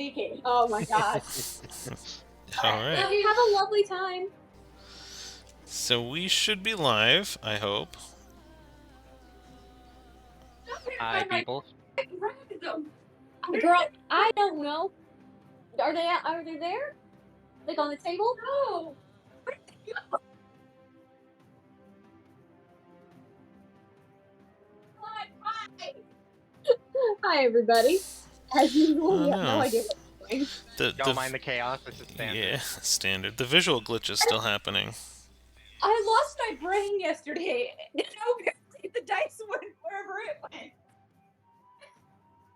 sneaking. Oh my god. All right. Have a lovely time. So we should be live, I hope. Hi, people. Girl, I don't know. Are they there? Like on the table? No. Hi, everybody. As usual, we have no idea what's going. Don't mind the chaos. This is standard. Yeah, standard. The visual glitch is still happening. I lost my brain yesterday. The dice went wherever it went.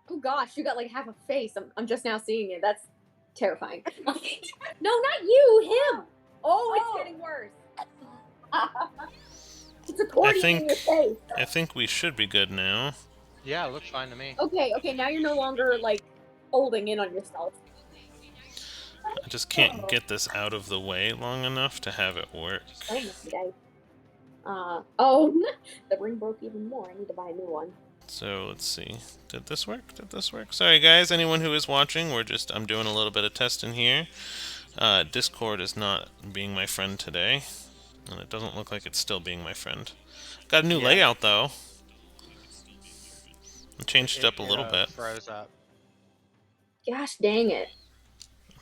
Oh gosh, you got like half a face. I'm just now seeing it. That's terrifying. No, not you. Him. Oh, it's getting worse. It's accordion in your face. I think we should be good now. Yeah, it looks fine to me. Okay, now you're no longer like holding in on yourself. I just can't get this out of the way long enough to have it work. Oh, the ring broke even more. I need to buy a new one. So let's see. Did this work? Sorry guys, anyone who is watching, I'm doing a little bit of testing here. Discord is not being my friend today. And it doesn't look like it's still being my friend. Got a new layout though. I changed it up a little bit. Froze up. Gosh dang it.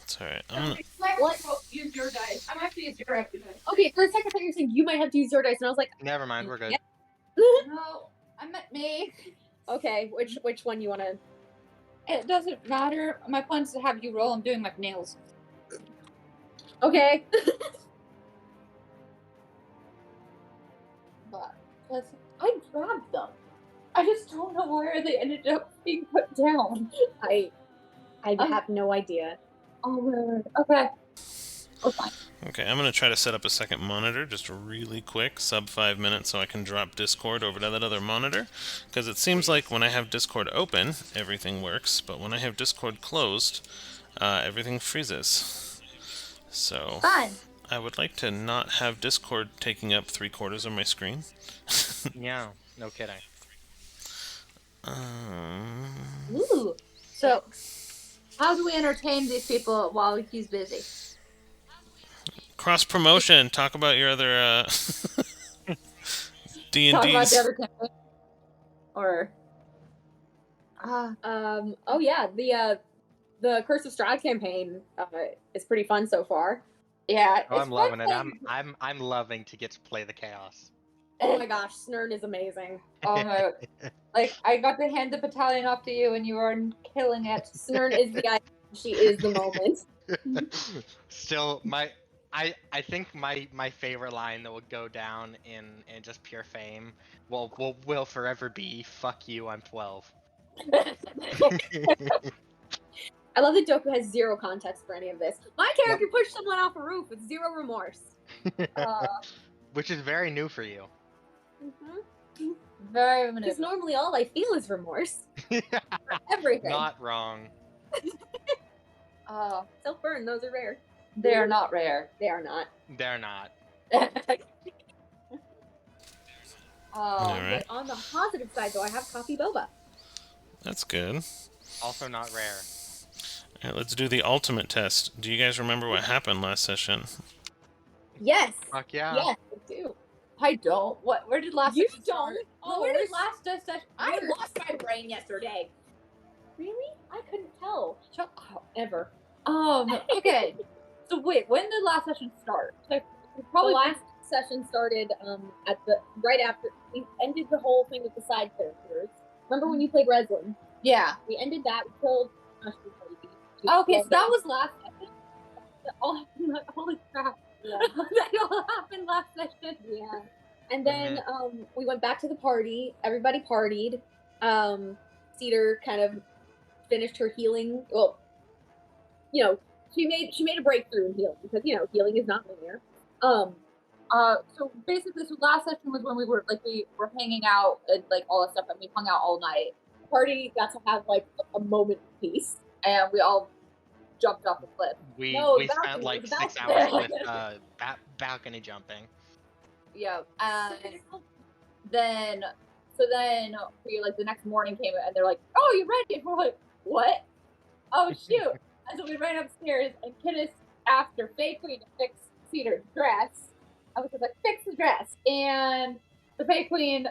It's alright. Use your dice. I'm actually use your dice. Okay, for a second I thought you were saying you might have to use your dice, and I was like, never mind, we're good. No, I meant me. Okay, which one you want to? It doesn't matter. My plan is to have you roll. I'm doing my nails. Okay. But I grabbed them. I just don't know where they ended up being put down. I have no idea. Oh, weird. Okay. We're fine. Okay, I'm going to try to set up a second monitor just really quick, sub 5 minutes, so I can drop Discord over to that other monitor. Because it seems like when I have Discord open, everything works, but when I have Discord closed, everything freezes. So, Fun. I would like to not have Discord taking up 3/4 of my screen. Yeah, no kidding. Ooh. So, how do we entertain these people while he's busy? Cross promotion. Talk about your other D&Ds. Talk about the other campaign. Or oh yeah, the Curse of Strahd campaign is pretty fun so far. Yeah, I'm loving it. I'm loving to get to play the chaos. Oh my gosh, Snurn is amazing. Oh, like I got to hand the battalion off to you, and you are killing it. Snurn is the guy. She is the moment. Still, I think my favorite line that will go down in just pure fame will forever be "Fuck you, I'm 12." I love that Doku has zero context for any of this. My character pushed someone off a roof with zero remorse. Which is very new for you. Very Because normally all I feel is remorse. For everything. Not wrong. Self-burn, those are rare. They are not rare. They are not. They're not. Alright. But on the positive side, though, I have coffee boba. That's good. Also not rare. Alright, let's do the ultimate test. Do you guys remember what happened last session? Yes. Fuck yeah. Yes, I do. I don't. What? Where did last? You session don't. start? Oh, Where did last session? I lost my brain yesterday. Really? I couldn't tell. Shut up. Ever. Okay. So wait, when did last session start? Like, The last session started right after we ended the whole thing with the side characters. Remember when you played Reslin? Yeah. We ended that. We killed. Okay, so that was last session. Holy crap! Yeah. That all happened last session. Yeah. And then we went back to the party. Everybody partied. Cedar kind of finished her healing. Well, she made a breakthrough in healing because healing is not linear. So basically, last session was when we were hanging out and like all that stuff, and we hung out all night. The party got to have like a moment of peace, and we all jumped off the cliff. We spent like 6 hours with balcony jumping. Yeah, and then we the next morning came and they're like, "Oh, you ready?" And we're like, "What? Oh shoot!" And so we ran upstairs, and Kidis asked her Fae Queen to fix Cedar's dress. I was just like, fix the dress. And the Fae Queen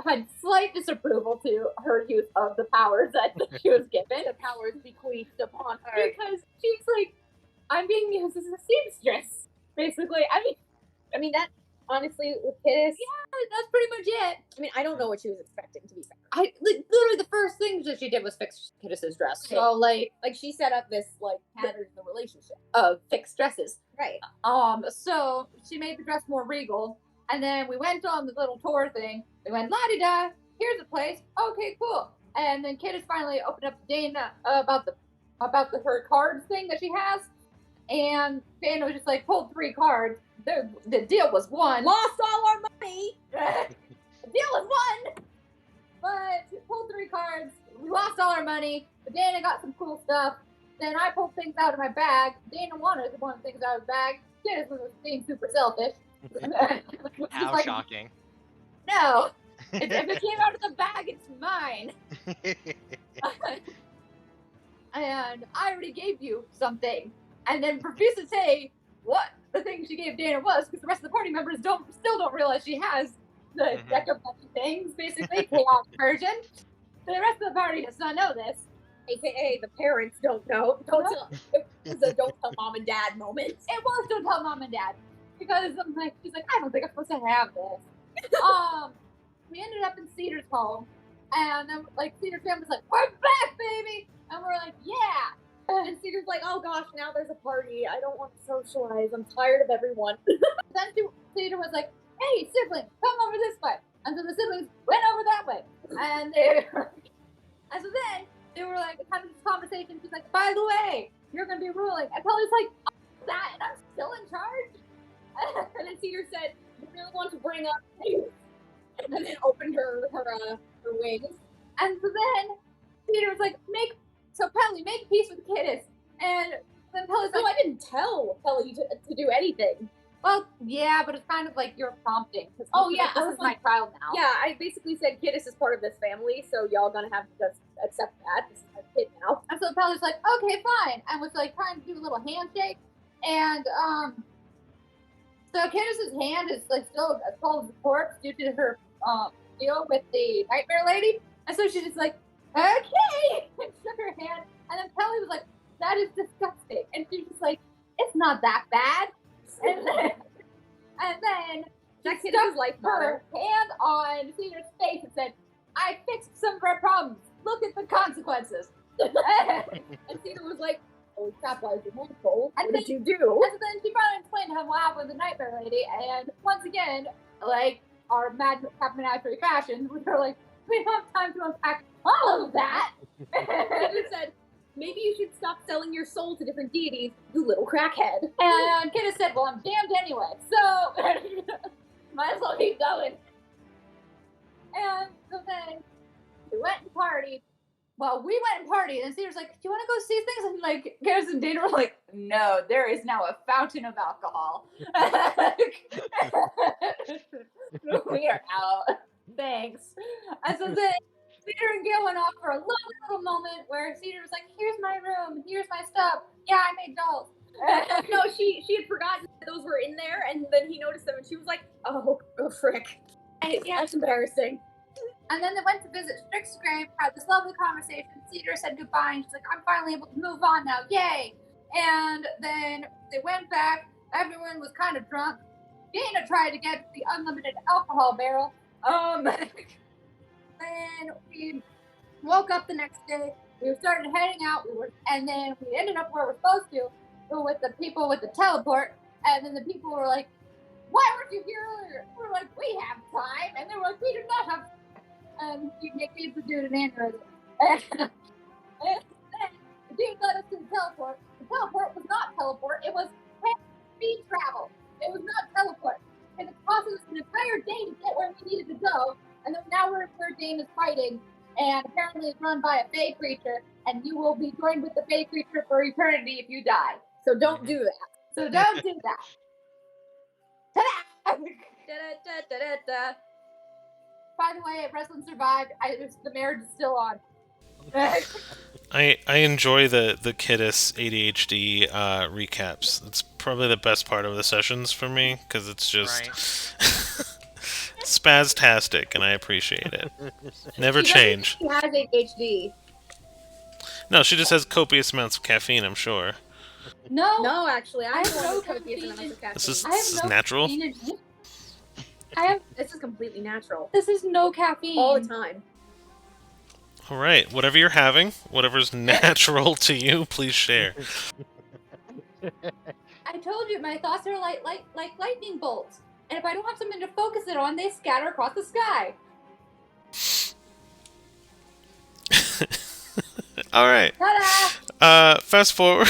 had slight disapproval to her use of the powers that she was given. The powers bequeathed upon her. Because she's like, I'm being used as a seamstress, basically. I mean, that, honestly, with Kidis, That's pretty much it. I mean, I don't know what she was expecting, to be fair. Literally the first thing that she did was fix Kidis's dress. So, like, she set up this, like, pattern in the relationship. of fixed dresses. Right. So she made the dress more regal, and then we went on the little tour thing. We went la-di-da, here's a place. Okay, cool. And then Kidis finally opened up to Dana about her cards thing that she has, and Dana was just like, pulled 3 cards. The deal was won. Lost all our money! The deal was won! But she pulled 3 cards. We lost all our money. But Dana got some cool stuff. Then I pulled things out of my bag. Dana wanted one of the things out of his bag. Kidis was being super selfish. How like, shocking. no. If it came out of the bag, it's mine. And I already gave you something. And then refused to say what the thing she gave Dana was, because the rest of the party members still don't realize she has the deck of lucky things, basically, chaos version. The rest of the party does not know this. AKA the parents don't know. It was a don't tell mom and dad moment. It was don't tell mom and dad. Because I'm like, she's like, I don't think I'm supposed to have this. We ended up in Cedar's home, and then like Cedar's family's like, we're back, baby! And we're like, yeah! And Cedar's like, oh gosh, now there's a party. I don't want to socialize. I'm tired of everyone. Then Cedar was like, hey, siblings, come over this way. And so the siblings went over that way. And and so then they were like having this conversation. She's like, by the way, you're going to be ruling. And Kelly's like, oh, that, and I'm still in charge? And then Cedar said, you really want to bring up things. And then opened her wings. And so then Cedar was like, Pelly, make peace with Kidis. And then Pelly's like, I didn't tell Kelly to do anything. well, yeah, but it's kind of like you're prompting. Oh, yeah, This I was is my child now. Yeah, I basically said Kidis is part of this family, so y'all gonna have to just accept that. This is my kid now. And so Pelly's like, okay, fine. And was like trying to do a little handshake. And so Kidis's hand is like still as cold as a corpse due to her deal with the nightmare lady. And so she's just like, okay, and shook her hand. And then Pelly was like, that is disgusting. And she's just like, it's not that bad. And then That she kid is stuck life her hand on Cedar's face and said, I fixed some of our problems. Look at the consequences. And Cedar was like, holy crap, why is your hand cold? What did you do? And so then she finally explained how what happened with the nightmare lady. And once again, like our mad menagerie fashion, we were like, we don't have time to unpack all of that. Cedar said, maybe you should stop selling your soul to different deities, you little crackhead. And Kidda said, well, I'm damned anyway, so might as well keep going. And so then we went and partied. Well, we went and partied, and Cedar's like, do you want to go see things? And like, Garrison and Dana were like, no, there is now a fountain of alcohol. We are out. Thanks. And so then Cedar and Gail went off for a lovely little moment where Cedar was like, here's my room, here's my stuff. Yeah, I made dolls. No, she had forgotten that those were in there, and then he noticed them, and she was like, oh frick. Yeah. That's embarrassing. And then they went to visit Strick's grave, had this lovely conversation. Cedar said goodbye, and she's like, I'm finally able to move on now, yay! And then they went back, everyone was kind of drunk. Dana tried to get the unlimited alcohol barrel. Then we woke up the next day, we started heading out, and then we ended up where we're supposed to, with the people with the teleport, and then the people were like, why weren't you here earlier? We're like, we have time, and they were like, we do not have time. And you make me the dude an aneurysm. And then the dude led us to the teleport. The teleport was not teleport, it was speed travel. It was not teleport. And it cost us an entire day to get where we needed to go. And then now we're where Dane is fighting, and apparently it's run by a Fae creature, and you will be joined with the Fae creature for eternity if you die. So don't do that. So don't do that. Ta-da! Da-da-da-da-da-da. By the way, wrestling survived. The marriage is still on. I enjoy the Kiddus ADHD recaps. It's probably the best part of the sessions for me because it's just Right. spaztastic, and I appreciate it. Never She change. She has ADHD. No, she just has copious amounts of caffeine, I'm sure. No, No, actually, I have have no no copious caffeine amounts in- of caffeine. This is, I have this is no natural. caffeine in me. I have. This is completely natural. This is no caffeine. All the time. All right, whatever you're having, whatever's natural to you, please share. I told you, my thoughts are like lightning bolts, and if I don't have something to focus it on, they scatter across the sky. All right. Ta-da! Fast forward.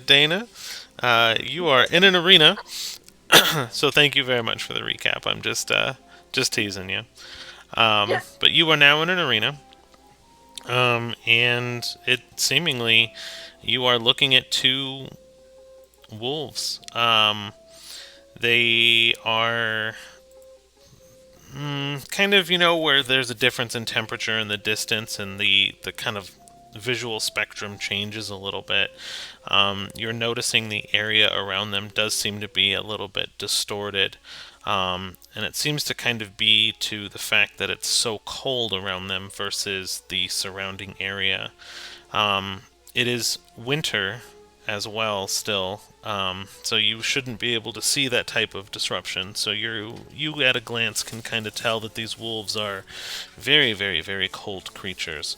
Dana, you are in an arena. So thank you very much for the recap. I'm just teasing you. But you are now in an arena. And it seemingly you are looking at two wolves. They are kind of, where there's a difference in temperature and the distance and the kind of visual spectrum changes a little bit. You're noticing the area around them does seem to be a little bit distorted. And it seems to kind of be to the fact that it's so cold around them versus the surrounding area. It is winter as well still, so you shouldn't be able to see that type of disruption. So you at a glance can kind of tell that these wolves are very, very, very cold creatures.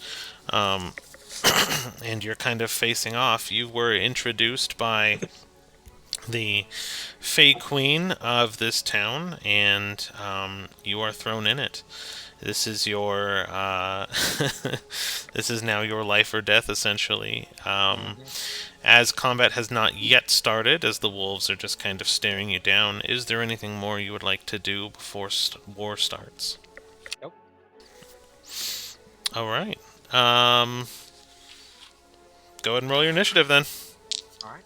And you're kind of facing off. You were introduced by the Fey Queen of this town, and you are thrown in it. This is your this is now your life or death, essentially. As combat has not yet started, as the wolves are just kind of staring you down, is there anything more you would like to do before war starts? Nope. All right. Go ahead and roll your initiative then. All right.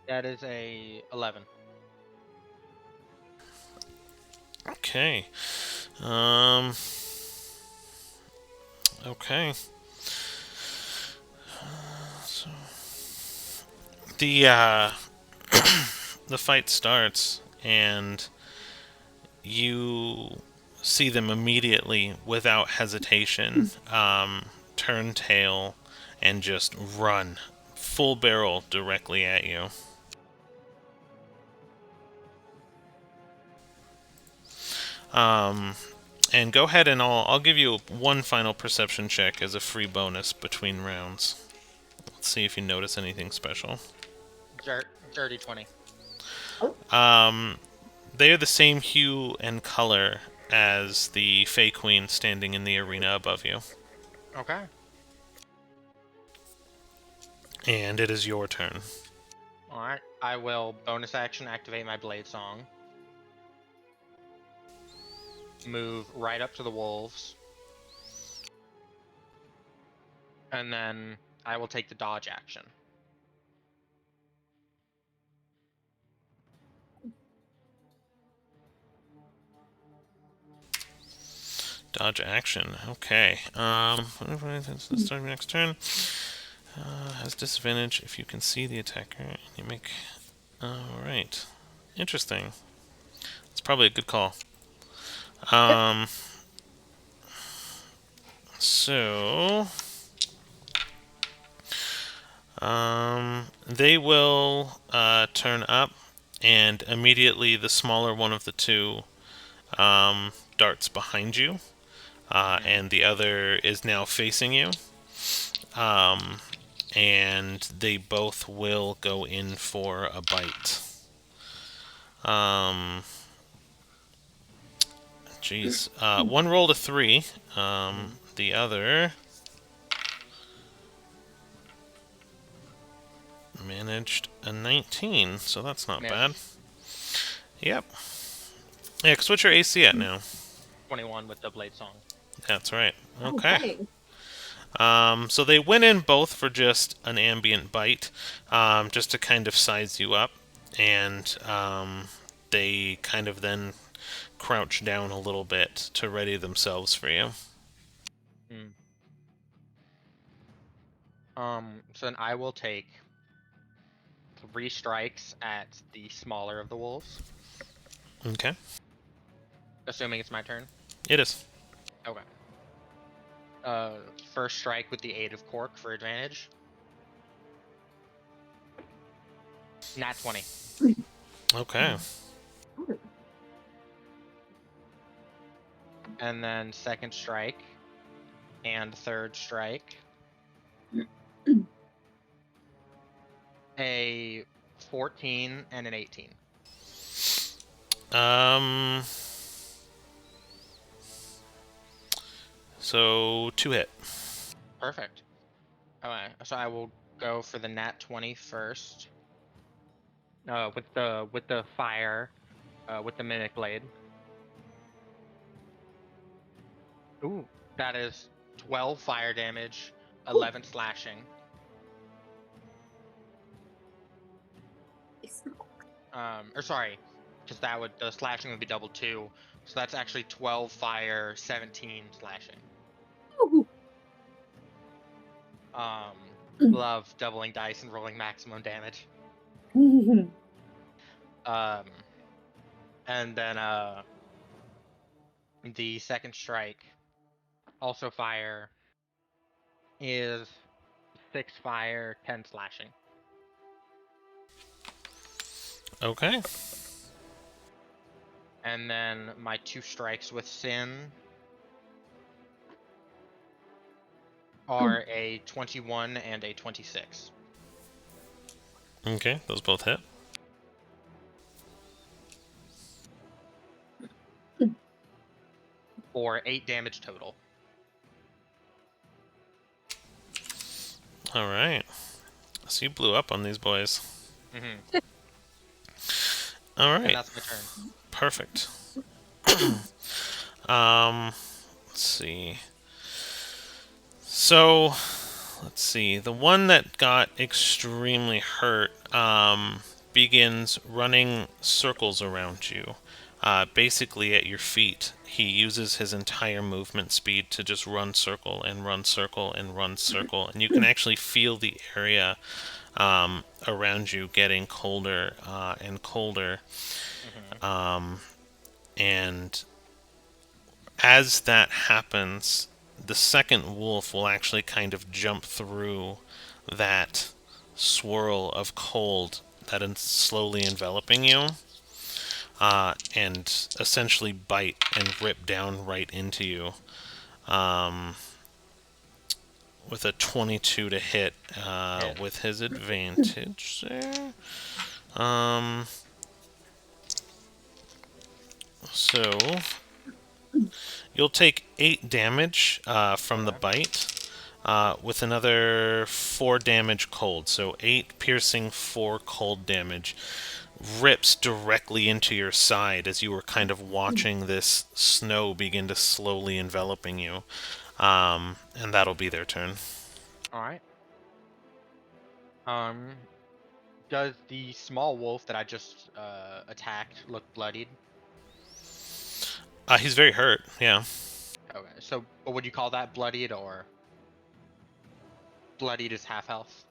That is a 11. Okay. Okay. So the the fight starts, and you see them immediately, without hesitation, turn tail and just run full barrel directly at you. And go ahead and I'll give you one final perception check as a free bonus between rounds. Let's see if you notice anything special. Dirty 20. They are the same hue and color as the Fey Queen standing in the arena above you. Okay. And it is your turn. Alright. I will bonus action activate my Blade Song. Move right up to the wolves. And then I will take the dodge action. Dodge action. Okay. Starting next turn. Has disadvantage if you can see the attacker. And you make. Alright. Interesting. It's probably a good call. So. They will turn up, and immediately the smaller one of the two darts behind you, and the other is now facing you. And they both will go in for a bite. Jeez. One rolled a 3. The other managed a 19, so that's not bad. Yep. Yeah, because what's your AC at now? 21 with the Blade Song. That's right. Okay. So they went in both for just an ambient bite, just to kind of size you up. and they kind of then crouch down a little bit to ready themselves for you. So then I will take 3 strikes at the smaller of the wolves, Okay. assuming it's my turn. It is. Okay. First strike with the aid of Cork for advantage. Nat 20. Okay. And then second strike and third strike. A 14 and an 18. So 2 hit. Perfect. Okay, so I will go for the nat 20 first. With the fire, with the mimic blade. Ooh, that is 12 fire damage, 11 slashing. Or sorry, because the slashing would be double 2, so that's actually 12 fire, 17 slashing. Love doubling dice and rolling maximum damage. And then the second strike, also fire, is 6 fire, 10 slashing. Okay. And then my 2 strikes with Sin are a 21 and a 26. Okay, those both hit. For 8 damage total. Alright. So you blew up on these boys. Mm-hmm. Alright. And that's my turn. Perfect. Let's see. So, let's see. The one that got extremely hurt begins running circles around you. Basically at your feet. He uses his entire movement speed to just run circle and run circle and run circle. And you can actually feel the area around you getting colder and colder. And as that happens, the second wolf will actually kind of jump through that swirl of cold that is slowly enveloping you, and essentially bite and rip down right into you. With a 22 to hit, with his advantage there. So you'll take 8 damage from the bite, with another 4 damage cold. So 8 piercing, 4 cold damage. Rips directly into your side as you were kind of watching this snow begin to slowly enveloping you. And that'll be their turn. Alright. Does the small wolf that I just attacked look bloodied? He's very hurt, yeah. Okay, so what would you call that, bloodied, or bloodied is half health?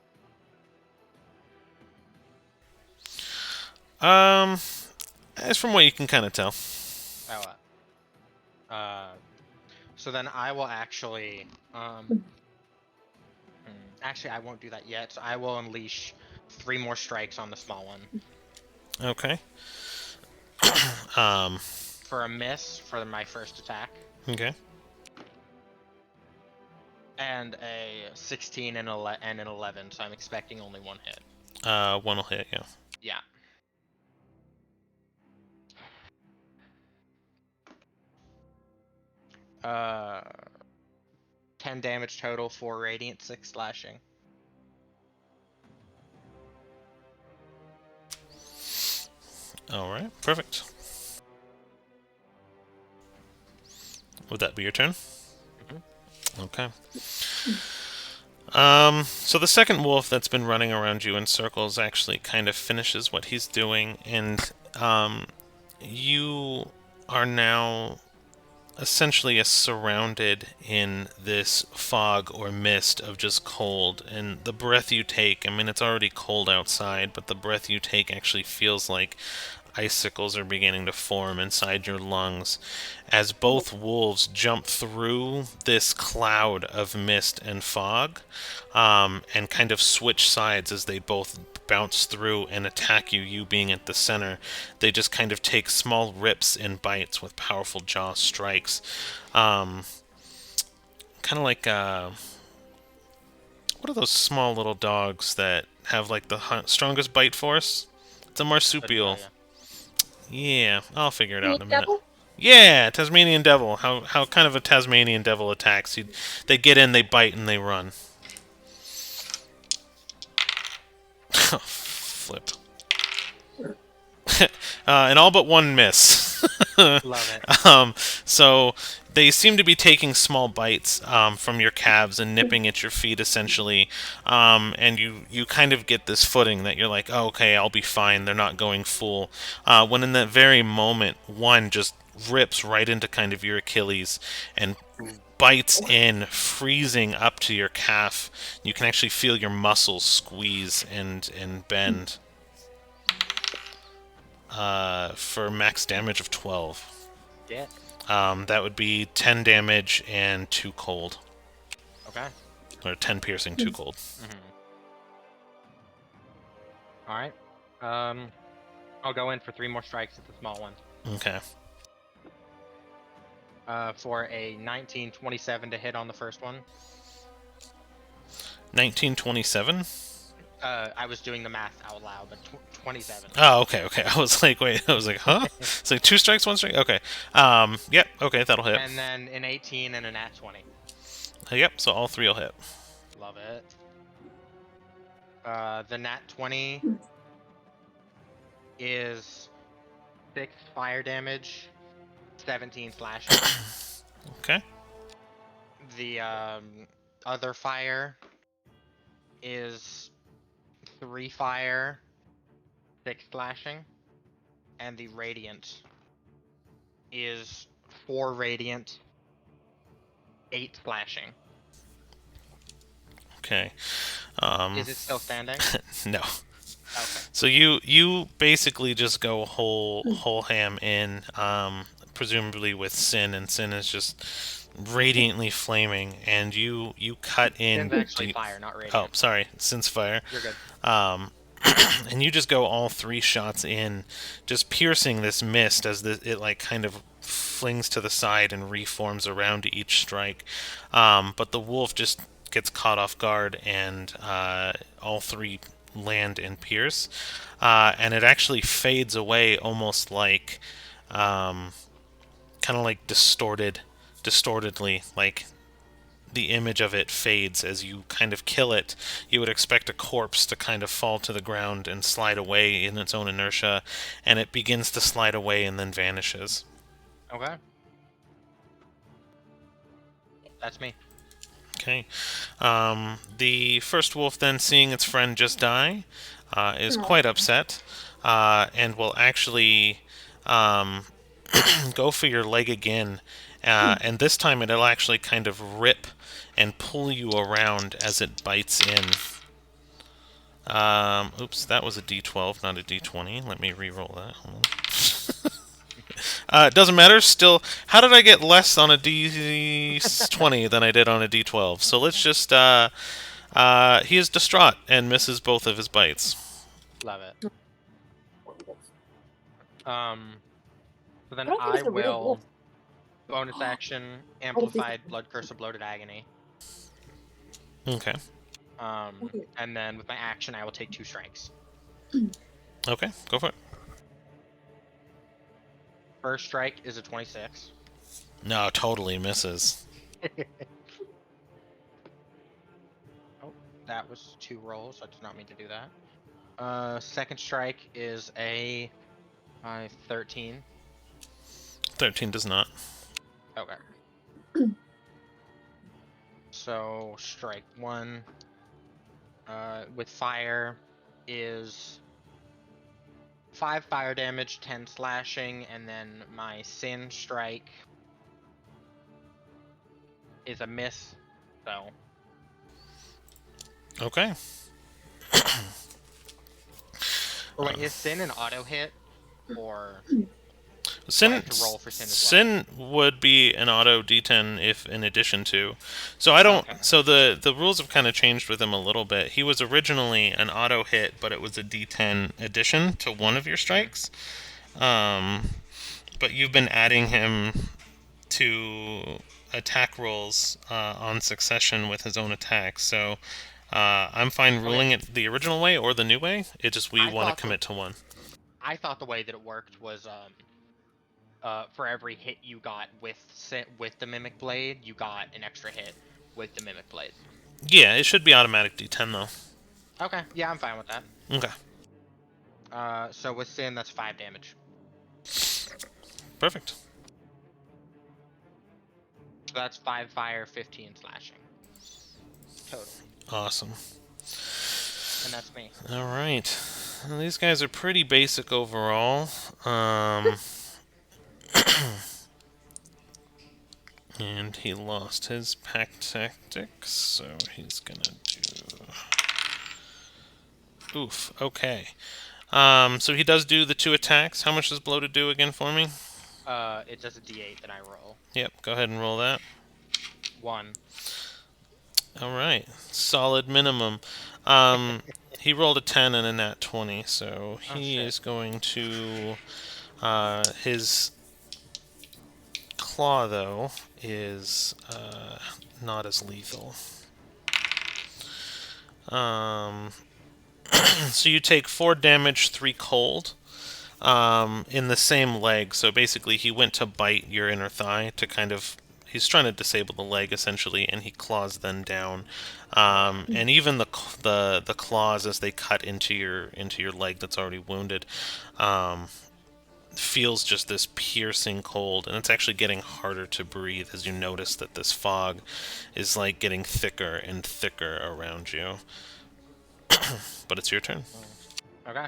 As from what you can kind of tell. Oh, so then I will actually, actually I won't do that yet. So I will unleash 3 more strikes on the small one. Okay. For a miss for my first attack. Okay. And a 16 and an 11, so I'm expecting only 1 hit. One will hit, yeah. Yeah. 10 damage total, 4 radiant, 6 slashing. Alright, perfect. Would that be your turn? Mm-hmm. Okay. So the second wolf that's been running around you in circles actually kind of finishes what he's doing, and you are now essentially surrounded in this fog or mist of just cold. And the breath you take, I mean, it's already cold outside, but the breath you take actually feels like icicles are beginning to form inside your lungs as both wolves jump through this cloud of mist and fog, and kind of switch sides as they both bounce through and attack you, you being at the center. They just kind of take small rips and bites with powerful jaw strikes. Kind of like, what are those small little dogs that have like the strongest bite force? It's a marsupial. Yeah, I'll figure it out in a minute. Devil? Yeah, Tasmanian devil. How kind of a Tasmanian devil attacks? They get in, they bite, and they run. Oh, flip. And all but one miss. Love it. So they seem to be taking small bites from your calves and nipping at your feet, essentially. And you kind of get this footing that you're like, oh, okay, I'll be fine. They're not going full. When in that very moment, one just rips right into kind of your Achilles and bites in, freezing up to your calf. You can actually feel your muscles squeeze and bend. For max damage of 12. Yeah. That would be 10 damage and 2 cold. Okay. Or 10 piercing, 2 cold. All right. I'll go in for 3 more strikes at the small one. Okay. For a 19-27 to hit on the first one. 1927? I was doing the math out loud, but 27. Oh, okay. I was like, wait. I was like, huh? It's like 2 strikes, 1 strike? Okay. Yep. Okay, that'll hit. And then an 18 and a nat 20. Yep, so all 3 will hit. Love it. The nat 20 is 6 fire damage, 17 slashing. Okay. The other fire is 3 fire, 6 slashing. And the radiant is 4 radiant, 8 slashing. Okay. Is it still standing? No. Okay. So you basically just go whole ham in, presumably with Sin, and Sin is just radiantly flaming, and you cut in. Sin's actually fire, not radiant. Oh, sorry, Sin's fire. You're good. And you just go all 3 shots in, just piercing this mist as it like kind of flings to the side and reforms around each strike. But the wolf just gets caught off guard, and all 3 land and pierce, and it actually fades away almost like kind of like distortedly, like the image of it fades as you kind of kill it. You would expect a corpse to kind of fall to the ground and slide away in its own inertia, and it begins to slide away and then vanishes. Okay. That's me. Okay. The first wolf, then, seeing its friend just die, is quite upset, and will actually go for your leg again. And this time it'll actually kind of rip and pull you around as it bites in. Oops, that was a D12, not a D20. Let me re-roll that. Hold on. It doesn't matter. Still, how did I get less on a D20 than I did on a D12? So let's just. He is distraught and misses both of his bites. Love it. So then I don't think I it's a real will wolf. bonus action amplified blood curse of bloated agony. Okay. And then with my action, I will take 2 strikes. Okay, go for it. First strike is a 26. No, totally misses. Oh, that was 2 rolls. I did not mean to do that. Second strike is a 13. 13 does not. Okay. So strike 1 with fire is 5 fire damage, 10 slashing, and then my sin strike is a miss. So Okay. or wait, is sin an auto hit or I Sin, have to roll for sin as sin would be an auto D10 if in addition to. So I don't. Okay. So the rules have kind of changed with him a little bit. He was originally an auto hit, but it was a D10 addition to one of your strikes. But you've been adding him to attack rolls on succession with his own attacks. So I'm fine ruling it the original way or the new way. It just we I want thought to commit to one. I thought the way that it worked was for every hit you got with the mimic blade, you got an extra hit with the mimic blade. Yeah, it should be automatic D10 though. Okay, yeah, I'm fine with that. Okay. So with sin, that's 5 damage. Perfect. So that's 5 fire, 15 slashing. Total. Awesome. And that's me. All right. Well, these guys are pretty basic overall. And he lost his pack tactics, so he's gonna do... Oof, okay. So he does do the 2 attacks. How much does Bloated do again for me? It does a d8 that I roll. Yep, go ahead and roll that. 1. Alright, solid minimum. He rolled a 10 and a nat 20, so he is going to... his claw, though, is not as lethal. So you take 4 damage, 3 cold, in the same leg. So basically he went to bite your inner thigh to kind of... He's trying to disable the leg, essentially, and he claws then down. And even the claws, as they cut into your leg that's already wounded, feels just this piercing cold, and it's actually getting harder to breathe as you notice that this fog is like getting thicker and thicker around you. But it's your turn. Okay.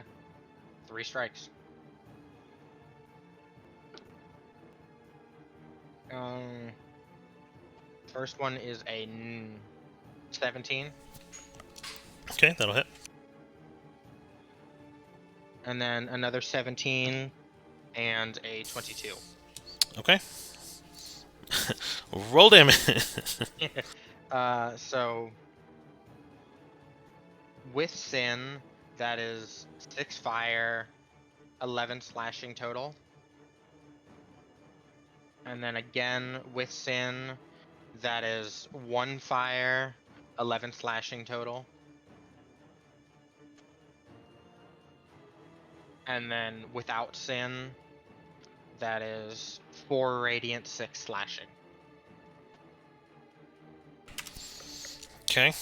3 strikes. First one is a 17. Okay, that'll hit. And then another 17 and a 22. Okay. Roll damage. So with sin, that is 6 fire, 11 slashing total. And then again with sin, that is 1 fire, 11 slashing total. And then without sin, that is 4 radiant, 6 slashing. Okay.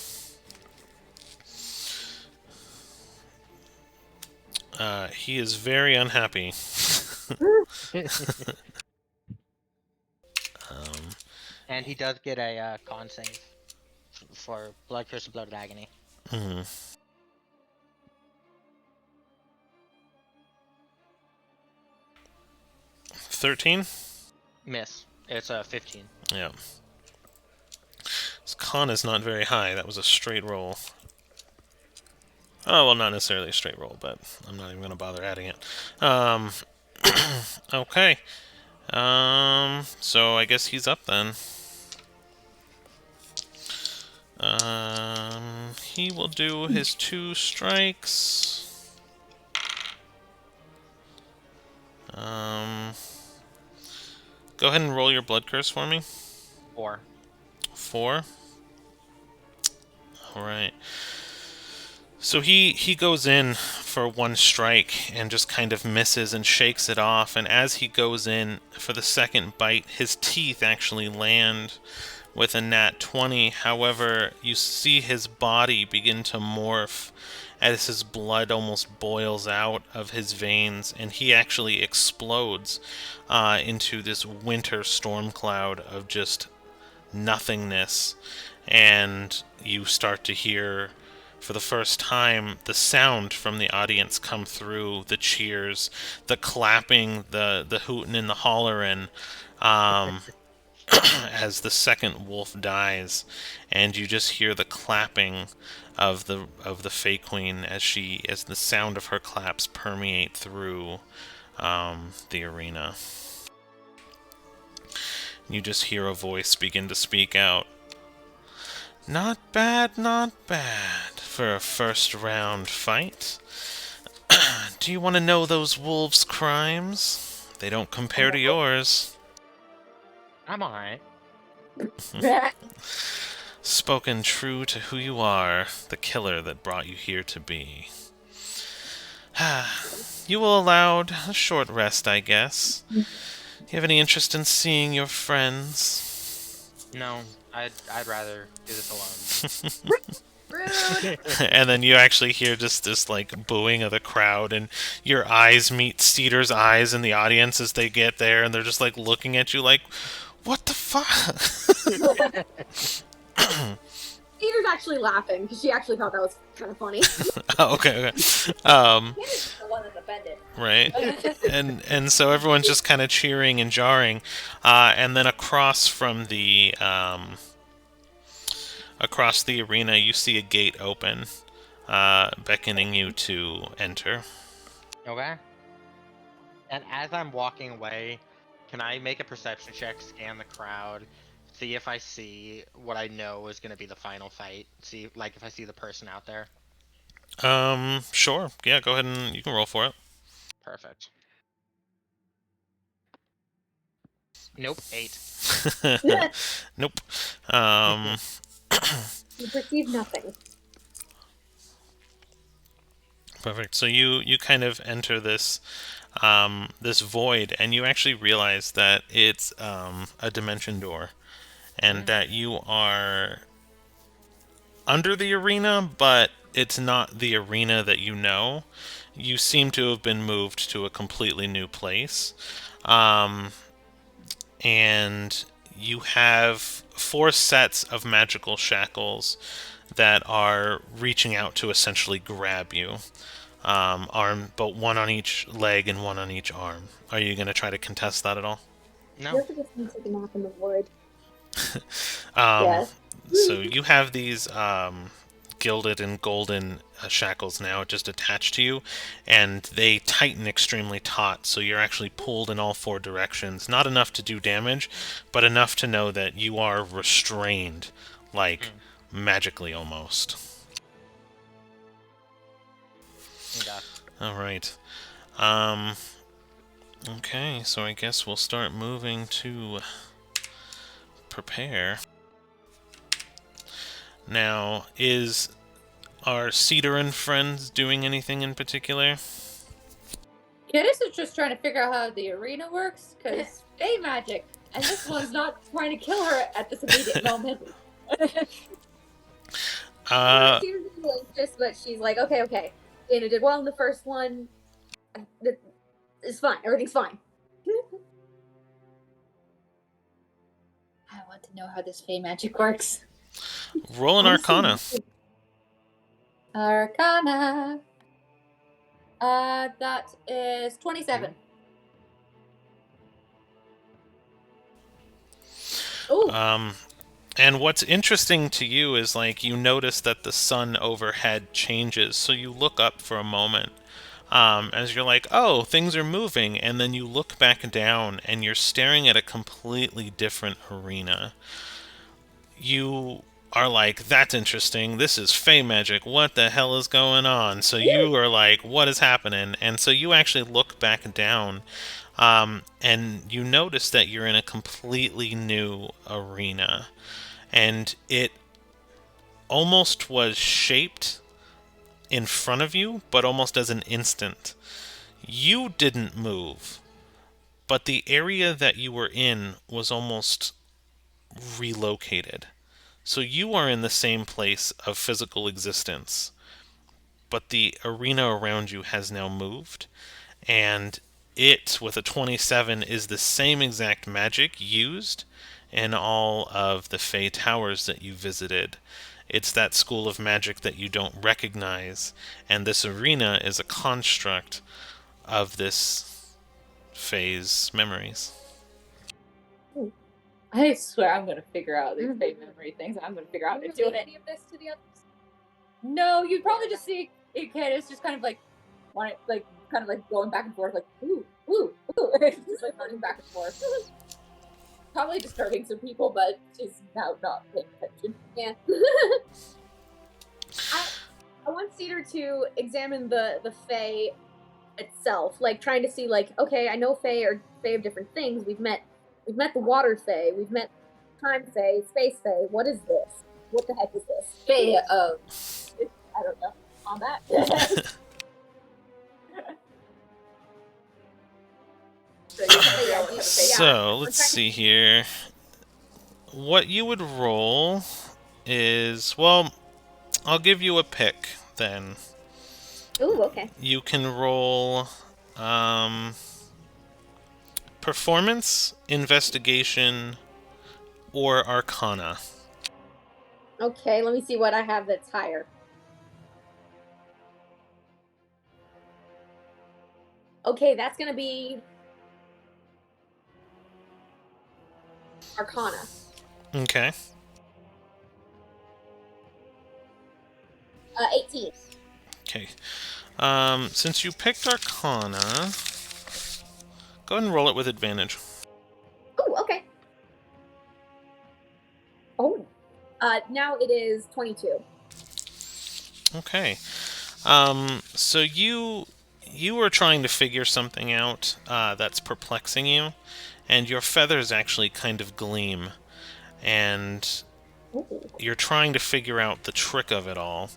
He is very unhappy. And he does get a con save for Blood Curse of Bloated Agony. 13? Miss. It's a 15. Yeah. His con is not very high. That was a straight roll. Oh, well, not necessarily a straight roll, but I'm not even going to bother adding it. Okay. So I guess he's up then. He will do his 2 strikes. Go ahead and roll your blood curse for me. 4. 4. Alright. So he goes in for 1 strike and just kind of misses and shakes it off, and as he goes in for the second bite, his teeth actually land with a nat 20. However, you see his body begin to morph as his blood almost boils out of his veins, and he actually explodes into this winter storm cloud of just nothingness and you start to hear, for the first time, the sound from the audience come through, the cheers, the clapping, the hooting and the hollering, as the second wolf dies, and you just hear the clapping of the Fey Queen as the sound of her claps permeate through the arena. You just hear a voice begin to speak out. Not bad, not bad for a first round fight. Do you want to know those wolves' crimes? They don't compare to yours. I'm alright. Spoken true to who you are, the killer that brought you here to be. You will allowed a short rest, I guess. You have any interest in seeing your friends? No, I'd rather do this alone. Rude. And then you actually hear just this like booing of the crowd, and your eyes meet Cedar's eyes in the audience as they get there, and they're just like looking at you like, what the fuck? Cedar's actually laughing because she actually thought that was kind of funny. Oh, okay. Cedar's the one that's offended. Right. And so everyone's just kind of cheering and jarring, and then across the arena, you see a gate open, beckoning you to enter. Okay. And as I'm walking away, can I make a perception check, scan the crowd, see if I see what I know is going to be the final fight? See, like, if I see the person out there? Sure. Yeah, go ahead and you can roll for it. Perfect. Nope, 8. Nope. You perceive nothing. Perfect. So you kind of enter this void, and you actually realize that it's a dimension door, and that you are under the arena, but it's not the arena that you know. You seem to have been moved to a completely new place, and you have 4 sets of magical shackles that are reaching out to essentially grab you. But one on each leg and one on each arm. Are you going to try to contest that at all? No. You have to just take a nap in the wood. Yes. So you have these gilded and golden shackles now just attached to you, and they tighten extremely taut, so you're actually pulled in all 4 directions. Not enough to do damage, but enough to know that you are restrained, like magically almost. Okay. Alright. Okay, so I guess we'll start moving to prepare. Now, are Cedar and friends doing anything in particular? Caddis is just trying to figure out how the arena works, because Fey magic, and this one's not trying to kill her at this immediate moment. She's anxious, but she's like, okay. Dana did well in the first one. It's fine. Everything's fine. I want to know how this Fey magic works. Roll an Arcana. Arcana. That is 27. Ooh. And what's interesting to you is, like, you notice that the sun overhead changes, so you look up for a moment, as you're like, oh, things are moving, and then you look back down, and you're staring at a completely different arena. You are like, that's interesting, this is Fey magic, what the hell is going on? So you are like, what is happening? And so you actually look back down, and you notice that you're in a completely new arena. And it almost was shaped in front of you, but almost as an instant. You didn't move, but the area that you were in was almost relocated. So you are in the same place of physical existence, but the arena around you has now moved, and it, with a 27, is the same exact magic used, in all of the Fey Towers that you visited. It's that school of magic that you don't recognize, and this arena is a construct of this Fey's memories. I swear I'm gonna figure out these fake memory things. I'm gonna figure out how to do it. Any of this to the others? No, you'd probably just see a kid is just kind of like, going back and forth, like ooh, ooh, ooh, just like running back and forth. Probably disturbing some people, but she's now not paying attention. Yeah. I want Cedar to examine the Fae itself, like trying to see, like, okay, I know Fae are Fae of different things. We've met the Water Fae, we've met Time Fae, Space Fae. What is this? What the heck is this? Fae of, I don't know, on that. So, let's see here. What you would roll is, well, I'll give you a pick then. Ooh, okay. You can roll performance, investigation, or arcana. Okay, let me see what I have that's higher. Okay, that's gonna be Arcana. Okay. 18. Okay. Since you picked arcana, go ahead and roll it with advantage. Oh, okay. Oh. Now it is 22. Okay. So you were trying to figure something out that's perplexing you, and your feathers actually kind of gleam, and you're trying to figure out the trick of it all.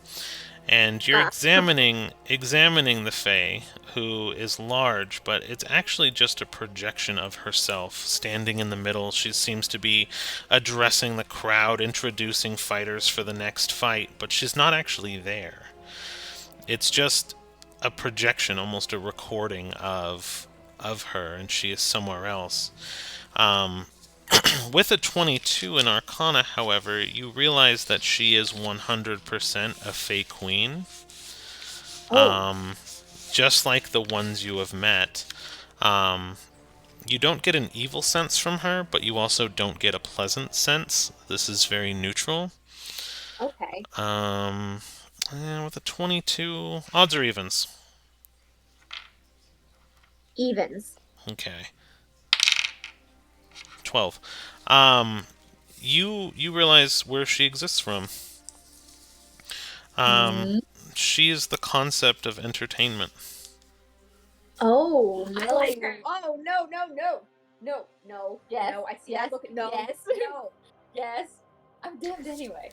And you're examining the Fae, who is large, but it's actually just a projection of herself, standing in the middle. She seems to be addressing the crowd, introducing fighters for the next fight, but she's not actually there. It's just a projection, almost a recording of her, and she is somewhere else. With a 22 in Arcana, however, you realize that she is 100% a Fey Queen. Just like the ones you have met. You don't get an evil sense from her, but you also don't get a pleasant sense. This is very neutral. Okay. With a 22, odds or evens? Evens. Okay. 12. You realize where she exists from. She is the concept of entertainment. Oh, I like her. Oh, no. Yes. No, I see. Yes. Look at no. Yes. No. Yes. I'm damned anyway.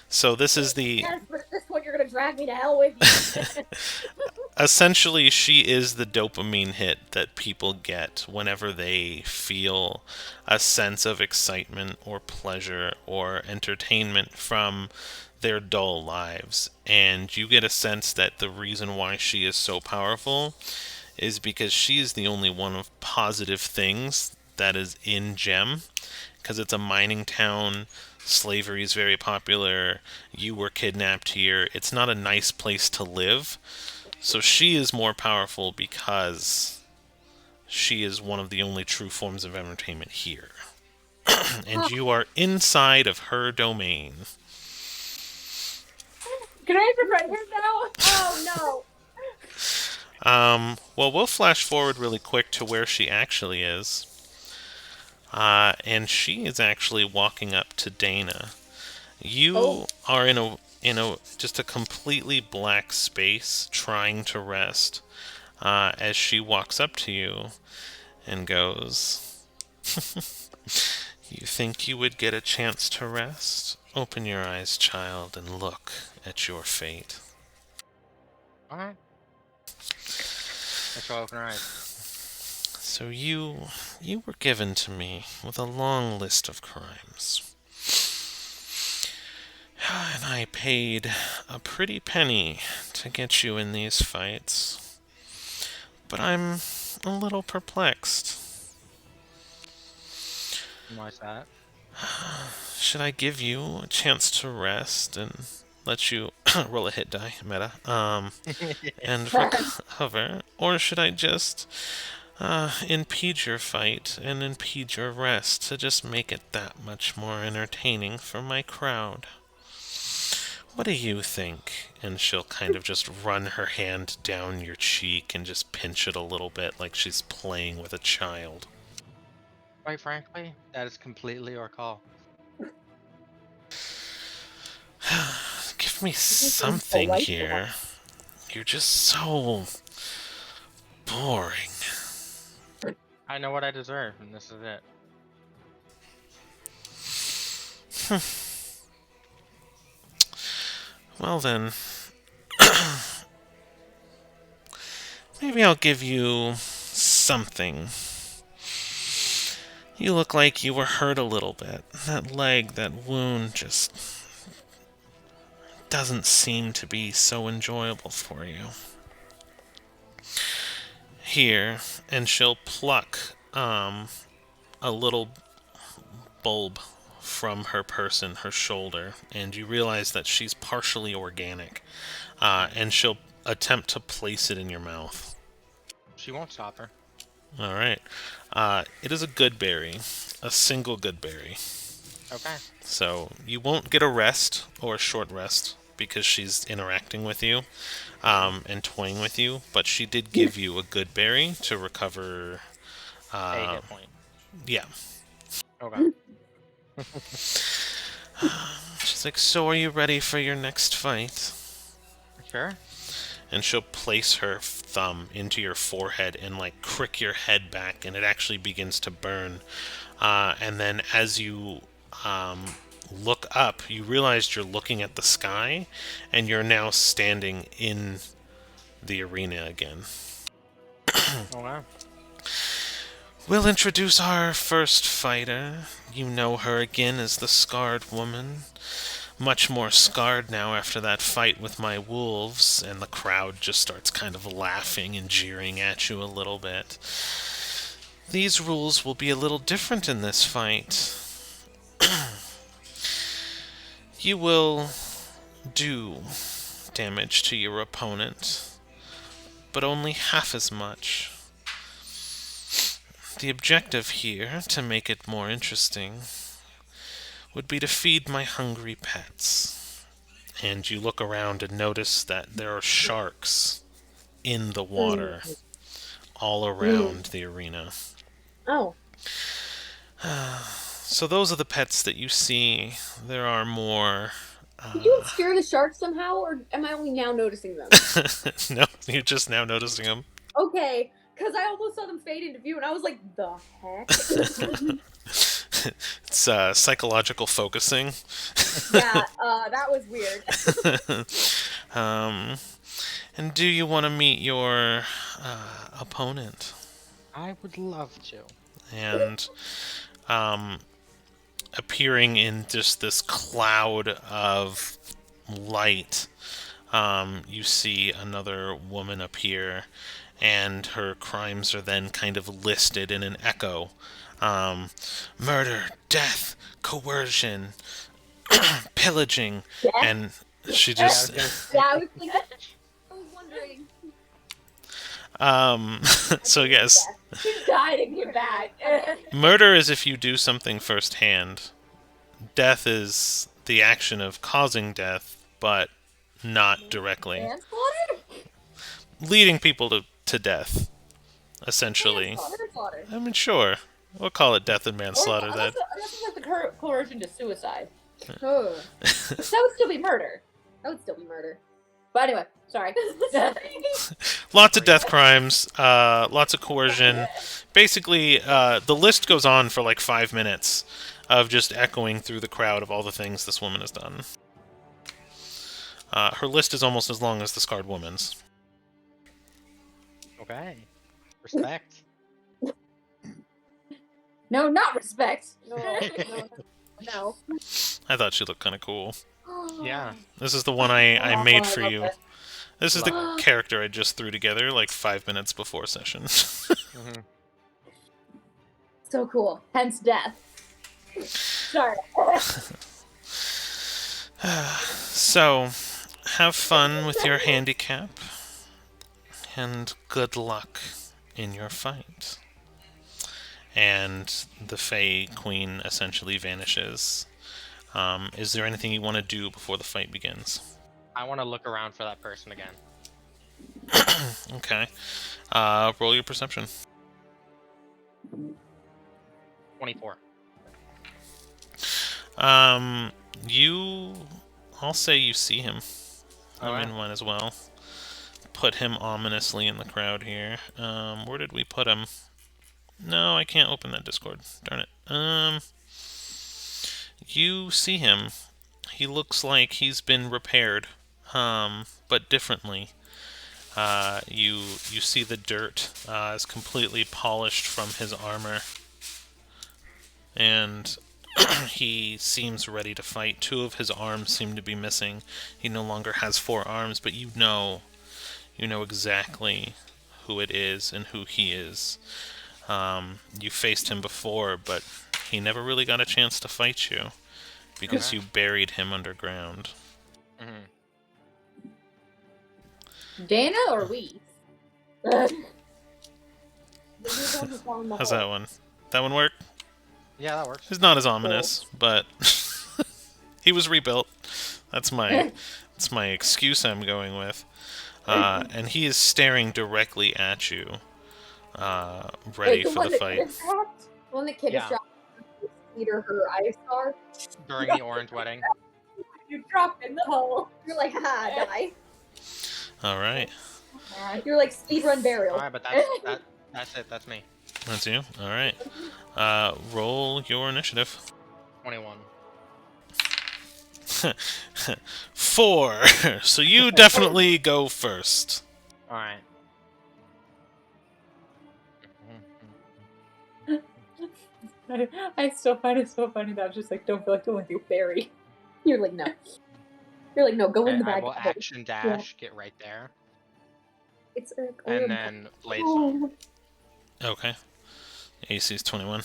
So this is the... Yes, but this one you're gonna drag me to hell with you. Essentially, she is the dopamine hit that people get whenever they feel a sense of excitement or pleasure or entertainment from their dull lives. And you get a sense that the reason why she is so powerful is because she is the only one of positive things that is in Gem, because it's a mining town. Slavery is very popular. You were kidnapped here. It's not a nice place to live. So she is more powerful because she is one of the only true forms of entertainment here. And you are inside of her domain. Can I right here now? Oh no. Well, we'll flash forward really quick to where she actually is. And she is actually walking up to Dana. You are in a just a completely black space, trying to rest, as she walks up to you and goes, "You think you would get a chance to rest? Open your eyes, child, and look at your fate." Alright. I shall open her eyes. So you were given to me with a long list of crimes. And I paid a pretty penny to get you in these fights. But I'm a little perplexed. Why's that? Should I give you a chance to rest and let you roll a hit die, meta, and recover? Or should I just impede your fight and impede your rest to just make it that much more entertaining for my crowd? What do you think? And she'll kind of just run her hand down your cheek and just pinch it a little bit like she's playing with a child. Quite frankly, that is completely your call. Give me something here. You're just so boring. I know what I deserve, and this is it. Well then, maybe I'll give you something. You look like you were hurt a little bit. That leg, that wound just doesn't seem to be so enjoyable for you. Here, and she'll pluck a little bulb from her person, her shoulder, and you realize that she's partially organic, and she'll attempt to place it in your mouth. She won't stop her. All right. It is a good berry, a single good berry. Okay. So you won't get a rest or a short rest because she's interacting with you and toying with you, but she did give you a good berry to recover. A hit point. Yeah. Okay. She's like, so are you ready for your next fight? Sure. And she'll place her thumb into your forehead and like crick your head back, and it actually begins to burn. And then as you look up, you realize you're looking at the sky, and you're now standing in the arena again. Oh wow. We'll introduce our first fighter. You know her again as the Scarred Woman. Much more scarred now after that fight with my wolves, and the crowd just starts kind of laughing and jeering at you a little bit. These rules will be a little different in this fight. You will do damage to your opponent, but only half as much. The objective here, to make it more interesting, would be to feed my hungry pets. And you look around and notice that there are sharks in the water all around the arena. Oh. So those are the pets that you see. There are more. Did you obscure the sharks somehow, or am I only now noticing them? No, you're just now noticing them. Okay, because I almost saw them fade into view, and I was like, the heck? It's psychological focusing. Yeah, that was weird. And do you want to meet your opponent? I would love to. And appearing in just this cloud of light, you see another woman appear, and her crimes are then kind of listed in an echo. Murder, death, coercion, pillaging, Death? and she just... Yeah, I was thinking. I was wondering. So yes, She died and came back. murder is if you do something firsthand. Death is the action of causing death, but not directly. Manslaughter? Leading people to death, essentially. Manslaughter. I mean, sure. We'll call it death and manslaughter. Or, That unless it's like the coercion to suicide. Oh. That would still be murder. That would still be murder. But anyway, sorry. lots of death crimes, lots of coercion. Basically, the list goes on for like 5 minutes of just echoing through the crowd of all the things this woman has done. Her list is almost as long as the Scarred Woman's. Okay. Respect. No, not respect. No. I thought she looked kind of cool. Yeah. This is the one I made for I love you. this. This is the character I just threw together like 5 minutes before session. Mm-hmm. So cool. Hence death. Sorry. So, have fun with your handicap, and good luck in your fight. And the Fey Queen essentially vanishes. Is there anything you want to do before the fight begins? I want to look around for that person again. Okay. Roll your perception. 24. I'll say you see him. I'm Alright. in one as well. Put him ominously in the crowd here. Where did we put him? No, I can't open that Discord. Darn it. You see him. He looks like he's been repaired, but differently. You see the dirt is completely polished from his armor, and he seems ready to fight. 2 of his arms seem to be missing. He no longer has 4 arms, but you know exactly who it is and who he is. You faced him before, but he never really got a chance to fight you because Okay. you buried him underground. Mm-hmm. Dana or we? How's that one? That one work? Yeah, that works. It's not as ominous, but he was rebuilt. That's my excuse I'm going with. And he is staring directly at you, ready for the fight. One that kid Yeah. is dropping Peter her ice star. During the orange wedding. You drop in the hole. You're like, ha, die. All right, You're like speedrun burial. Alright, but that's it. That's me. that's you. All right, roll your initiative. 21. 4. So you definitely go first. Alright. I still find it so funny that I was just like, don't feel like going through Barry. You're like, no. You're like, no, go in the I back. will action dash, get right there, It's and then blade song. Okay. AC's 21.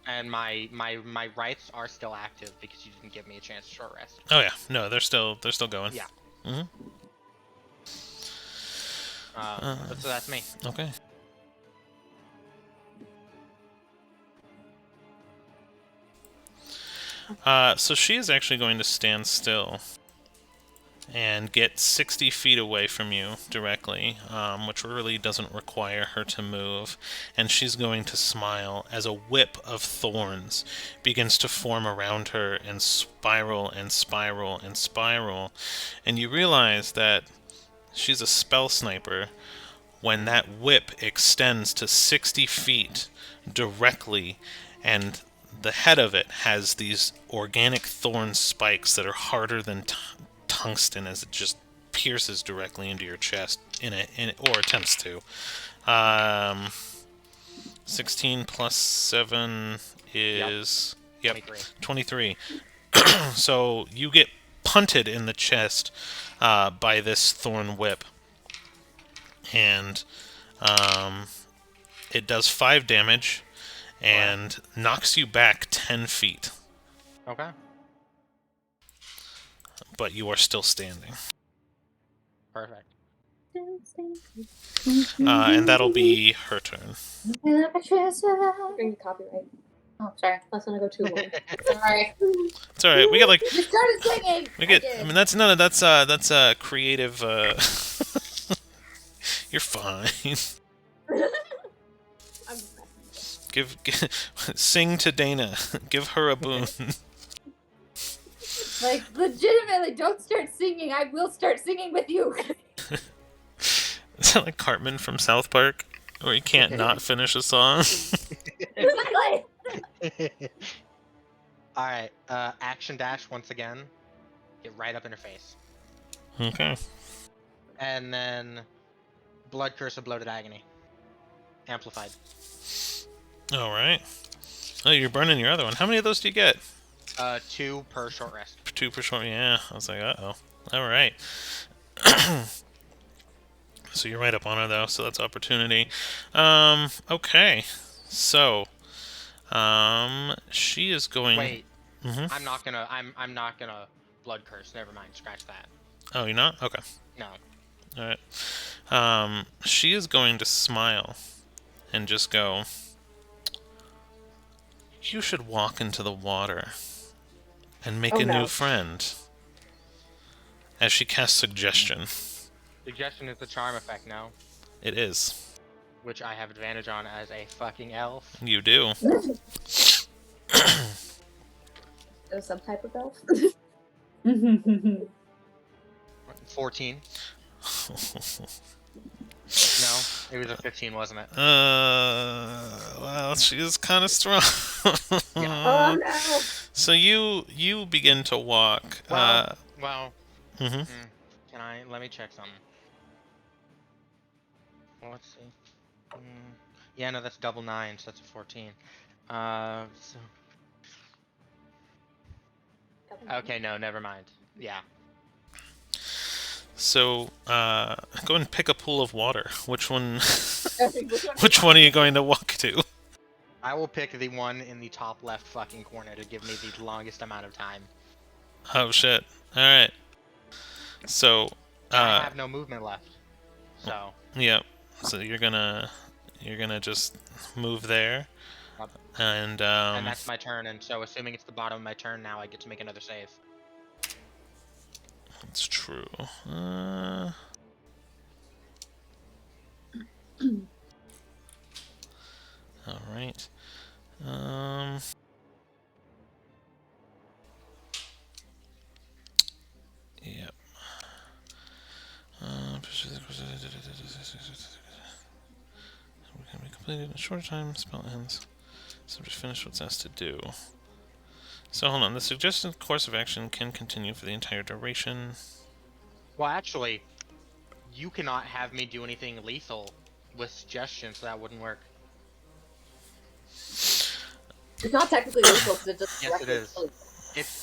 And my rights are still active because you didn't give me a chance to short rest. Oh yeah, no, they're still going. Yeah. Mhm. So that's me. Okay. So she is actually going to stand still and get 60 feet away from you directly, which really doesn't require her to move. And she's going to smile as a whip of thorns begins to form around her and spiral and spiral and spiral. And you realize that she's a spell sniper when that whip extends to 60 feet directly, and the head of it has these organic thorn spikes that are harder than tungsten as it just pierces directly into your chest or attempts to. 16 plus 7 is... Yep, 23. So you get punted in the chest by this thorn whip. And it does 5 damage and knocks you back 10 feet. Okay. But you are still standing. Perfect. And that'll be her turn. Bring the copyright. Oh, sorry. Let's not go too long. Sorry. It's alright, we get like... You started singing! I mean, that's creative, You're fine. Give sing to Dana. Give her a boon. Like, legitimately, don't start singing. I will start singing with you. Is that like Cartman from South Park? Where you can't not finish a song? Exactly. Alright, action dash once again. Get right up in her face. Okay. And then blood curse of bloated agony. Amplified. Alright. Oh, you're burning your other one. How many of those do you get? 2 per short rest. 2 per short, yeah. I was like, uh-oh. Alright. So you're right up on her, though, so that's opportunity. Okay. So, She is going. Wait, Mm-hmm. I'm not gonna blood curse. Never mind. Scratch that. Oh, you're not? Okay. No. All right. She is going to smile and just go, "You should walk into the water and make a new friend." As she casts suggestion. Suggestion is the charm effect, no? It is. Which I have advantage on as a fucking elf. You do. Some type of elf. 14. No, it was a 15, wasn't it? Well, she is kind of strong. Oh no! So you begin to walk. Well, Mm-hmm. let me check something. Well, let's see. Yeah, no, that's double 9, so that's a 14. Okay, no, never mind. Yeah. So, go and pick a pool of water. Which one? Which one are you going to walk to? I will pick the one in the top left fucking corner to give me the longest amount of time. Oh shit! All right. So, I have no movement left. So. Yep. So you're gonna just move there, Yep. and And that's my turn. And so, assuming it's the bottom of my turn now, I get to make another save. It's true. All right. Yep. Can be completed in a shorter time. Spell ends. So just finish what's asked to do. So hold on. The suggested course of action can continue for the entire duration. Well, actually, you cannot have me do anything lethal with suggestions, so that wouldn't work. It's not technically lethal because it just. Yes, it is.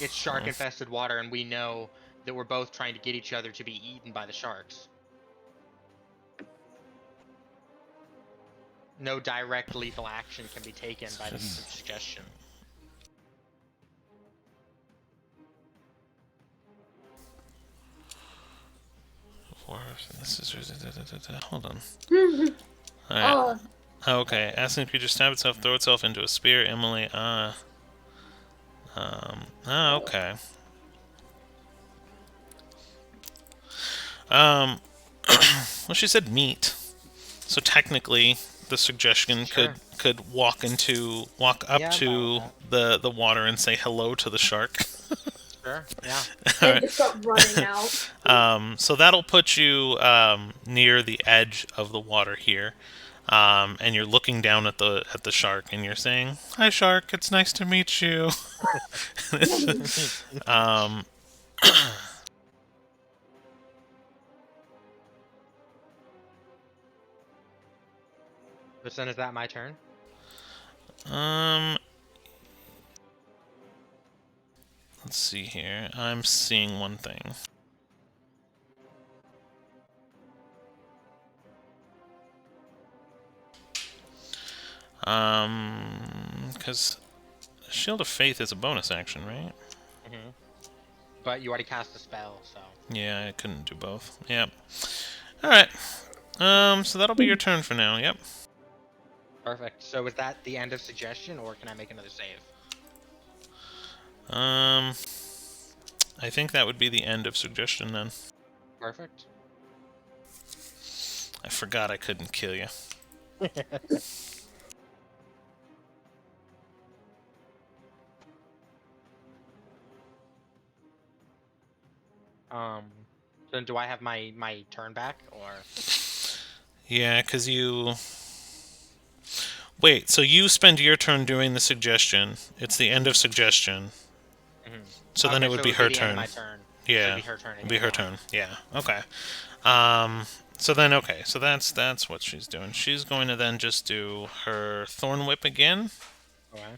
It's shark-infested water, and we know that we're both trying to get each other to be eaten by the sharks. No direct lethal action can be taken by this suggestion. This is hold on. Alright. Okay. Asking the creature stab itself, throw itself into a spear, Emily. Okay. Well, she said meat, so technically the suggestion could walk up to the water and say hello to the shark. Sure. Yeah. And just start running out. So that'll put you near the edge of the water here, and you're looking down at the shark, and you're saying, "Hi, shark. It's nice to meet you." But then is that my turn? Let's see here. I'm seeing one thing. Because Shield of Faith is a bonus action, right? Mm-hmm. But you already cast a spell, so. Yeah, I couldn't do both. Yep. Alright. So that'll be your turn for now, yep. Perfect. So is that the end of suggestion, or can I make another save? I think that would be the end of suggestion then. Perfect. I forgot I couldn't kill you. Then do I have my turn back, or? Yeah, because you... Wait, so you spend your turn doing the suggestion. It's the end of suggestion. Mm-hmm. So then it would be her turn. My turn. Yeah. So it'd be her turn. It'd be her turn. Yeah. Okay. So then, okay. So that's what she's doing. She's going to then just do her Thorn Whip again. Okay.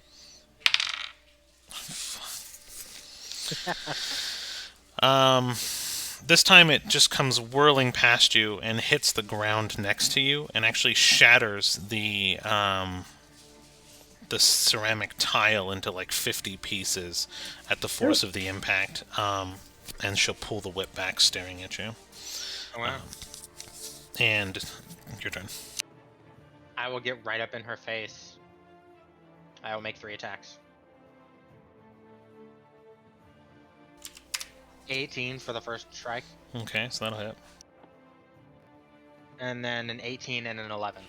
This time it just comes whirling past you and hits the ground next to you and actually shatters the the ceramic tile into like 50 pieces at the force of the impact. And she'll pull the whip back, staring at you. Oh, wow. And your turn. I will get right up in her face. I will make 3 attacks. 18 for the first strike, Okay, so that'll hit. and then an 18 and an 11.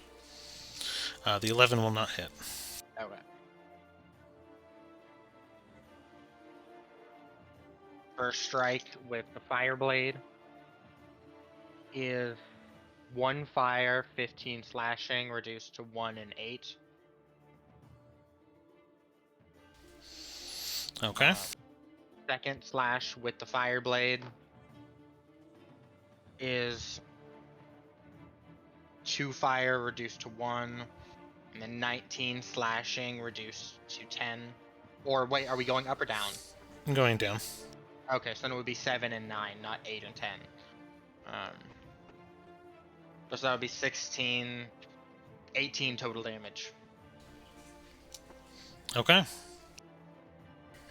The 11 will not hit. Okay. First strike with the fire blade is 1 fire, 15 slashing, reduced to 1 and 8. Okay. Second slash with the fire blade is 2 fire, reduced to 1, and then 19 slashing, reduced to 10. Or wait, are we going up or down? I'm going down. Okay, so then it would be 7 and 9, not 8 and 10. So that would be 16, 18 total damage. Okay.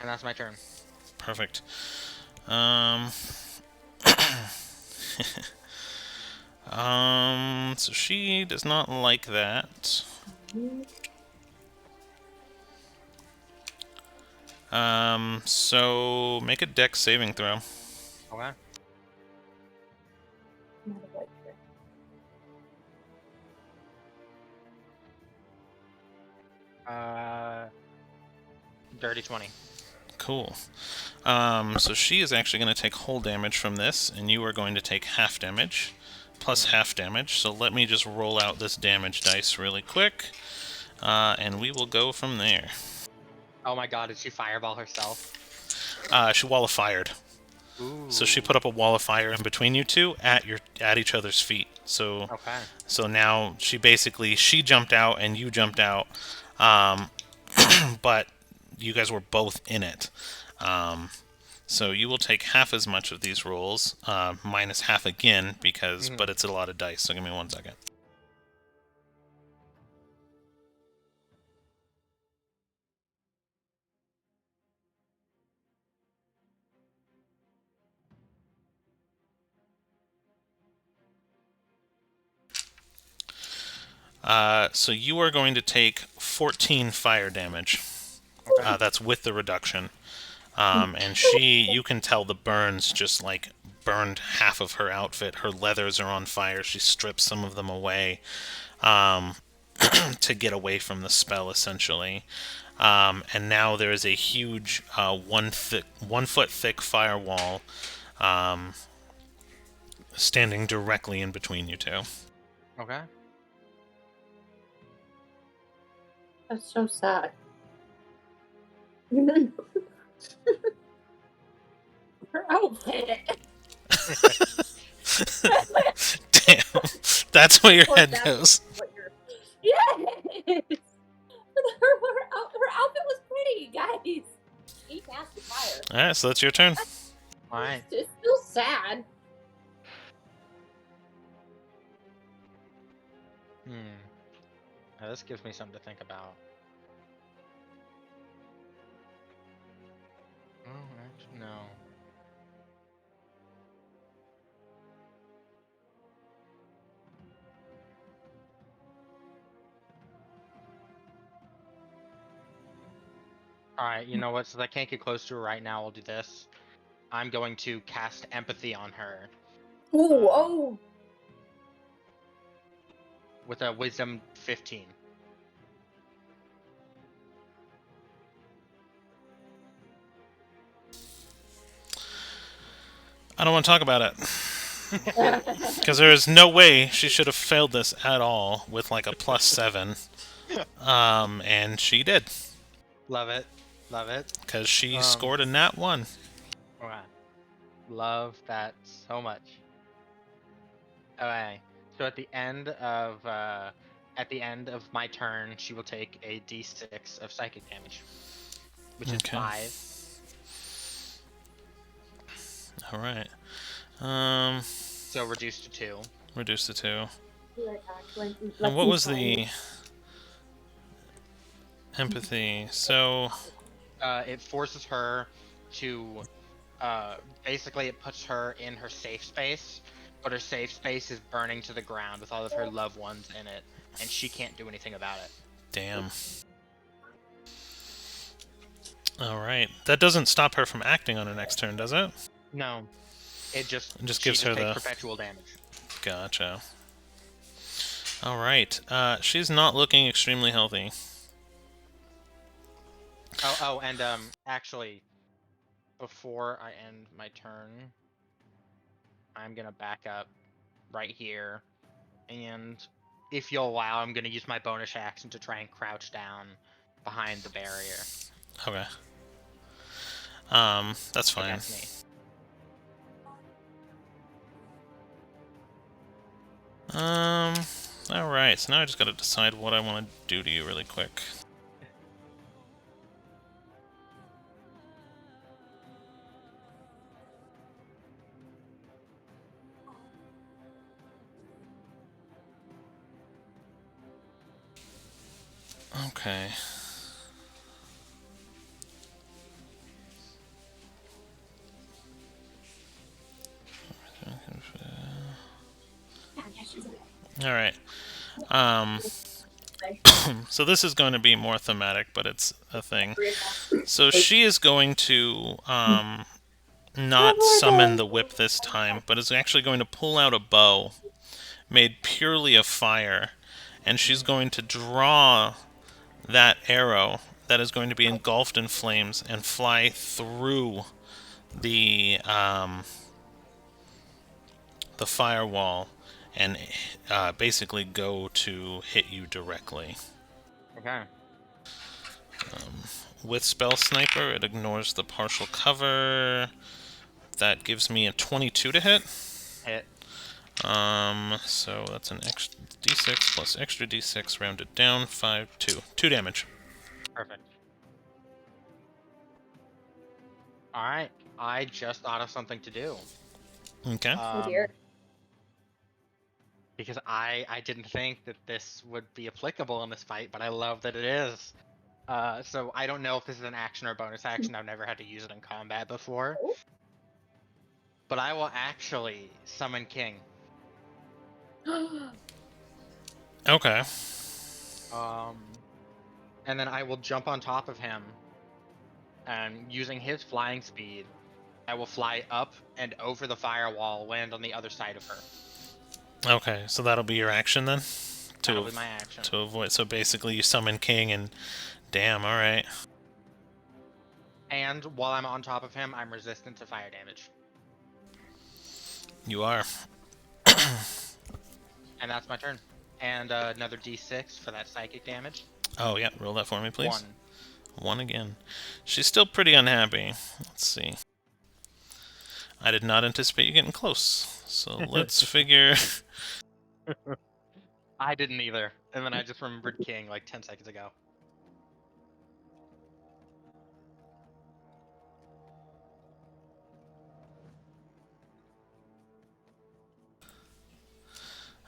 And that's my turn. Perfect. So she does not like that. So make a dex saving throw. Okay. Dirty 20. Cool. So she is actually going to take whole damage from this, and you are going to take half damage, plus half damage. So let me just roll out this damage dice really quick, and we will go from there. Oh my god, did she fireball herself? She wall of fired. Ooh. So she put up a wall of fire in between you two at each other's feet. So Okay. so now she jumped out and you jumped out, but you guys were both in it. So you will take half as much of these rolls, minus half again because but it's a lot of dice. So give me 1 second. So you are going to take 14 fire damage. That's with the reduction. And you can tell the burns just like burned half of her outfit. Her leathers are on fire. She strips some of them away to get away from the spell, essentially. And now there is a huge 1 foot thick firewall standing directly in between you two. Okay. That's so sad. Her outfit. Damn, that's where your head goes. Yes! Her outfit was pretty, guys. She passed the fire. Alright, so that's your turn. Alright. It's still sad. Now this gives me something to think about. Oh, actually, no. Alright, you know what? Since I can't get close to her right now, I'll do this. I'm going to cast empathy on her. Ooh, oh. With a wisdom 15. I don't want to talk about it. Because there is no way she should have failed this at all with like a +7. And she did. Love it. Love it. Because she scored a nat 1. Okay. Love that so much. Okay. So at the end of my turn, she will take a d6 of psychic damage, which is 5. All right. So reduced to 2. Reduced to 2. And And what was the? Empathy. So, It forces her to, basically it puts her in her safe space, but her safe space is burning to the ground with all of her loved ones in it, and she can't do anything about it. damn. Alright. That doesn't stop her from acting on her next turn, does it? No, it just just she gives just her takes the... perpetual damage. Gotcha. Alright. She's not looking extremely healthy. Oh, and actually, before I end my turn, I'm gonna back up right here, and if you'll allow, I'm gonna use my bonus action to try and crouch down behind the barrier. Okay. That's But fine. that's me. Alright, so now I just gotta decide what I want to do to you really quick. Okay. Alright. So this is going to be more thematic, but it's a thing. So she is going to, not summon the whip this time, but is actually going to pull out a bow made purely of fire, and she's going to draw that arrow that is going to be engulfed in flames and fly through the firewall and basically go to hit you directly. Okay. With Spell Sniper, it ignores the partial cover. That gives me a 22 to hit. Hit. So that's an extra d6 plus extra d6 rounded down, 5, 2. 2 damage. Perfect. Alright, I just thought of something to do. Okay. Oh dear. Because I didn't think that this would be applicable in this fight, but I love that it is. So I don't know if this is an action or bonus action. I've never had to use it in combat before. But I will actually summon King. Okay. And then I will jump on top of him, and using his flying speed, I will fly up and over the firewall, land on the other side of her. Okay, so that'll be your action then? That'll be my action. To avoid... So basically you summon King and... Damn, alright. And while I'm on top of him, I'm resistant to fire damage. You are. And that's my turn. And another d6 for that psychic damage. Oh, yeah, roll that for me, please. 1. 1 again. She's still pretty unhappy. Let's see. I did not anticipate you getting close. So let's figure... I didn't either. And then I just remembered King like 10 seconds ago.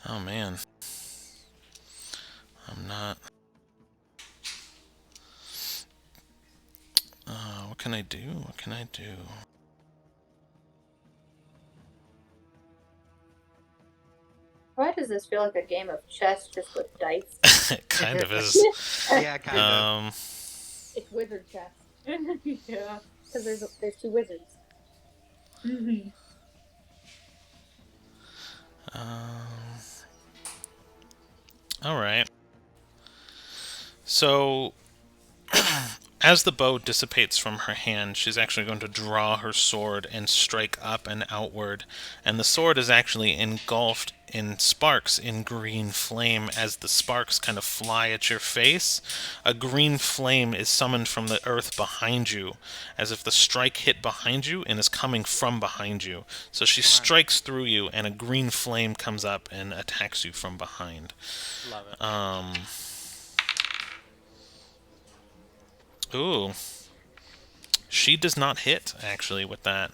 Oh, man. I'm not... what can I do? What can I do? Why does this feel like a game of chess just with dice? It kind of is. Yeah, kind of. It's wizard chess. Yeah, because there's two wizards. Mm-hmm. Alright. So, as the bow dissipates from her hand, she's actually going to draw her sword and strike up and outward. And the sword is actually engulfed in sparks in green flame. As the sparks kind of fly at your face, a green flame is summoned from the earth behind you, as if the strike hit behind you and is coming from behind you. So she strikes through you, and a green flame comes up and attacks you from behind. Love it. Ooh. She does not hit, actually, with that.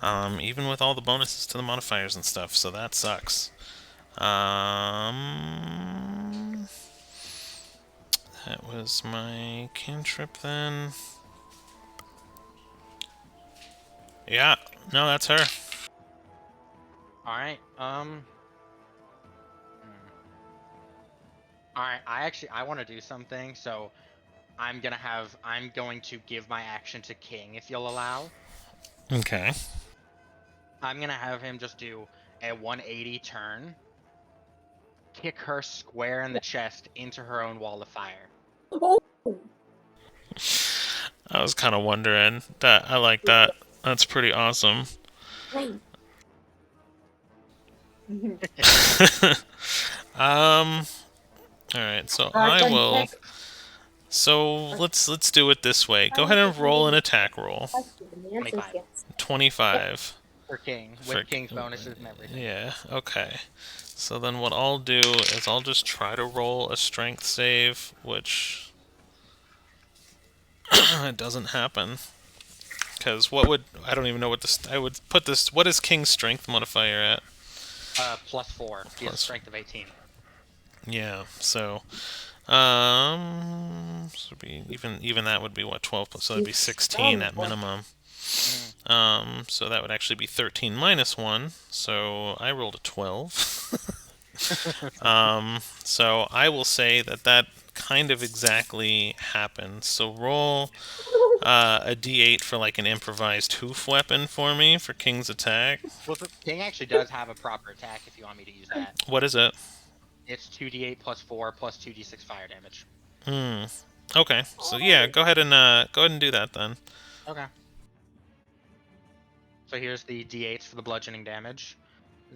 Even with all the bonuses to the modifiers and stuff, so that sucks. That was my cantrip then. Yeah, no, that's her. Alright, Alright, I want to do something, so I'm going to give my action to King, if you'll allow. Okay. I'm gonna have him just do a 180 turn, kick her square in the chest into her own wall of fire. Oh. I was kind of wondering that. I like that. That's pretty awesome. All right, so I will. So let's do it this way. Go ahead and roll an attack roll. 25. 25. For King, For- with King's bonuses and everything. Yeah. Okay. So then what I'll do is I'll just try to roll a strength save, which it doesn't happen. Because I don't even know what this. I would put this. What is King's strength modifier at? +4. He has a strength of 18. Yeah. So, so it'd be even that would be what 12 plus. So that'd be 16 at minimum. So that would actually be 13 minus 1. So I rolled a 12. So I will say that kind of exactly happened. So roll a d8 for like an improvised hoof weapon for me for King's attack. Well, King actually does have a proper attack if you want me to use that. What is it? It's 2d8 +4 +2d6 fire damage. Okay. So yeah, go ahead and do that then. Okay. So here's the d8s for the bludgeoning damage.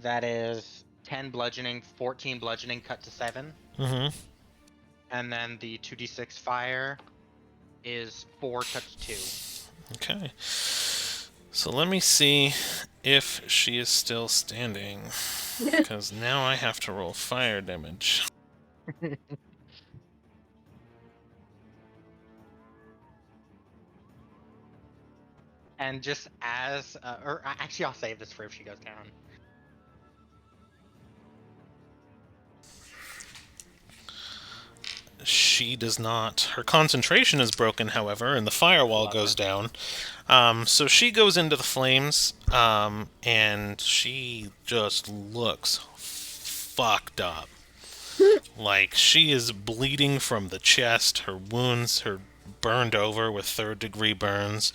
That is 10 bludgeoning, 14 bludgeoning, cut to 7. Mm-hmm. And then the 2d6 fire is 4 cut to 2. Okay. So let me see if she is still standing. Because now I have to roll fire damage. And just as, or actually I'll save this for if she goes down. She does not. Her concentration is broken, however, and the firewall goes down. So she goes into the flames, and she just looks fucked up. Like, she is bleeding from the chest. Her wounds are burned over with third-degree burns.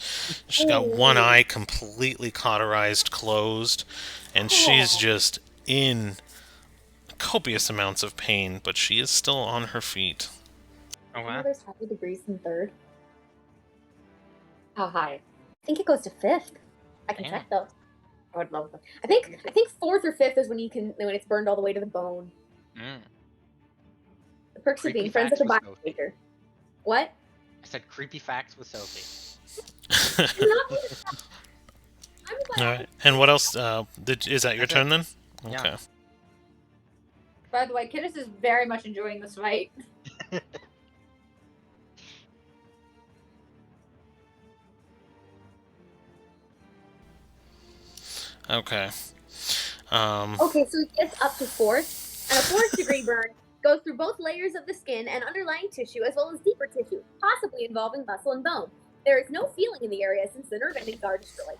She's got one eye completely cauterized, closed, and she's just in copious amounts of pain, but she is still on her feet. Okay. There's 20 degrees in third. How high? I think it goes to fifth. I can check though. I would love that. I think fourth or fifth is when when it's burned all the way to the bone. The perks of being friends with a biohacker. What? I said creepy facts with Sophie. Alright, and what else? Is that your turn then? Okay. Yeah. By the way, Kidus is very much enjoying this fight. Okay. Okay, so it gets up to fourth, and a fourth degree burn goes through both layers of the skin and underlying tissue, as well as deeper tissue, possibly involving muscle and bone. There is no feeling in the area since the nerve endings are destroyed.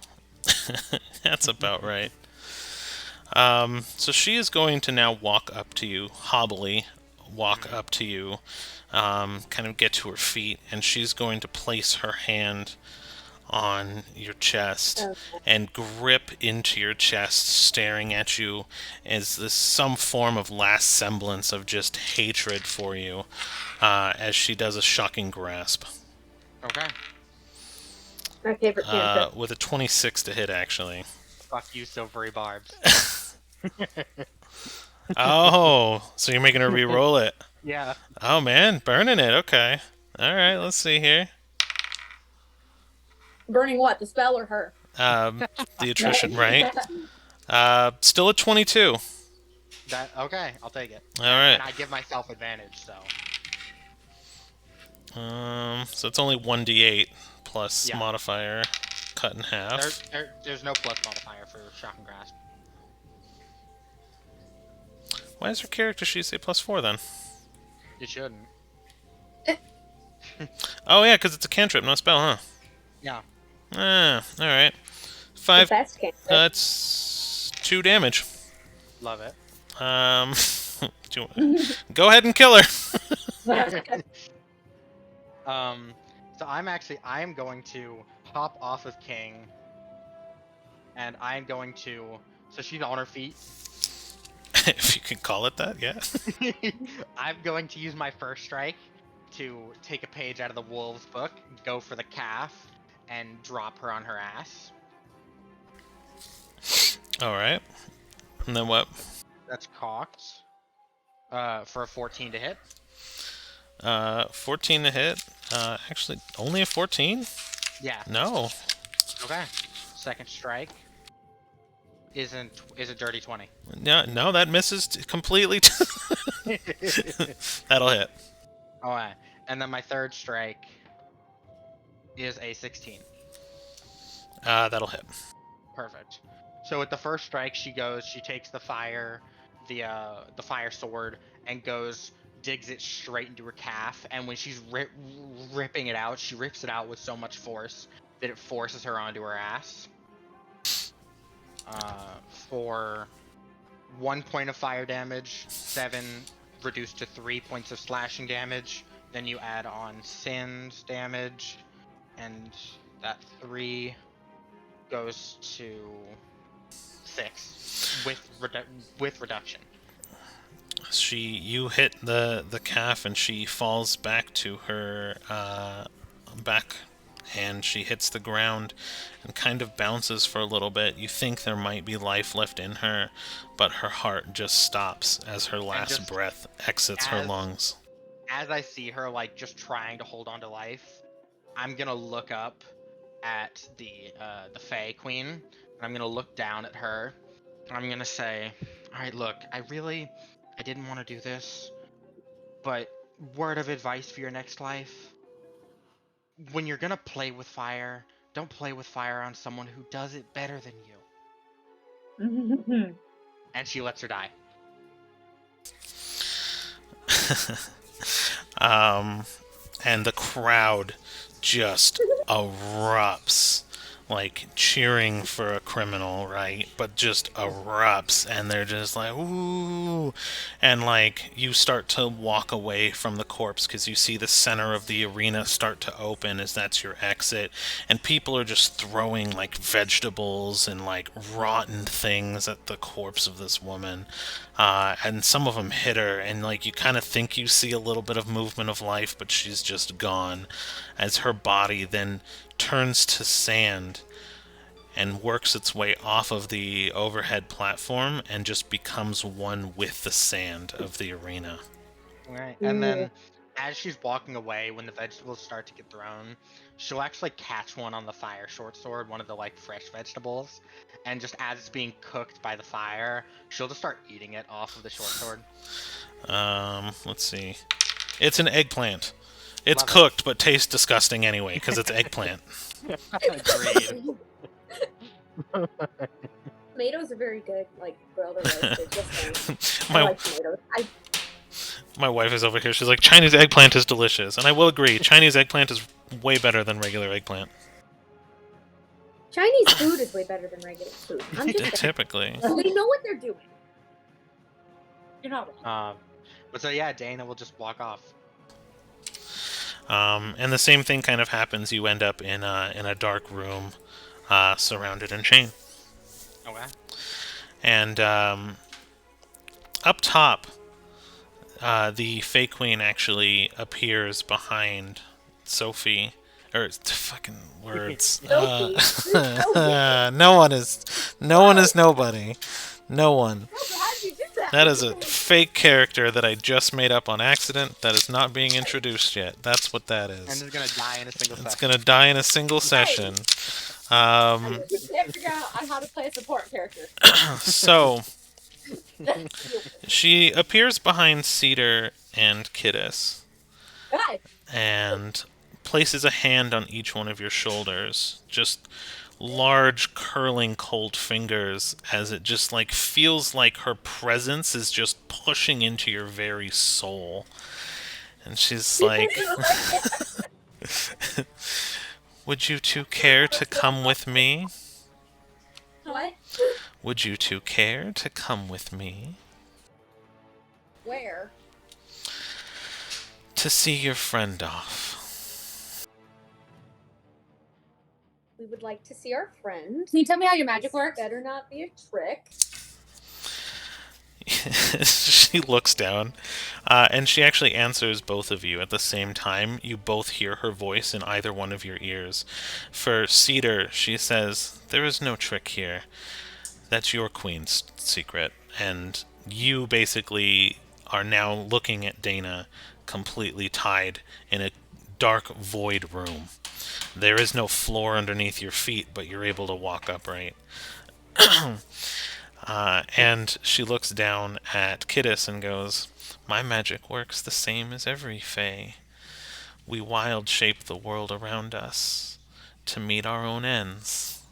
That's about right. So she is going to now walk up to you, hobbly, walk up to you, kind of get to her feet, and she's going to place her hand on your chest and grip into your chest, staring at you as this some form of last semblance of just hatred for you, as she does a shocking grasp. Okay. My favorite cantrip. With a 26 to hit, actually. Fuck you, silvery barbs. Oh, so you're making her re-roll it. Yeah. Oh man, burning it, okay. Alright, let's see here. Burning what? The spell or her? The attrition, right? Still a 22. Okay, I'll take it. Alright. And I give myself advantage, so. So it's only 1d8 plus modifier cut in half. There's no plus modifier for shock and grasp. Why does her character sheet say +4 then? It shouldn't. Oh yeah, because it's a cantrip, not a spell, huh? Yeah. Ah, alright. The 5, best cantrip. that's 2 damage. Love it. Go ahead and kill her! So I'm going to hop off of King, and I'm going to. So she's on her feet. If you could call it that, yeah. I'm going to use my first strike to take a page out of the wolves book, go for the calf, and drop her on her ass. Alright. And then what? That's cocked. For a 14 to hit. 14 to hit. Actually, only a 14? Yeah. No. Okay. Second strike is a dirty 20. No, that misses completely. That'll hit. Alright. And then my third strike is a 16. That'll hit. Perfect. So with the first strike, she takes the fire sword, and digs it straight into her calf. And when she's ripping it out, she rips it out with so much force that it forces her onto her ass. For 1 point of fire damage, 7 reduced to 3 points of slashing damage. Then you add on Sin's damage, and that 3 goes to 6 with reduction. You hit the calf and she falls back to her back, and she hits the ground and kind of bounces for a little bit. You think there might be life left in her, but her heart just stops as her last breath exits her lungs. As I see her like just trying to hold on to life, I'm gonna look up at the Fae Queen, and I'm gonna look down at her, and I'm gonna say, "All right, look, I didn't want to do this, but word of advice for your next life: when you're gonna play with fire, don't play with fire on someone who does it better than you." And she lets her die. And the crowd just erupts, like cheering for a criminal, right? But just erupts, and they're just like, ooh. And like, you start to walk away from the corpse because you see the center of the arena start to open as that's your exit, and people are just throwing like vegetables and like rotten things at the corpse of this woman. And some of them hit her, and like you kind of think you see a little bit of movement of life, but she's just gone, as her body then turns to sand and works its way off of the overhead platform and just becomes one with the sand of the arena. Right. And then as she's walking away, when the vegetables start to get thrown, she'll actually catch one on the fire short sword, one of the like fresh vegetables, and just as it's being cooked by the fire, she'll just start eating it off of the short sword. Let's see. It's an eggplant. It's Love cooked, but tastes disgusting anyway, because it's eggplant. Agreed. Tomatoes are very good, like grilled or roasted. Just saying. I My like tomatoes. my wife is over here. She's like, Chinese eggplant is delicious. And I will agree, Chinese eggplant is way better than regular eggplant. Chinese food is way better than regular food. I'm just saying. Typically. They know what they're doing. You're not wrong. But so yeah, Dana will just walk off. And the same thing kind of happens. You end up in a dark room, surrounded in chain. Okay. And up top, the Fae Queen actually appears behind Sophie. Or fucking words. Sophie. No one is nobody. No one. How did you do that? That is a fake character that I just made up on accident. That is not being introduced yet. That's what that is. And it's gonna die in a single It's session. gonna die in a single session. I just can't figure out on how to play a support character. So she appears behind Cedar and Kiddis Guys, and places a hand on each one of your shoulders. Just large, curling, cold fingers, as it just like feels like her presence is just pushing into your very soul. And she's like, would you two care to come with me? What? Would you two care to come with me? Where? To see your friend off. We would like to see our friend. Can you tell me how your magic This works? better not be a trick. She looks down, and she actually answers both of you at the same time. You both hear her voice in either one of your ears. For Cedar, she says, there is no trick here. That's your queen's secret. And you basically are now looking at Dana completely tied in a dark void room. There is no floor underneath your feet, but you're able to walk upright. And she looks down at Kittis and goes, my magic works the same as every fae. We wild shape the world around us to meet our own ends.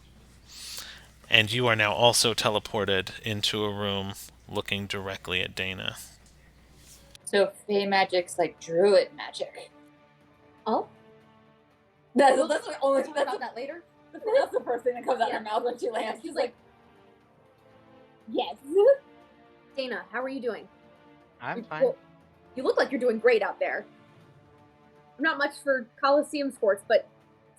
And you are now also teleported into a room looking directly at Dana. So Fey magic's like druid magic. Oh? That's We'll the only only talk about that later. that's the first thing that comes out of Yeah. her mouth when she lands. She's like, yes. Dana, how are you doing? I'm You- fine. well, you look like you're doing great out there. I'm not much for Coliseum sports, but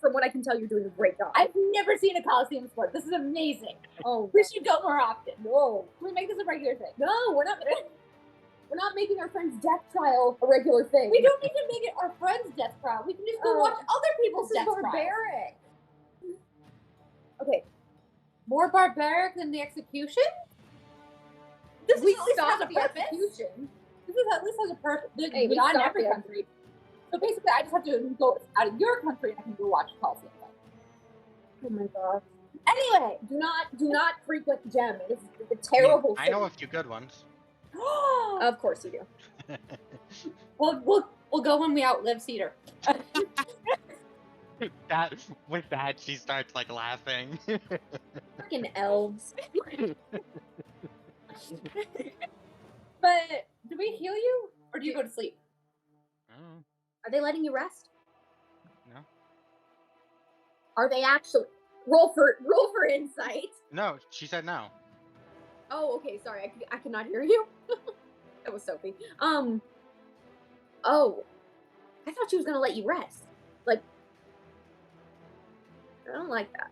from what I can tell, you're doing a great job. I've never seen a Coliseum sport. This is amazing. Oh, We should go more often. no, Can we make this a regular thing? no, we're not. We're not making our friend's death trial a regular thing. We don't need to make it our friend's death trial. We can just go Oh. watch other people's This is death trial. barbaric. Okay, More barbaric than the execution? This we is at least has stopped a the purpose. execution. This is at least has a purpose. Hey, we Not in stopped every the country. So basically, I just have to go out of your country and I can go watch Coliseum. Oh my gosh. Anyway, Do not frequent Gem. It is a terrible I know a thing. few good ones. Of course you do. we'll go when we outlive Cedar. With that, she starts like laughing. Freaking elves. But do we heal you, or do you go to sleep? Oh, Are they letting you rest? no. Are they actually? Roll for insight. No, she said no. Oh, okay. Sorry, I could not hear you. That was Sophie. Oh, I thought she was gonna let you rest. Like, I don't like that.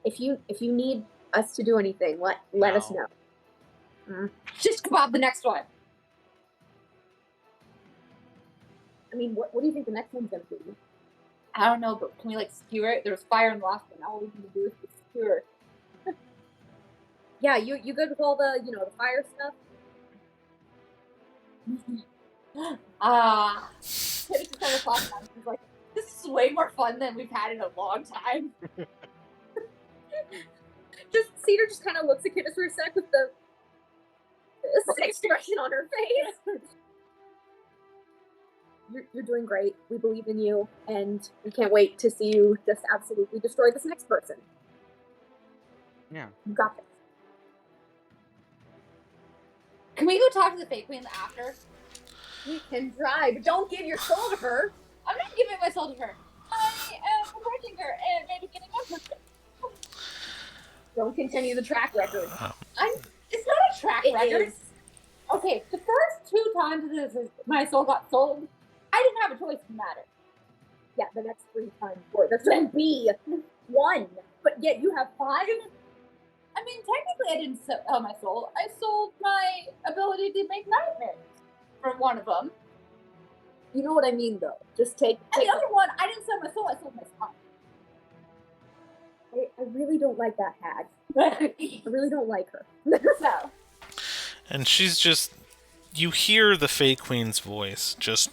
If you need us to do anything, let us No. know. Just kebab the next one. I mean, what do you think the next one's gonna be? I don't know, but can we like skewer it? There was fire in the last one. All we need to do is just skewer it. Yeah, you good with all the the fire stuff? It's just kind of fun. She's like, this is way more fun than we've had in a long time. Just Cedar just kind of looks at Kittis for a sec with the expression on her face. You're doing great. We believe in you, and we can't wait to see you just absolutely destroy this next person. Yeah. You got this. Can we go talk to the fake queen after? We can try, but don't give your soul to her. I'm not giving my soul to her. I am protecting her and maybe getting on her. Don't continue the track record. It's not a track It record. is. Okay, the first 2 times my soul got sold, I didn't have a choice in the matter. Yeah, the next 3 times were. There's gonna be 1, but yet you have 5. I mean, technically, I didn't sell my soul. I sold my ability to make nightmares from one of them. You know what I mean, though. Just take. And the other one, I didn't sell my soul. I sold my spine. I really don't like that hag. I really don't like her. So, And she's just... You hear the Fey Queen's voice just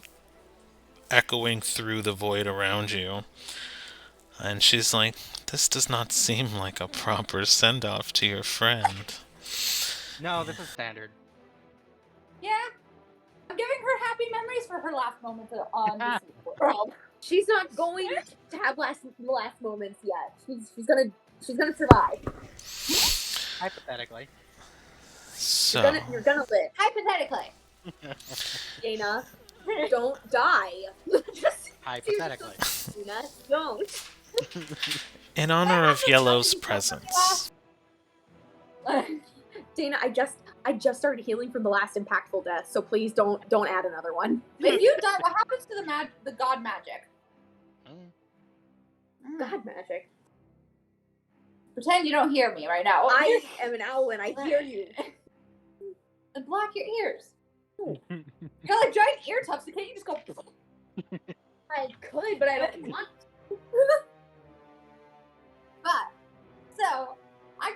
echoing through the void around you. And she's like, this does not seem like a proper send-off to your friend. No, this is standard. yeah. I'm giving her happy memories for her last moments on this world. She's not going to have last moments yet. She's gonna survive. Hypothetically. So, You're gonna live. Hypothetically. Dana, don't die. Just Hypothetically. Dana, don't. in honor of Yellow's presence, Dana, I just started healing from the last impactful death, so please don't add another one. If you die, what happens to the god magic? God magic. Pretend you don't hear me right now. I am an owl and I hear you. And block your ears. You got like giant ear tufts, so can't you just go? I could, but I don't want to. But, so, I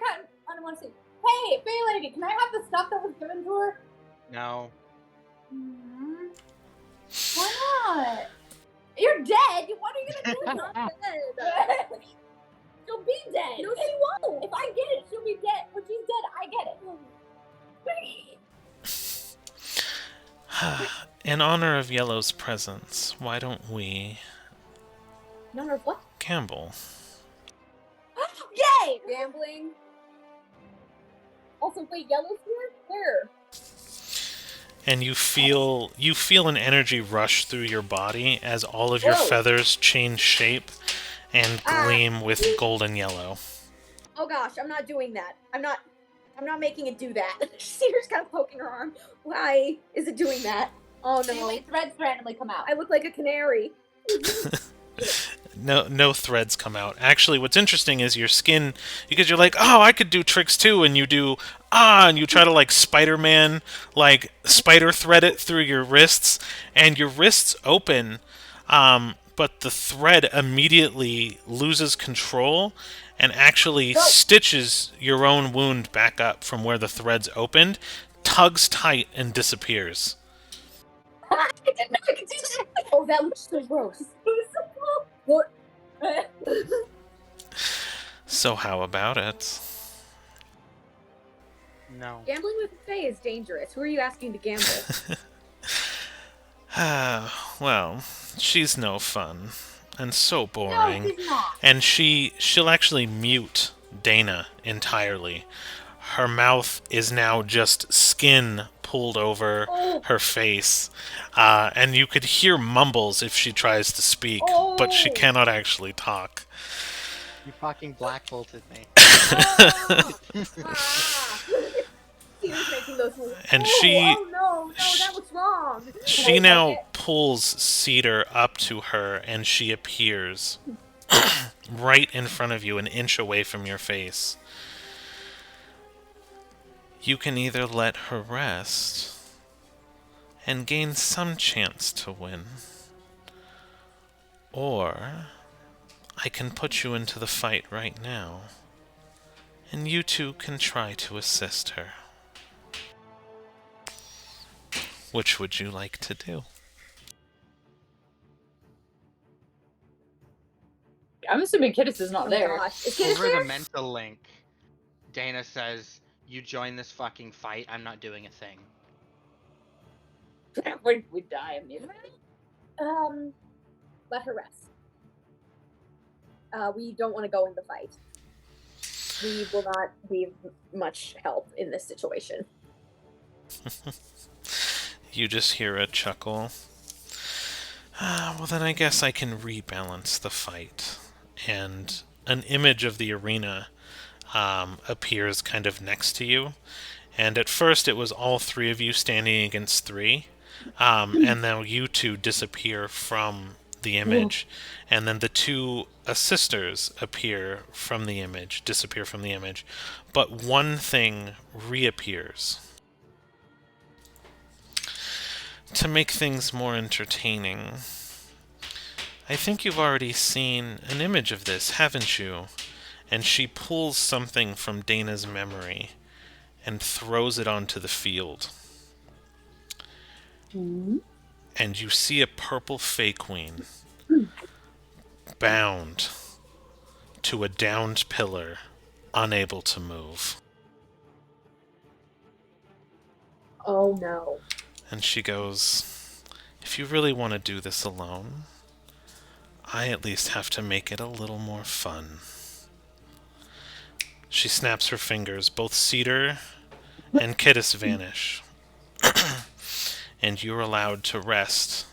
want to say, hey, Fey Lady, can I have the stuff that was given to her? No. Why not? You're dead. What are you gonna do? I'm not dead. She'll be dead. No, she won't. If I get it, she'll be dead. When she's dead, I get it. in honor of Yellow's presence, why don't we None of what? gamble? Yay! Gambling. Also, wait, Yellow's here? Where? And you feel an energy rush through your body as all of your Whoa. feathers change shape and gleam with golden yellow. Oh gosh, I'm not doing that. I'm not making it do that. Cedar's kind of poking her arm. Why is it doing that? Oh no. Wait, threads randomly come out. I look like a canary. No threads come out. Actually, what's interesting is your skin, because you're like, oh, I could do tricks too, and you do, and you try to like Spider-Man, like spider thread it through your wrists, and your wrists open, but the thread immediately loses control and actually stitches your own wound back up from where the threads opened, tugs tight, and disappears. I didn't know I could do that. Oh, that looks so gross. It was so cool. What? So how about it? No. Gambling with Faye is dangerous. Who are you asking to gamble? Well, she's no fun. And so No, boring. she's not. And she'll actually mute Dana entirely. Her mouth is now just skin pulled over her face. And you could hear mumbles if she tries to speak, but she cannot actually talk. You fucking black bolted me. Cedar's making those moves. And oh no, that was wrong. She now pulls Cedar up to her, and she appears right in front of you, an inch away from your face. You can either let her rest and gain some chance to win, or I can put you into the fight right now, and you two can try to assist her. Which would you like to do? I'm assuming Kittis is not there. Gosh. Is Kidis Over there? the mental link, Dana says, you join this fucking fight, I'm not doing a thing. we die immediately. Let her rest. We don't want to go in the fight. We will not be much help in this situation. You just hear a chuckle. Well, then I guess I can rebalance the fight. And an image of the arena appears kind of next to you. And at first it was all three of you standing against three. And now you two disappear from the image. And then the two assisters appear from the image, disappear from the image. But one thing reappears. To make things more entertaining, I think you've already seen an image of this, haven't you? And she pulls something from Dana's memory and throws it onto the field. And you see a purple Fey Queen bound to a downed pillar, unable to move. Oh no. And she goes, if you really want to do this alone, I at least have to make it a little more fun. She snaps her fingers. Both Cedar and Kittis vanish. And you're allowed to rest,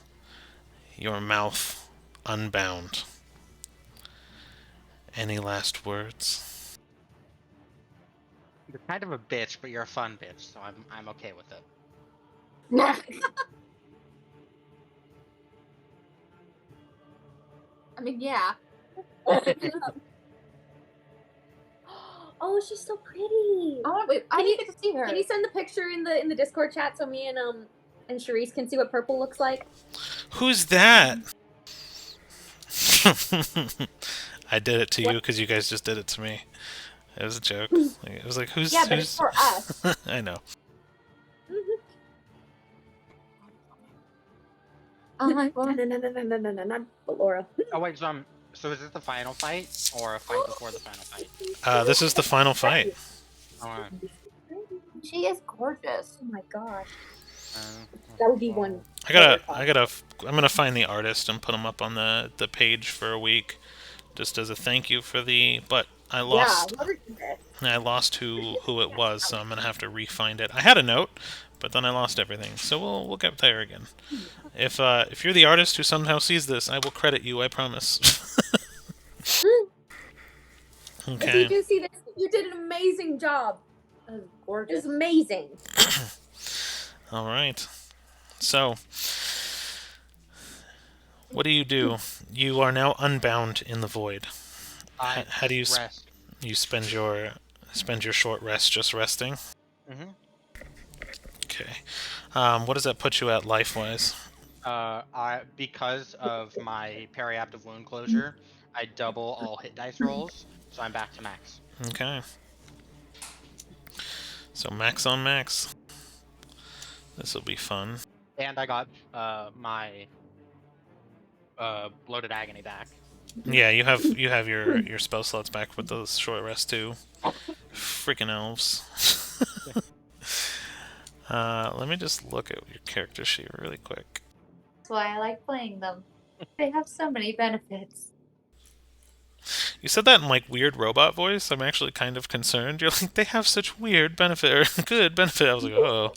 your mouth unbound. Any last words? You're kind of a bitch, but you're a fun bitch, so I'm okay with it. I mean, yeah. Oh, she's so pretty. Wait, I Can need you- to get to see her. Can you send the picture in the Discord chat so me and Charisse can see what purple looks like? Who's that? I did it to you because you guys just did it to me. It was a joke. It was like, who's... Yeah, but it's for us. I know. Oh my god. No, not Laura. Oh wait, so is this the final fight or a fight before the final fight? This is the final fight. Alright. She is gorgeous. Oh my gosh. Uh, That would be one. I'm gonna find the artist and put him up on the page for a week, just as a thank you for but I lost. Yeah, whoever did this. I lost who it was, so I'm gonna have to re-find it. I had a note, but then I lost everything. So we'll get there again. If you're the artist who somehow sees this, I will credit you. I promise. If Okay. you do see this, you did an amazing job. That was It gorgeous. was amazing. All right. So, what do? You are now unbound in the void. I How do you rest. you spend your short rest just resting? Mm-hmm. Okay. What does that put you at life-wise? Because of my periaptive wound closure, I double all hit dice rolls, so I'm back to max. Okay. So max on max. This will be fun. And I got my bloated agony back. Yeah, you have your spell slots back with those short rests too. Freaking elves. Let me just look at your character sheet really quick. That's why I like playing them. They have so many benefits. You said that in like weird robot voice. I'm actually kind of concerned. You're like, they have such weird benefit or good benefit. I was like, oh.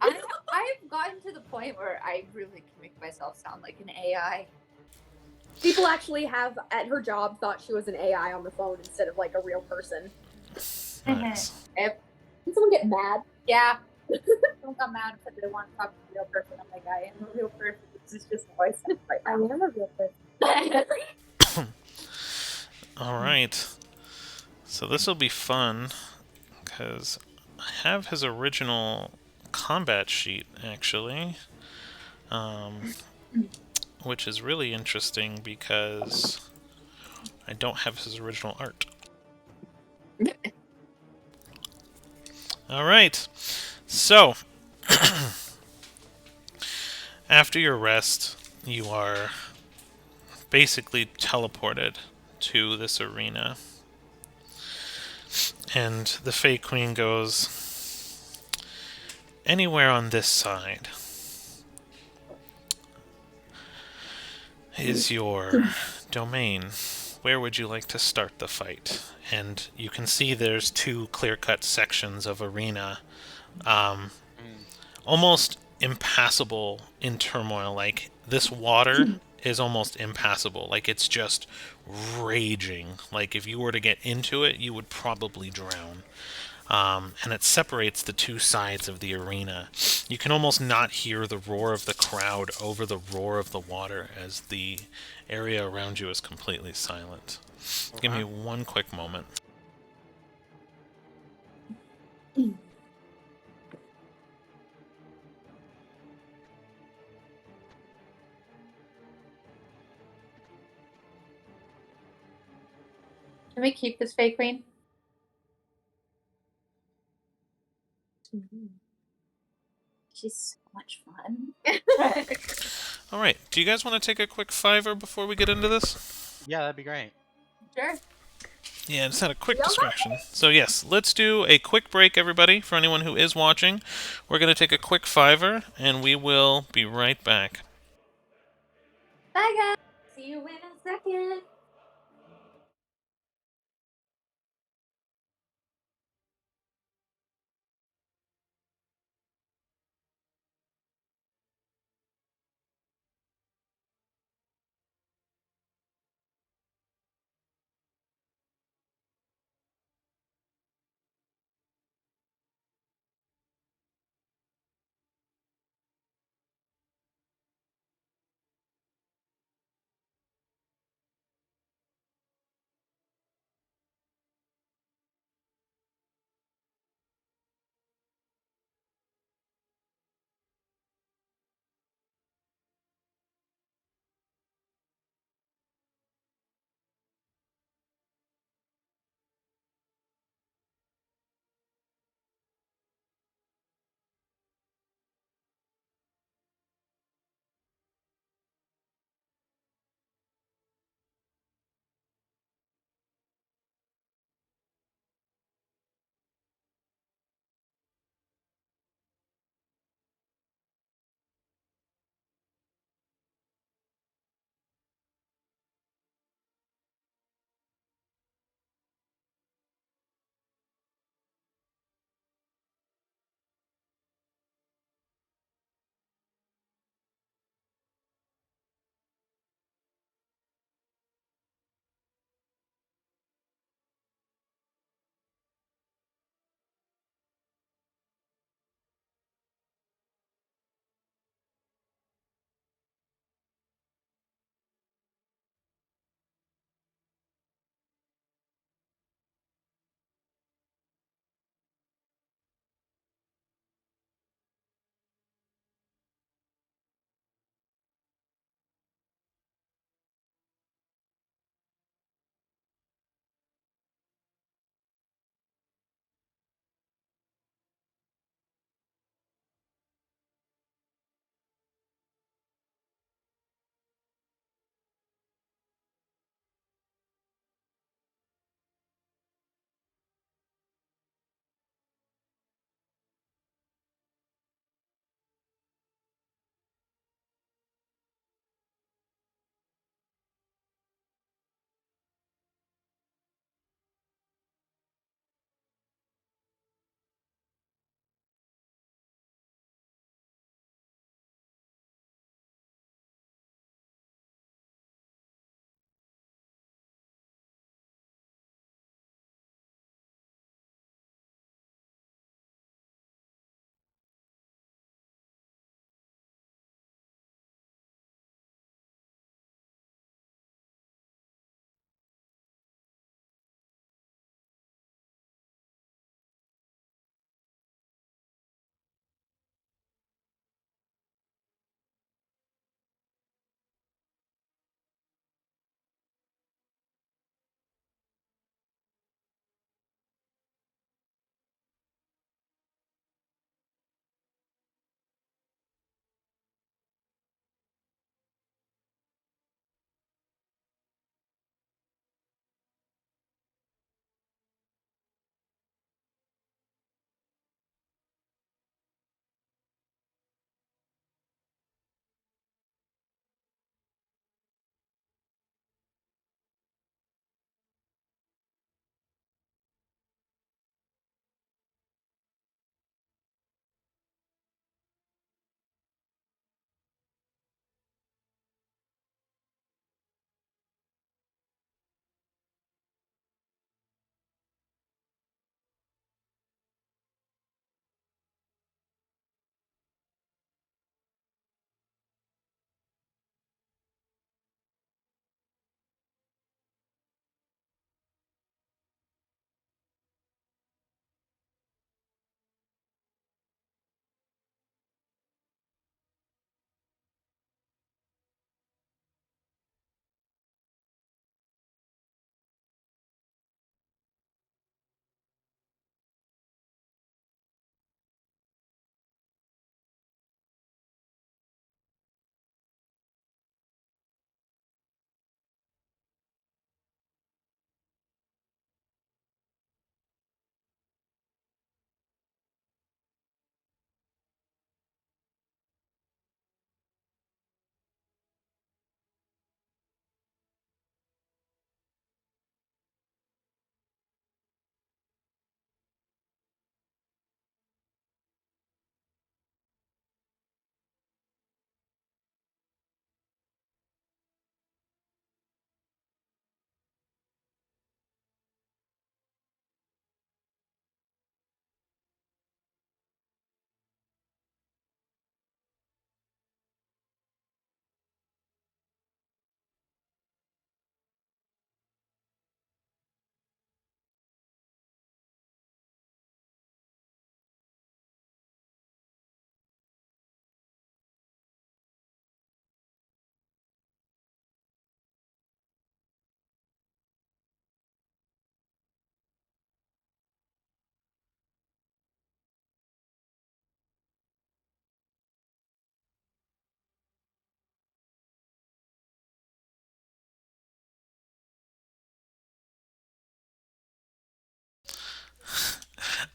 I've gotten to the point where I really can make myself sound like an AI. People actually have, at her job, thought she was an AI on the phone instead of like a real person. Nice. Can someone get mad? Yeah. Don't get mad because they want to talk to a real person. I'm like, I am a real person. This is just voice. Like, I am a real person. All right. So this will be fun because I have his original combat sheet actually, which is really interesting because I don't have his original art. All right. So after your rest, you are basically teleported to this arena. And the Fey Queen goes, anywhere on this side is your domain. Where would you like to start the fight? And you can see there's two clear-cut sections of arena, almost impassable in turmoil. Like, this water is almost impassable. Like, it's just raging. Like, if you were to get into it, you would probably drown. And it separates the two sides of the arena. You can almost not hear the roar of the crowd over the roar of the water as the area around you is completely silent. Okay. Give me one quick moment. Can we keep this fake queen? She's so much fun. All right. Do you guys want to take a quick fiver before we get into this? Yeah, that'd be great. Sure. Yeah, I just had a quick distraction. So yes, let's do a quick break, everybody, for anyone who is watching. We're going to take a quick fiver, and we will be right back. Bye, guys. See you in a second.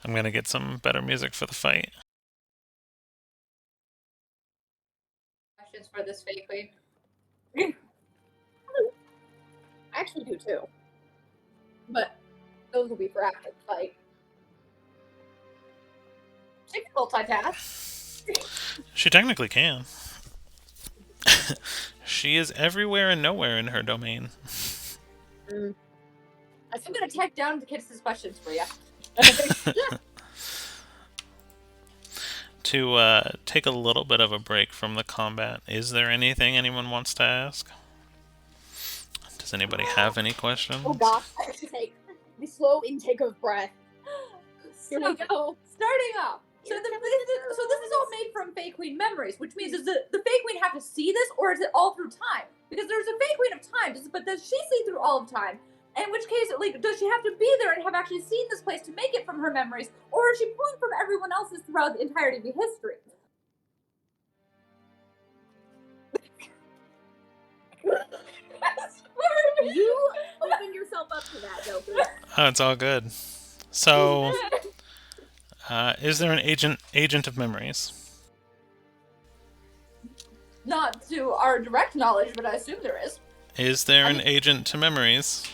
I'm gonna get some better music for the fight. Questions for this fake queen? I actually do too. But those will be for after the fight. She can multitask. She technically can. She is everywhere and nowhere in her domain. I'm gonna take down the kids' questions for you. To take a little bit of a break from the combat, is there anything anyone wants to ask? Does anybody have any questions? Oh gosh, I have to take the slow intake of breath. Here we go. Starting off. So this is all made from Fey Queen memories, which means is the Fey Queen have to see this, or is it all through time? Because there's a Fey Queen of time, but does she see through all of time? In which case, like, does she have to be there and have actually seen this place to make it from her memories, or is she pulling from everyone else's throughout the entirety of history? You open yourself up to that, Goku. Oh, it's all good. So, is there an agent of memories? Not to our direct knowledge, but I assume there is. Is there an agent to memories?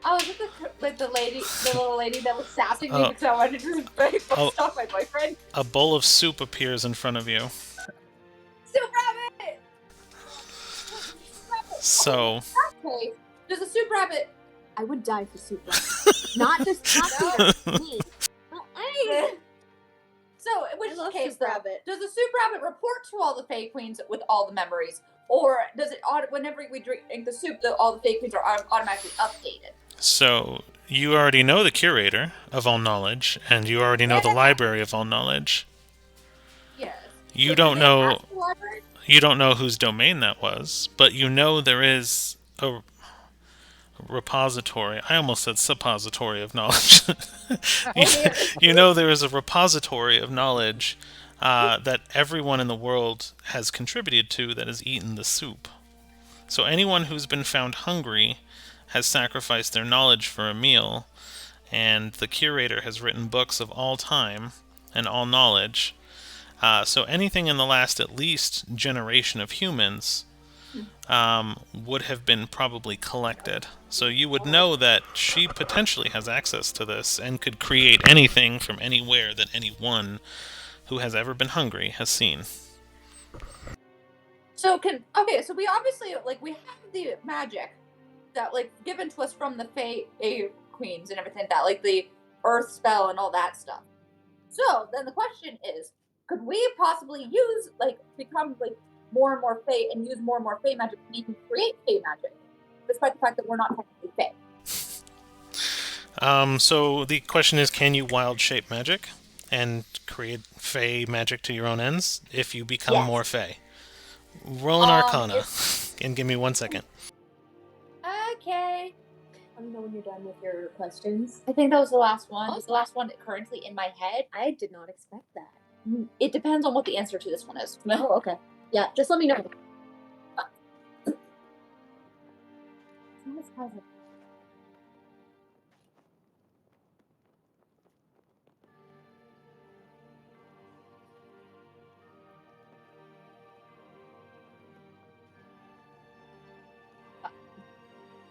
Oh, is it the little lady that was sassing me because I wanted to just off my boyfriend? A bowl of soup appears in front of you. Soup rabbit! So. Okay, there's a soup rabbit. I would die for soup rabbit. not me. So, in which case, does the soup rabbit report to all the Fey Queens with all the memories? Or does it, whenever we drink the soup, all the Fey Queens are automatically updated? So, you already know the curator of all knowledge, and you already know the library of all knowledge. Yes. You don't know whose domain that was, but you know there is a repository. I almost said suppository of knowledge. You know there is a repository of knowledge that everyone in the world has contributed to that has eaten the soup. So anyone who's been found hungry has sacrificed their knowledge for a meal, and the curator has written books of all time and all knowledge. So anything in the last at least generation of humans would have been probably collected. So you would know that she potentially has access to this and could create anything from anywhere that anyone who has ever been hungry has seen. So so we obviously we have the magic that given to us from the Fey Queens and everything that the Earth spell and all that stuff. So then the question is, could we possibly use become more and more Fey and use more and more Fey magic to even create Fey magic, despite the fact that we're not technically Fey? So the question is, can you wild shape magic and create Fey magic to your own ends if you become more Fey? Roll an Arcana and give me 1 second. Okay. Let me know when you're done with your questions. I think that was the last one. It was the last one currently in my head. I did not expect that. It depends on what the answer to this one is. Oh, okay. Yeah, just let me know.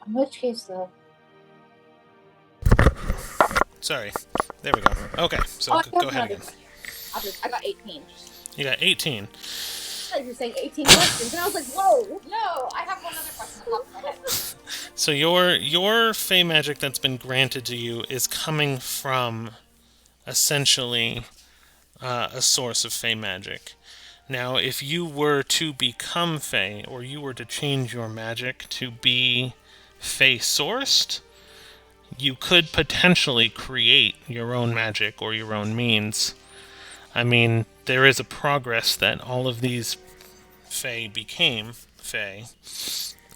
In which case, though? Sorry. There we go. Okay, so go ahead again. I got 18. You got 18. I thought you were saying 18 questions, and I was like, whoa! No, I have one other question on top of my head. So your Fey magic that's been granted to you is coming from, essentially, a source of Fey magic. Now, if you were to become Fey, or you were to change your magic to be Fey-sourced, you could potentially create your own magic or your own means. I mean, there is a progress that all of these Fey became Fey,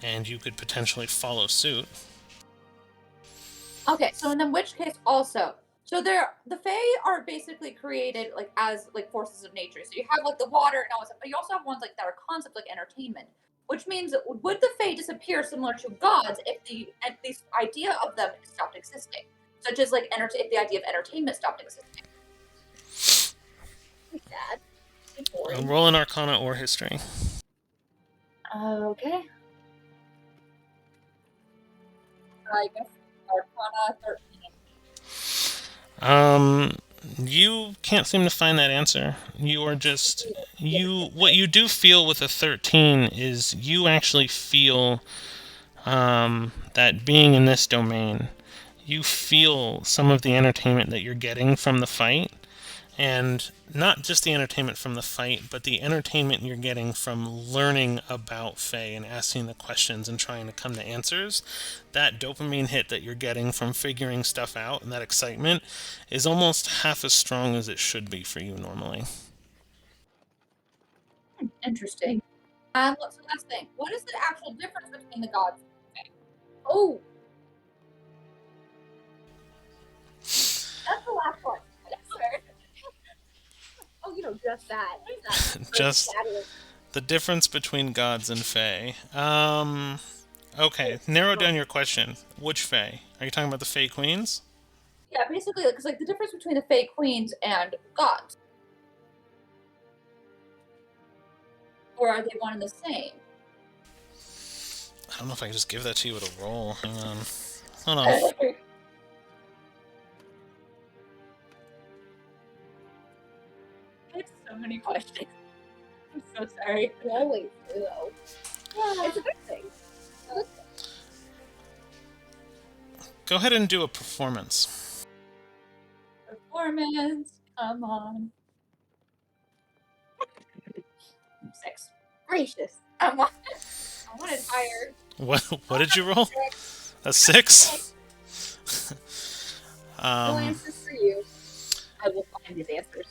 and you could potentially follow suit. Okay, so in which case also, so the Fae are basically created as forces of nature. So you have the water and all that, but you also have ones that are concepts like entertainment, which means would the Fae disappear similar to gods if the idea of them stopped existing? such as like if the idea of entertainment stopped existing. Sad. Roll an Arcana or History. Okay. I guess Arcana 13. You can't seem to find that answer. You are just what you do feel with a 13 is you actually feel that being in this domain, you feel some of the entertainment that you're getting from the fight, and not just the entertainment from the fight, but the entertainment you're getting from learning about Fae and asking the questions and trying to come to answers. That dopamine hit that you're getting from figuring stuff out and that excitement is almost half as strong as it should be for you normally. Interesting. What's the last thing? What is the actual difference between the gods? Oh, That's the last one. oh, just that. Just the difference between gods and Fae. Okay, narrow down your question. Which Fae? Are you talking about the Fae Queens? Yeah, basically, because like the difference between the Fae Queens and gods, or are they one and the same? I don't know if I can just give that to you with a roll. Hang on. Hold on. I have so many questions. I'm so sorry. You always do, though. Yeah. It's a good thing. Go ahead and do a performance. Performance. Come on. 6. Gracious. I wanted higher. What did you roll? A 6? No answers for you. I will find these answers.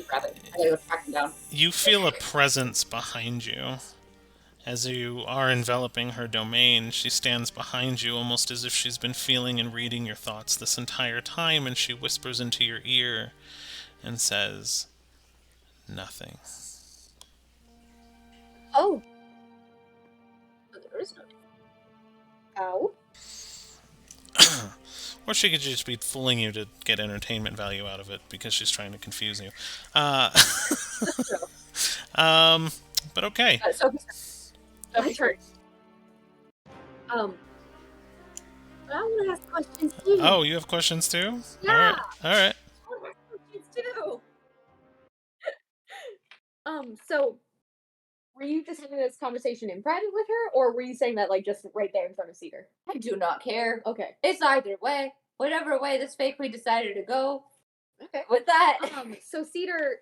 Grab it. I gotta go track them down. You feel a presence behind you. As you are enveloping her domain, she stands behind you almost as if she's been feeling and reading your thoughts this entire time, and she whispers into your ear and says, "Nothing." Oh. There is no. How? Or she could just be fooling you to get entertainment value out of it because she's trying to confuse you. But okay. My turn. I want to ask questions too. Oh, you have questions too? Yeah. All right. I want to ask questions too. So, were you just having this conversation in private with her, or were you saying that like just right there in front of Cedar? I do not care. Okay. It's either way. Whatever way this Fae Queen decided to go. Okay. With that. So Cedar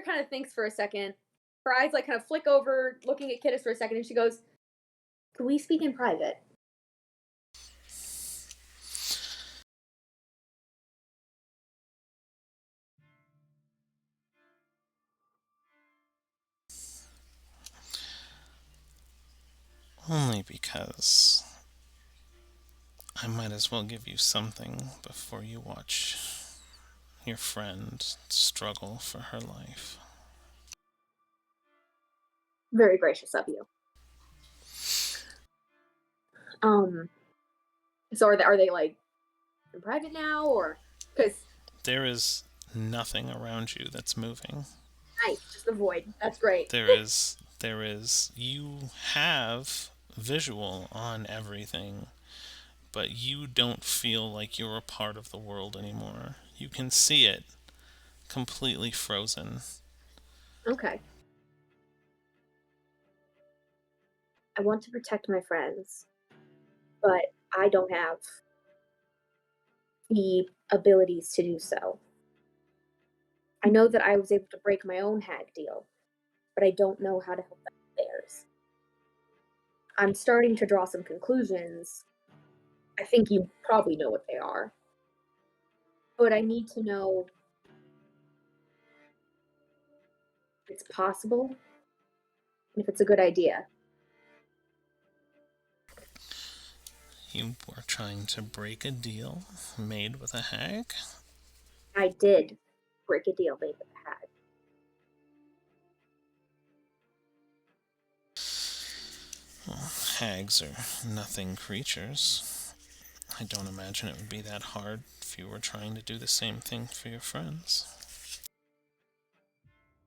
kind of thinks for a second. Her eyes like kind of flick over, looking at Kittis for a second, and she goes, "Can we speak in private?" Only because I might as well give you something before you watch your friend struggle for her life. Very gracious of you. So are they like in private now, or because There is nothing around you that's moving. nice, just the void. That's great. There is, you have visual on everything, but you don't feel like you're a part of the world anymore. You can see it completely frozen. Okay. I want to protect my friends, but I don't have the abilities to do so. I know that I was able to break my own hag deal, but I don't know how to help them with theirs. I'm starting to draw some conclusions. I think you probably know what they are. But I need to know if it's possible and if it's a good idea. You were trying to break a deal made with a hag? I did break a deal made with a hag. Well, hags are nothing creatures. I don't imagine it would be that hard if you were trying to do the same thing for your friends.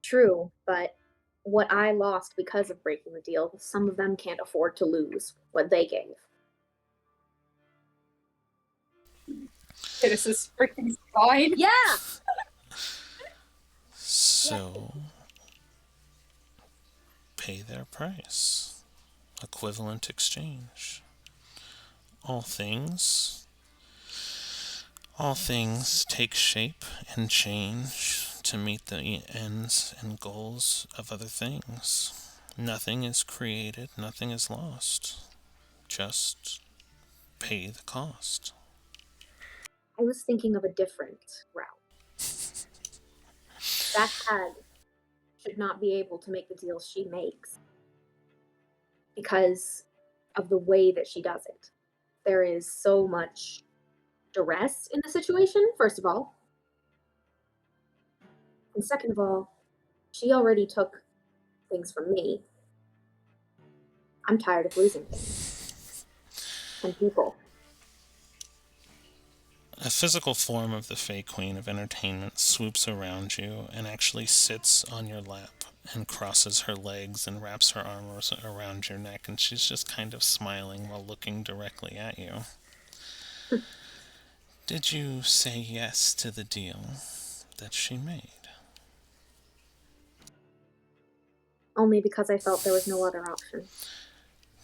True, but what I lost because of breaking the deal, some of them can't afford to lose what they gave. This is freaking fine. Yeah! So, pay their price. Equivalent exchange. All things take shape and change to meet the ends and goals of other things. Nothing is created, nothing is lost. Just pay the cost. I was thinking of a different route. That hag should not be able to make the deals she makes because of the way that she does it. There is so much duress in the situation, first of all. And second of all, she already took things from me. I'm tired of losing things. And people. A physical form of the Fey Queen of Entertainment swoops around you and actually sits on your lap and crosses her legs and wraps her arms around your neck, and she's just kind of smiling while looking directly at you. Did you say yes to the deal that she made? Only because I felt there was no other option.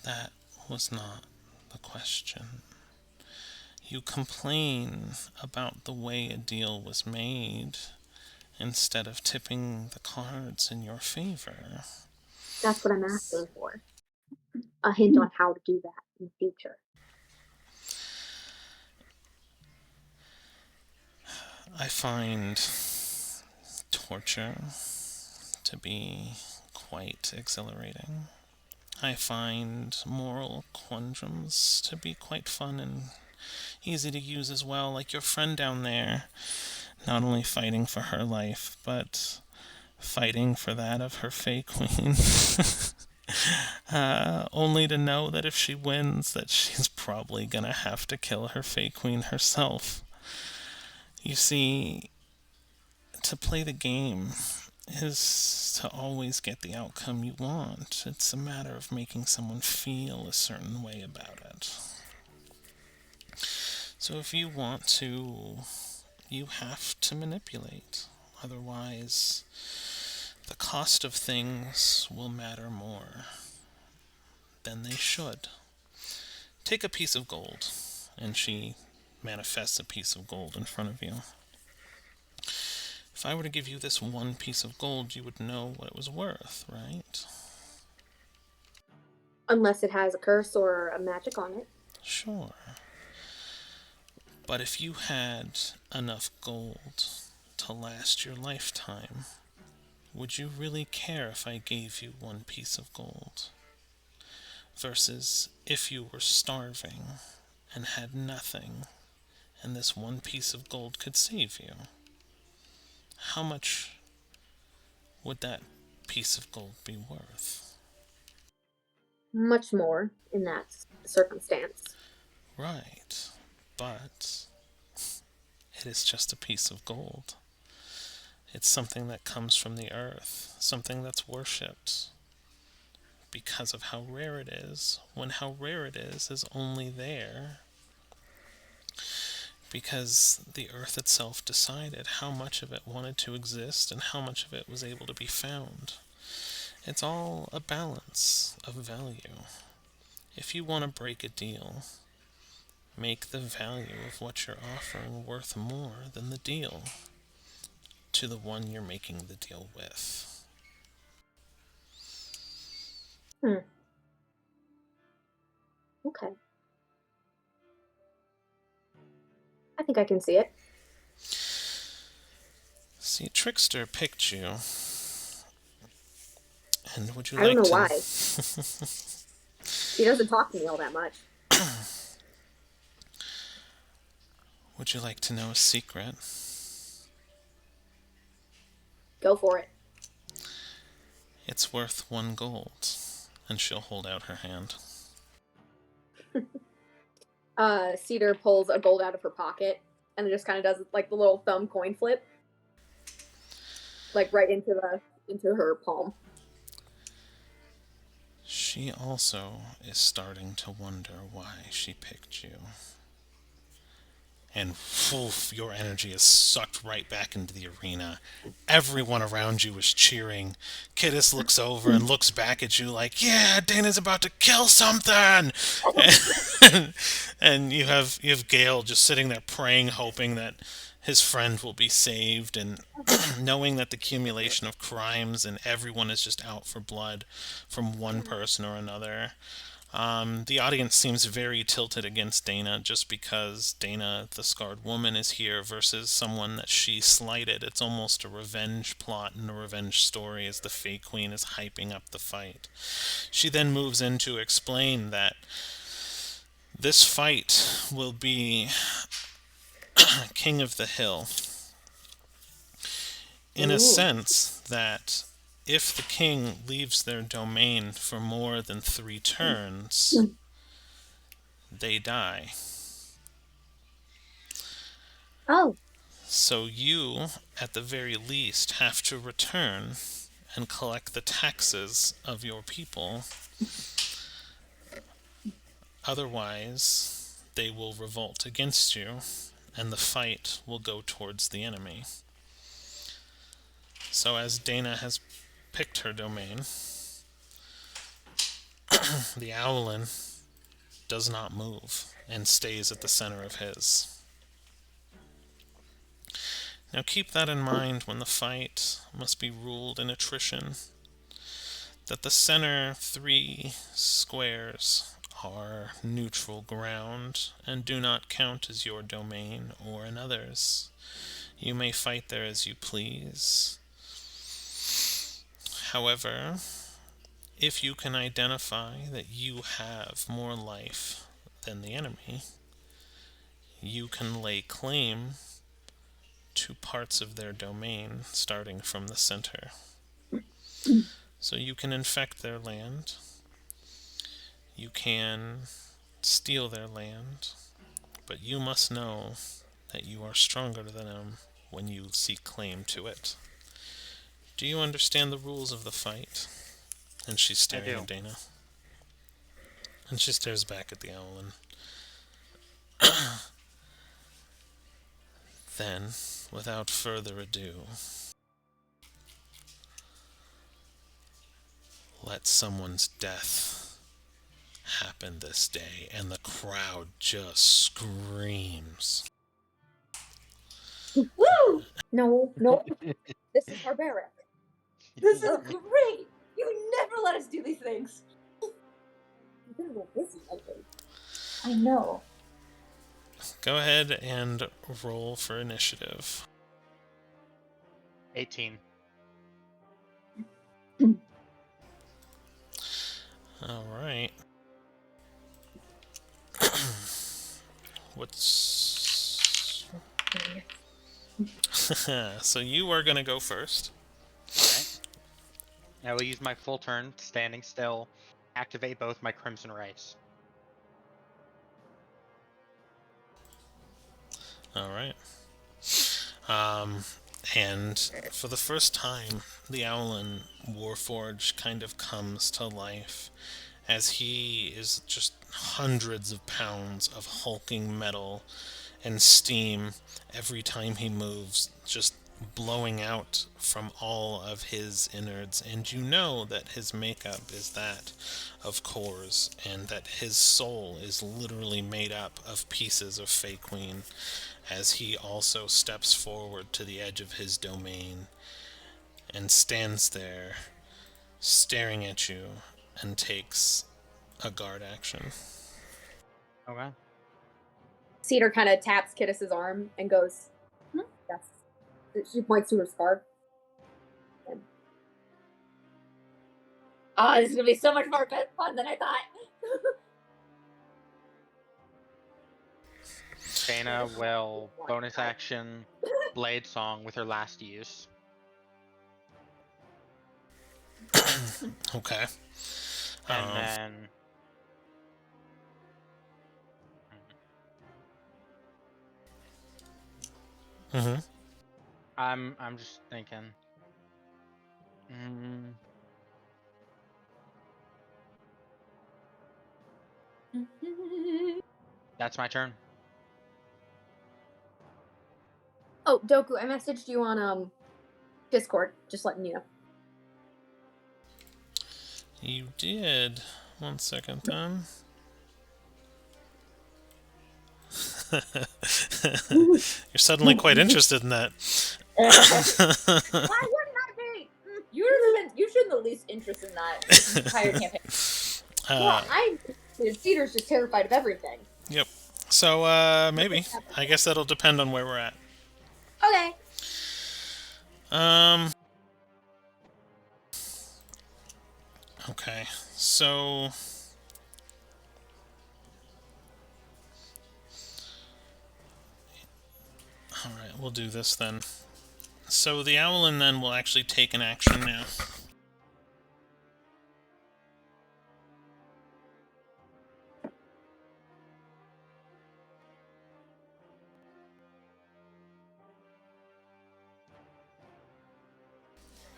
That was not the question. You complain about the way a deal was made instead of tipping the cards in your favor. That's what I'm asking for. A hint on how to do that in the future. I find torture to be quite exhilarating. I find moral quandaries to be quite fun and easy to use as well, like your friend down there, not only fighting for her life, but fighting for that of her Fey Queen. Only to know that if she wins, that she's probably gonna have to kill her Fey Queen herself. You see, to play the game is to always get the outcome you want. It's a matter of making someone feel a certain way about it. So if you want to, you have to manipulate. Otherwise, the cost of things will matter more than they should. Take a piece of gold, and she manifests a piece of gold in front of you. If I were to give you this one piece of gold, you would know what it was worth, right? Unless it has a curse or a magic on it. Sure. But if you had enough gold to last your lifetime, would you really care if I gave you one piece of gold? Versus if you were starving and had nothing, and this one piece of gold could save you. How much would that piece of gold be worth? Much more in that circumstance. Right, but it is just a piece of gold. It's something that comes from the earth, something that's worshipped because of how rare it is, when how rare it is only there because the earth itself decided how much of it wanted to exist and how much of it was able to be found. It's all a balance of value. If you want to break a deal, make the value of what you're offering worth more than the deal to the one you're making the deal with. Okay. I think I can see it. See, a trickster picked you. And would you I don't like know to... why. She doesn't talk to me all that much. Would you like to know a secret? Go for it. It's worth 1 gold. And she'll hold out her hand. Cedar pulls a gold out of her pocket and it just kind of does like the little thumb coin flip, like right into her palm. She also is starting to wonder why she picked you. And woof, your energy is sucked right back into the arena. Everyone around you is cheering. Kiddis looks over and looks back at you like, yeah, Dana's about to kill something! And you have Gale just sitting there praying, hoping that his friend will be saved, and knowing that the accumulation of crimes and everyone is just out for blood from one person or another. The audience seems very tilted against Dana just because Dana, the scarred woman, is here versus someone that she slighted. It's almost a revenge plot and a revenge story as the Fey Queen is hyping up the fight. She then moves in to explain that this fight will be King of the Hill. In a sense that if the king leaves their domain for more than 3 turns, they die. Oh. So you, at the very least, have to return and collect the taxes of your people. Otherwise, they will revolt against you, and the fight will go towards the enemy. So as Dana has picked her domain, the Owlin does not move and stays at the center of his. Now keep that in mind when the fight must be ruled in attrition, that the center 3 squares are neutral ground and do not count as your domain or another's. You may fight there as you please. However, if you can identify that you have more life than the enemy, you can lay claim to parts of their domain starting from the center. So you can infect their land, you can steal their land, but you must know that you are stronger than them when you seek claim to it. Do you understand the rules of the fight? And she's staring at Dana. And she stares back at the Owlin. Then, without further ado, let someone's death happen this day. And the crowd just screams. Woo! No. This is barbaric. This is great! You never let us do these things. I'm gonna go busy, I think. I know. Go ahead and roll for initiative. 18. Alright. What's... So you are gonna go first. Okay. I will use my full turn, standing still, activate both my Crimson Rights. Alright. And for the first time, the Owlin Warforged kind of comes to life as he is just hundreds of pounds of hulking metal and steam every time he moves, just blowing out from all of his innards. And you know that his makeup is that of cores, and that his soul is literally made up of pieces of Fey Queen, as he also steps forward to the edge of his domain and stands there staring at you and takes a guard action. Okay. Cedar kind of taps Kiddis's arm and goes, yes. She points to her scarf. And... oh, this is going to be so much more fun than I thought. Dana will bonus action Blade Song with her last use. Okay. And then Mm-hmm. I'm just thinking. Mm, that's my turn. Oh, Doku, I messaged you on Discord, just letting you know. You did. 1 second then. You're suddenly quite interested in that. Why wouldn't I be? You should the least interest in that this entire campaign. Well, Cedar's just terrified of everything. Yep. So, maybe. I guess that'll depend on where we're at. Okay. Okay. So... Alright, we'll do this then. So the Owlin then will actually take an action now.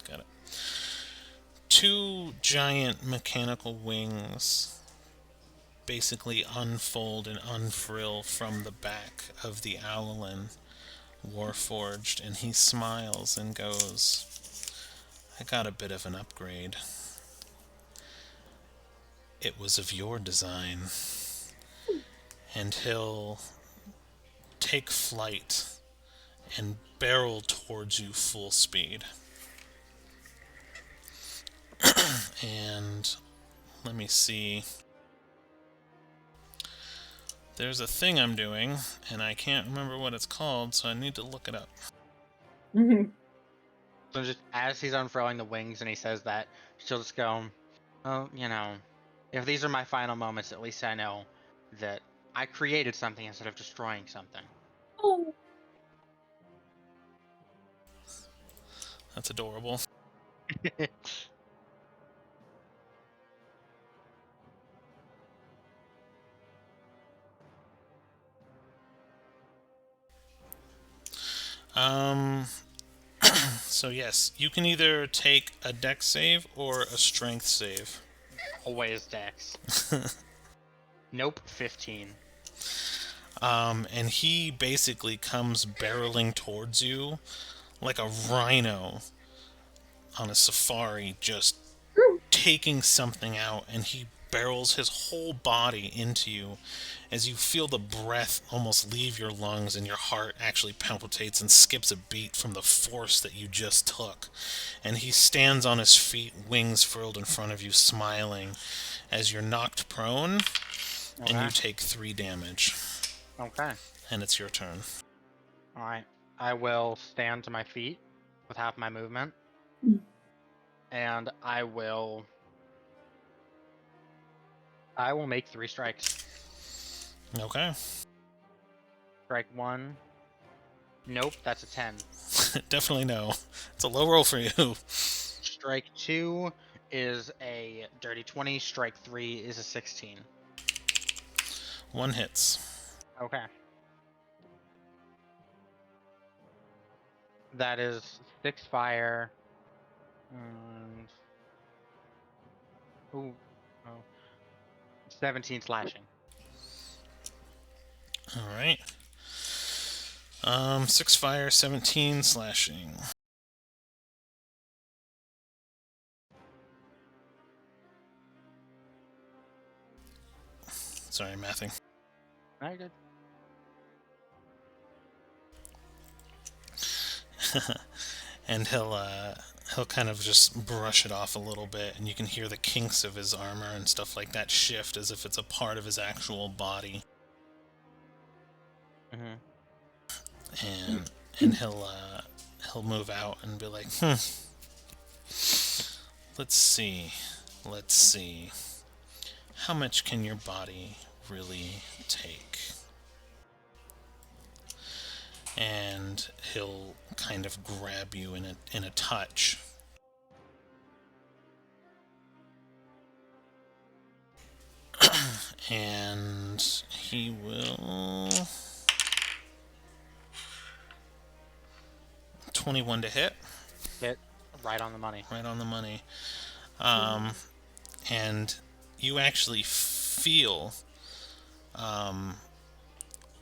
Got it. 2 giant mechanical wings basically unfold and unfurl from the back of the Owlin, Warforged, and he smiles and goes, I got a bit of an upgrade. It was of your design. And he'll take flight and barrel towards you full speed. And let me see. There's a thing I'm doing, and I can't remember what it's called, so I need to look it up. So just as he's unfurling the wings and he says that, she'll just go, oh, you know, if these are my final moments, at least I know that I created something instead of destroying something. Oh. That's adorable. So yes, you can either take a dex save or a strength save. Always Dex. Nope, 15. And he basically comes barreling towards you like a rhino on a safari, just taking something out, and he barrels his whole body into you as you feel the breath almost leave your lungs and your heart actually palpitates and skips a beat from the force that you just took. And he stands on his feet, wings furled in front of you, smiling as you're knocked prone, and you take 3 damage. Okay. And it's your turn. Alright. I will stand to my feet with half my movement. And I will make 3 strikes. Okay. Strike 1. Nope, that's a 10. Definitely no. It's a low roll for you. Strike 2 is a dirty 20. Strike 3 is a 16. 1 hits. Okay. That is 6 fire. And... Ooh. Oh. 17 slashing. Alright. 6 fire, 17 slashing. Sorry, mathing. Very good. And he'll kind of just brush it off a little bit, and you can hear the kinks of his armor and stuff like that shift as if it's a part of his actual body. Mm-hmm. And he'll move out and be like, let's see. How much can your body really take? And he'll kind of grab you in a touch. And he will 21 to hit. Hit right on the money. Right on the money. And you actually feel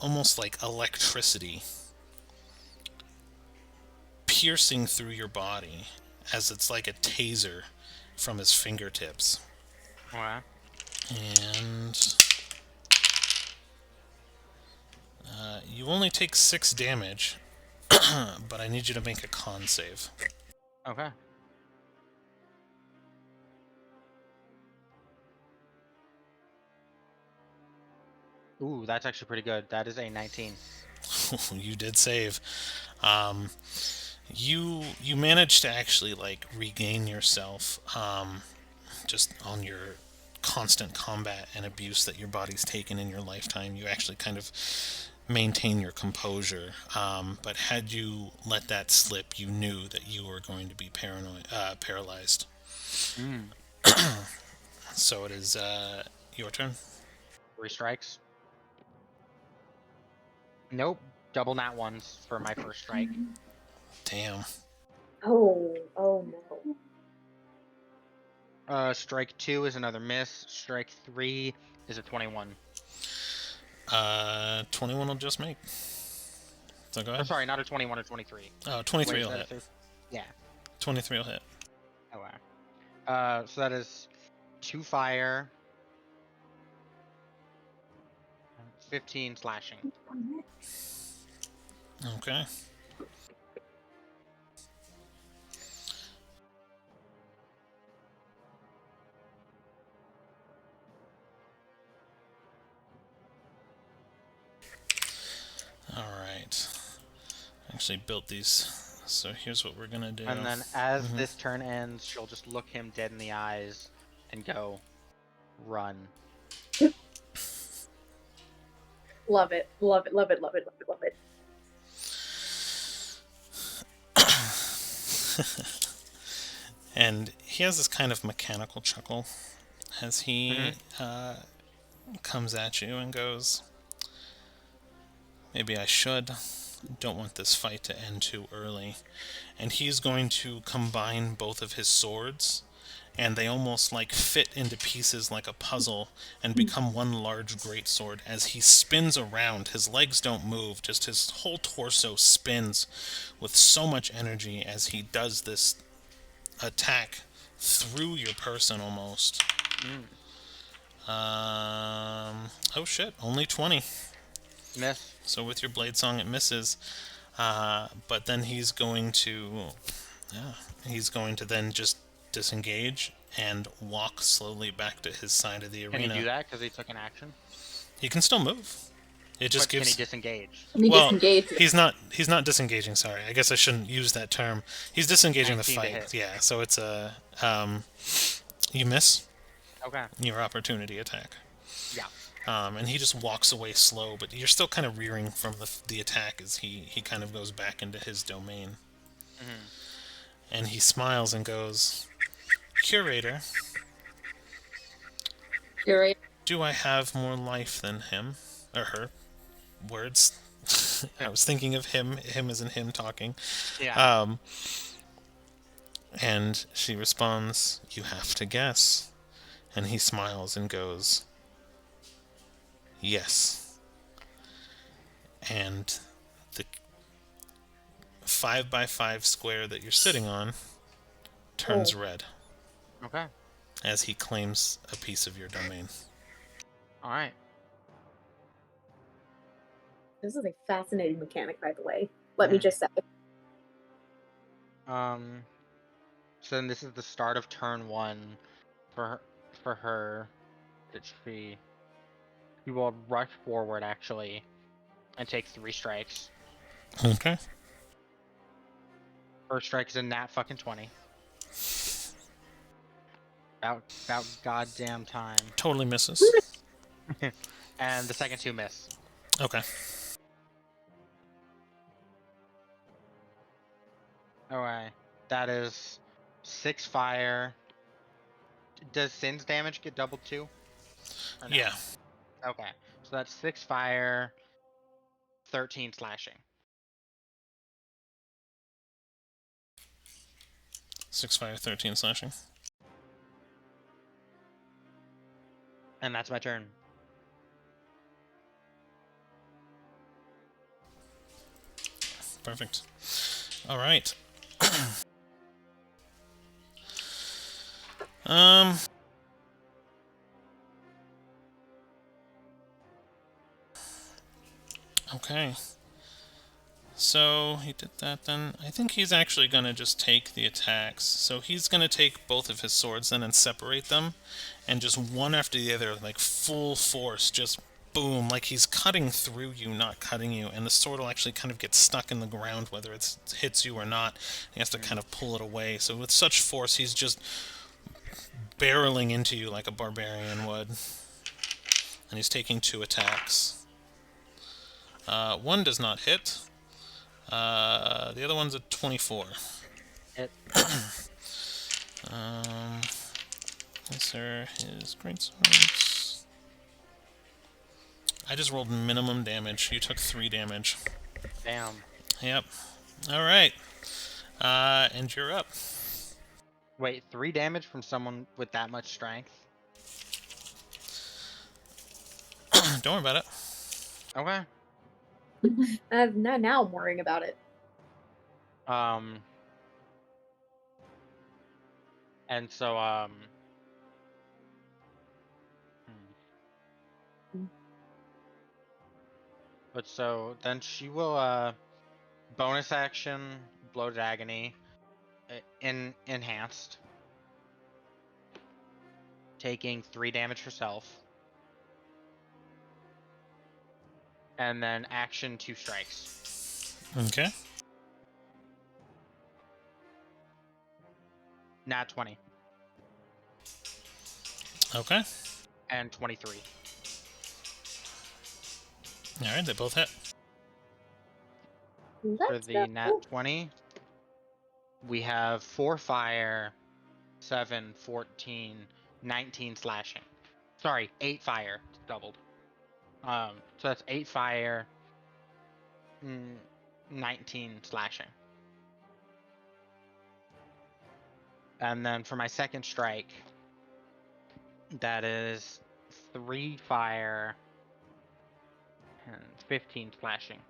almost like electricity piercing through your body as it's like a taser from his fingertips. Okay. And you only take 6 damage, but I need you to make a con save. Okay. Ooh, that's actually pretty good. That is a 19. You did save. You managed to actually like regain yourself just on your constant combat and abuse that your body's taken in your lifetime. You actually kind of maintain your composure. But had you let that slip, you knew that you were going to be paralyzed. Mm. So it is your turn. 3 strikes. Nope. Double nat ones for my first strike. Damn. Oh no. Strike 2 is another miss. Strike 3 is a 21. 21 will just make. So go Oh, ahead. sorry, not a 21 or 23. Oh, 23 Wait, will is hit. that a yeah. 23 will hit. Oh wow. So that is 2 fire, 15 slashing. Okay. Alright. Actually built these. So here's what we're gonna do. And then as this turn ends, she'll just look him dead in the eyes and go, run. Love it. Love it. Love it. Love it. Love it. Love it. And he has this kind of mechanical chuckle as he comes at you and goes, maybe I should. Don't want this fight to end too early. And he's going to combine both of his swords, and they almost like fit into pieces like a puzzle and become one large greatsword. As he spins around, his legs don't move, just his whole torso spins with so much energy as he does this attack through your person almost. Oh shit, only 20. Miss. So with your blade song it misses. But then he's going to then just disengage and walk slowly back to his side of the arena. Can he do that because he took an action? He can still move. It just But gives. Can he disengage? Well, Disengage. he's not disengaging. Sorry, I guess I shouldn't use that term. He's disengaging the 19 to fight. hit. Yeah, so it's a you miss Okay. your opportunity attack. Yeah. And he just walks away slow, but you're still kind of rearing from the attack as he kind of goes back into his domain. And he smiles and goes, Curator, do I have more life than him? Or her? Words. I was thinking of him as in him talking. Yeah. And she responds, you have to guess. And he smiles and goes, yes. And the 5x5 square that you're sitting on turns red Okay. as he claims a piece of your domain. All right. This is a fascinating mechanic, by the way. Let me just say. So then this is the start of turn 1 for her. That she will rush forward actually and take 3 strikes. Okay. First strike is a nat fucking 20. About goddamn time. Totally misses. And the second 2 miss. Okay. Alright. That is 6 fire. Does Sin's damage get doubled too? Or no? Yeah. Okay. So that's 6 fire, 13 slashing. 6 fire, 13 slashing. And that's my turn. Perfect. All right. Okay. So he did that then. I think he's actually going to just take the attacks. So he's going to take both of his swords then and separate them. And just one after the other, like full force, just boom, like he's cutting through you, not cutting you. And the sword will actually kind of get stuck in the ground, whether it hits you or not. He has to kind of pull it away. So with such force, he's just barreling into you like a barbarian would. And he's taking 2 attacks. One does not hit. The other one's a 24. Hit. These are his greatswords. I just rolled minimum damage. You took 3 damage. Damn. Yep. Alright. And you're up. Wait, 3 damage from someone with that much strength? Don't worry about it. Okay. Now I'm worrying about it. And so, But so, then she will, bonus action, Blow to Agony, enhanced, taking 3 damage herself. And then action 2 strikes. Okay. Nat 20. Okay. And 23. Alright, they both hit. For Let's the go. nat 20, we have 4 fire, 7, 14, 19 slashing. Sorry, 8 fire. It's doubled. So that's 8 fire, 19 slashing. And then for my second strike, that is 3 fire and 15 slashing.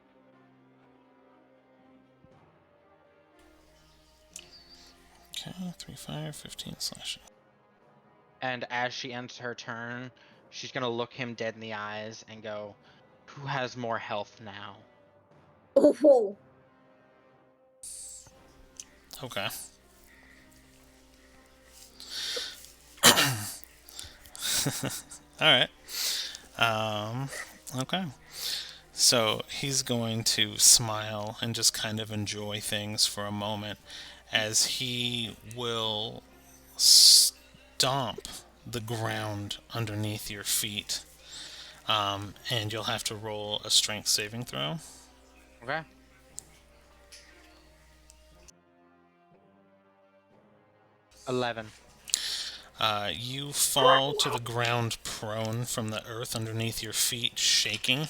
Okay, 3 fire, 15 slashing. And as she ends her turn, she's gonna look him dead in the eyes and go, "Who has more health now?" Oh. Okay. Alright. Okay. So he's going to smile and just kind of enjoy things for a moment as he will stomp the ground underneath your feet. And you'll have to roll a strength saving throw. Okay. $11. You fall to the ground prone from the earth underneath your feet, shaking.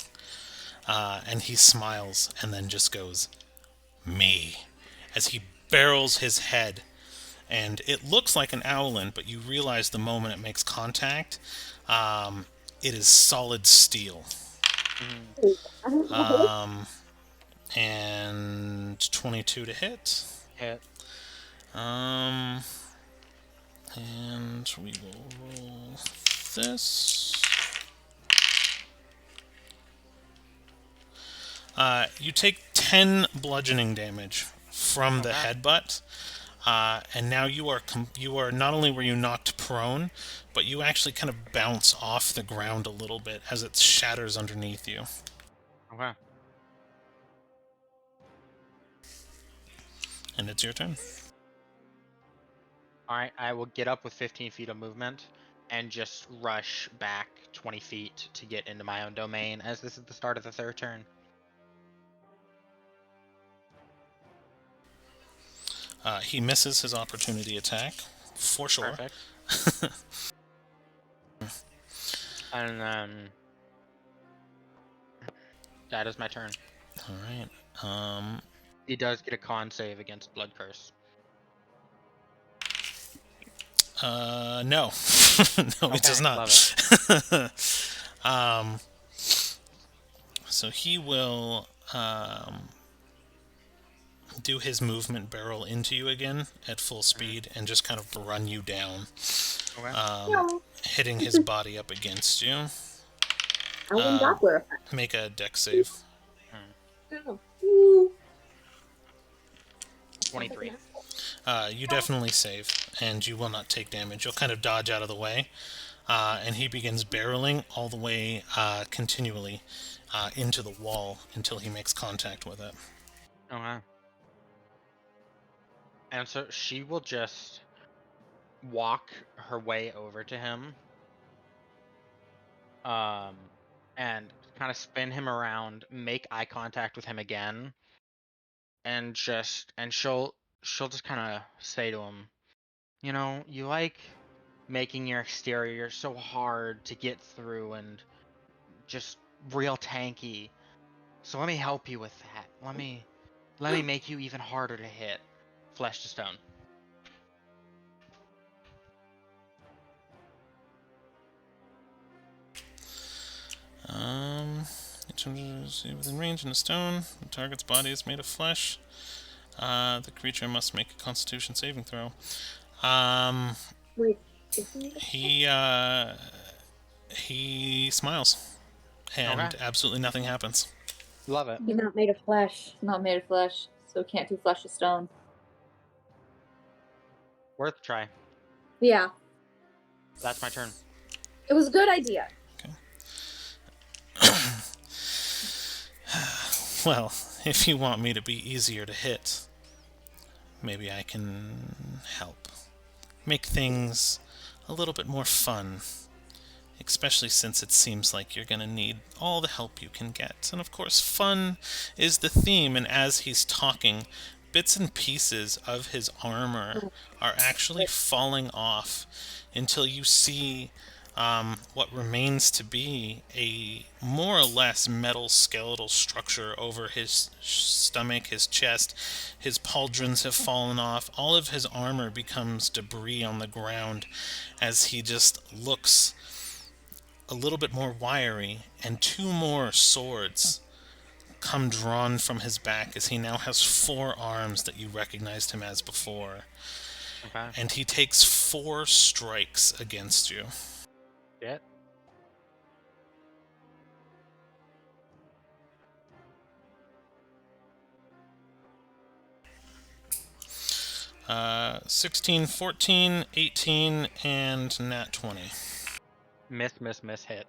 And he smiles and then just goes, "Me," as he barrels his head. And it looks like an owlin, but you realize the moment it makes contact, it is solid steel. And 22 to hit. Hit. And we will roll this. You take 10 bludgeoning damage from the headbutt. And now you are not only were you knocked prone, but you actually kind of bounce off the ground a little bit as it shatters underneath you. Okay. And it's your turn. Alright, I will get up with 15 feet of movement and just rush back 20 feet to get into my own domain, as this is the start of the third turn. He misses his opportunity attack, for sure. Perfect. And then that is my turn. Alright. He does get a con save against Blood Curse. No. No, it does Okay, not. love um, so he will do his movement barrel into you again at full speed and just kind of run you down, Okay. No. hitting his body up against you. Alan Doppler effect. Make a dex save. Oh. Ooh. 23. You definitely save, and you will not take damage. You'll kind of dodge out of the way, and he begins barreling all the way continually into the wall until he makes contact with it. Okay. And so she will just walk her way over to him, and kind of spin him around, make eye contact with him again, and she'll just kind of say to him, you know, you like making your exterior so hard to get through and just real tanky. So let me help you with that. Let me make you even harder to hit. Flesh to stone. Within range in a stone, the target's body is made of flesh. The creature must make a Constitution saving throw. Wait. He smiles, and Okay. absolutely nothing happens. Love it. He's not made of flesh. It's not made of flesh, so can't do flesh of stone. Worth a try. Yeah. That's my turn. It was a good idea. Well, if you want me to be easier to hit, maybe I can help. Make things a little bit more fun. Especially since it seems like you're going to need all the help you can get. And of course, fun is the theme, and as he's talking, bits and pieces of his armor are actually falling off until you see what remains to be a more or less metal skeletal structure over his stomach, his chest. His pauldrons have fallen off. All of his armor becomes debris on the ground as he just looks a little bit more wiry, and two more swords come drawn from his back as he now has 4 arms that you recognized him as before. Okay. And he takes 4 strikes against you. Get. 16, 14, 18, and nat 20. Miss, hit.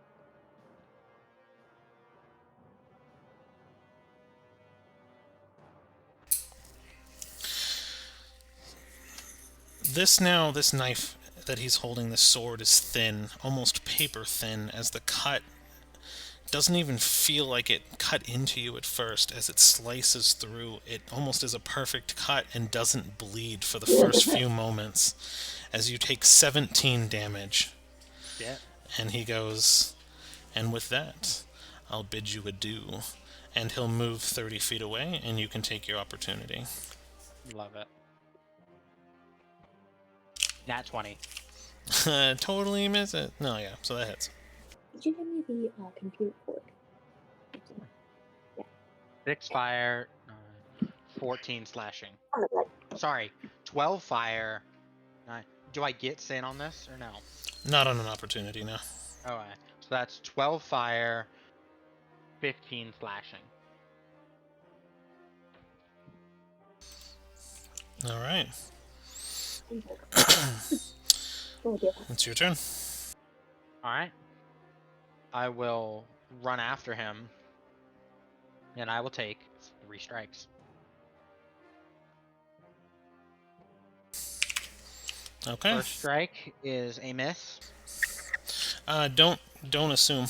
This knife that he's holding, this sword, is thin, almost paper thin, as the cut doesn't even feel like it cut into you at first. As it slices through, it almost is a perfect cut and doesn't bleed for the first few moments, as you take 17 damage. Yeah. And he goes, and with that, I'll bid you adieu. And he'll move 30 feet away, and you can take your opportunity. Love it. Nat 20. Totally miss it. No, yeah, so that hits. Did you hand me the computer cord? 6 fire, 14 slashing. Sorry, 12 fire. 9. Do I get sin on this or no? Not on an opportunity, no. Alright, so that's 12 fire, 15 slashing. Alright. It's your turn. Alright. I will run after him, and I will take 3 strikes. Okay. First strike is a miss. Don't assume,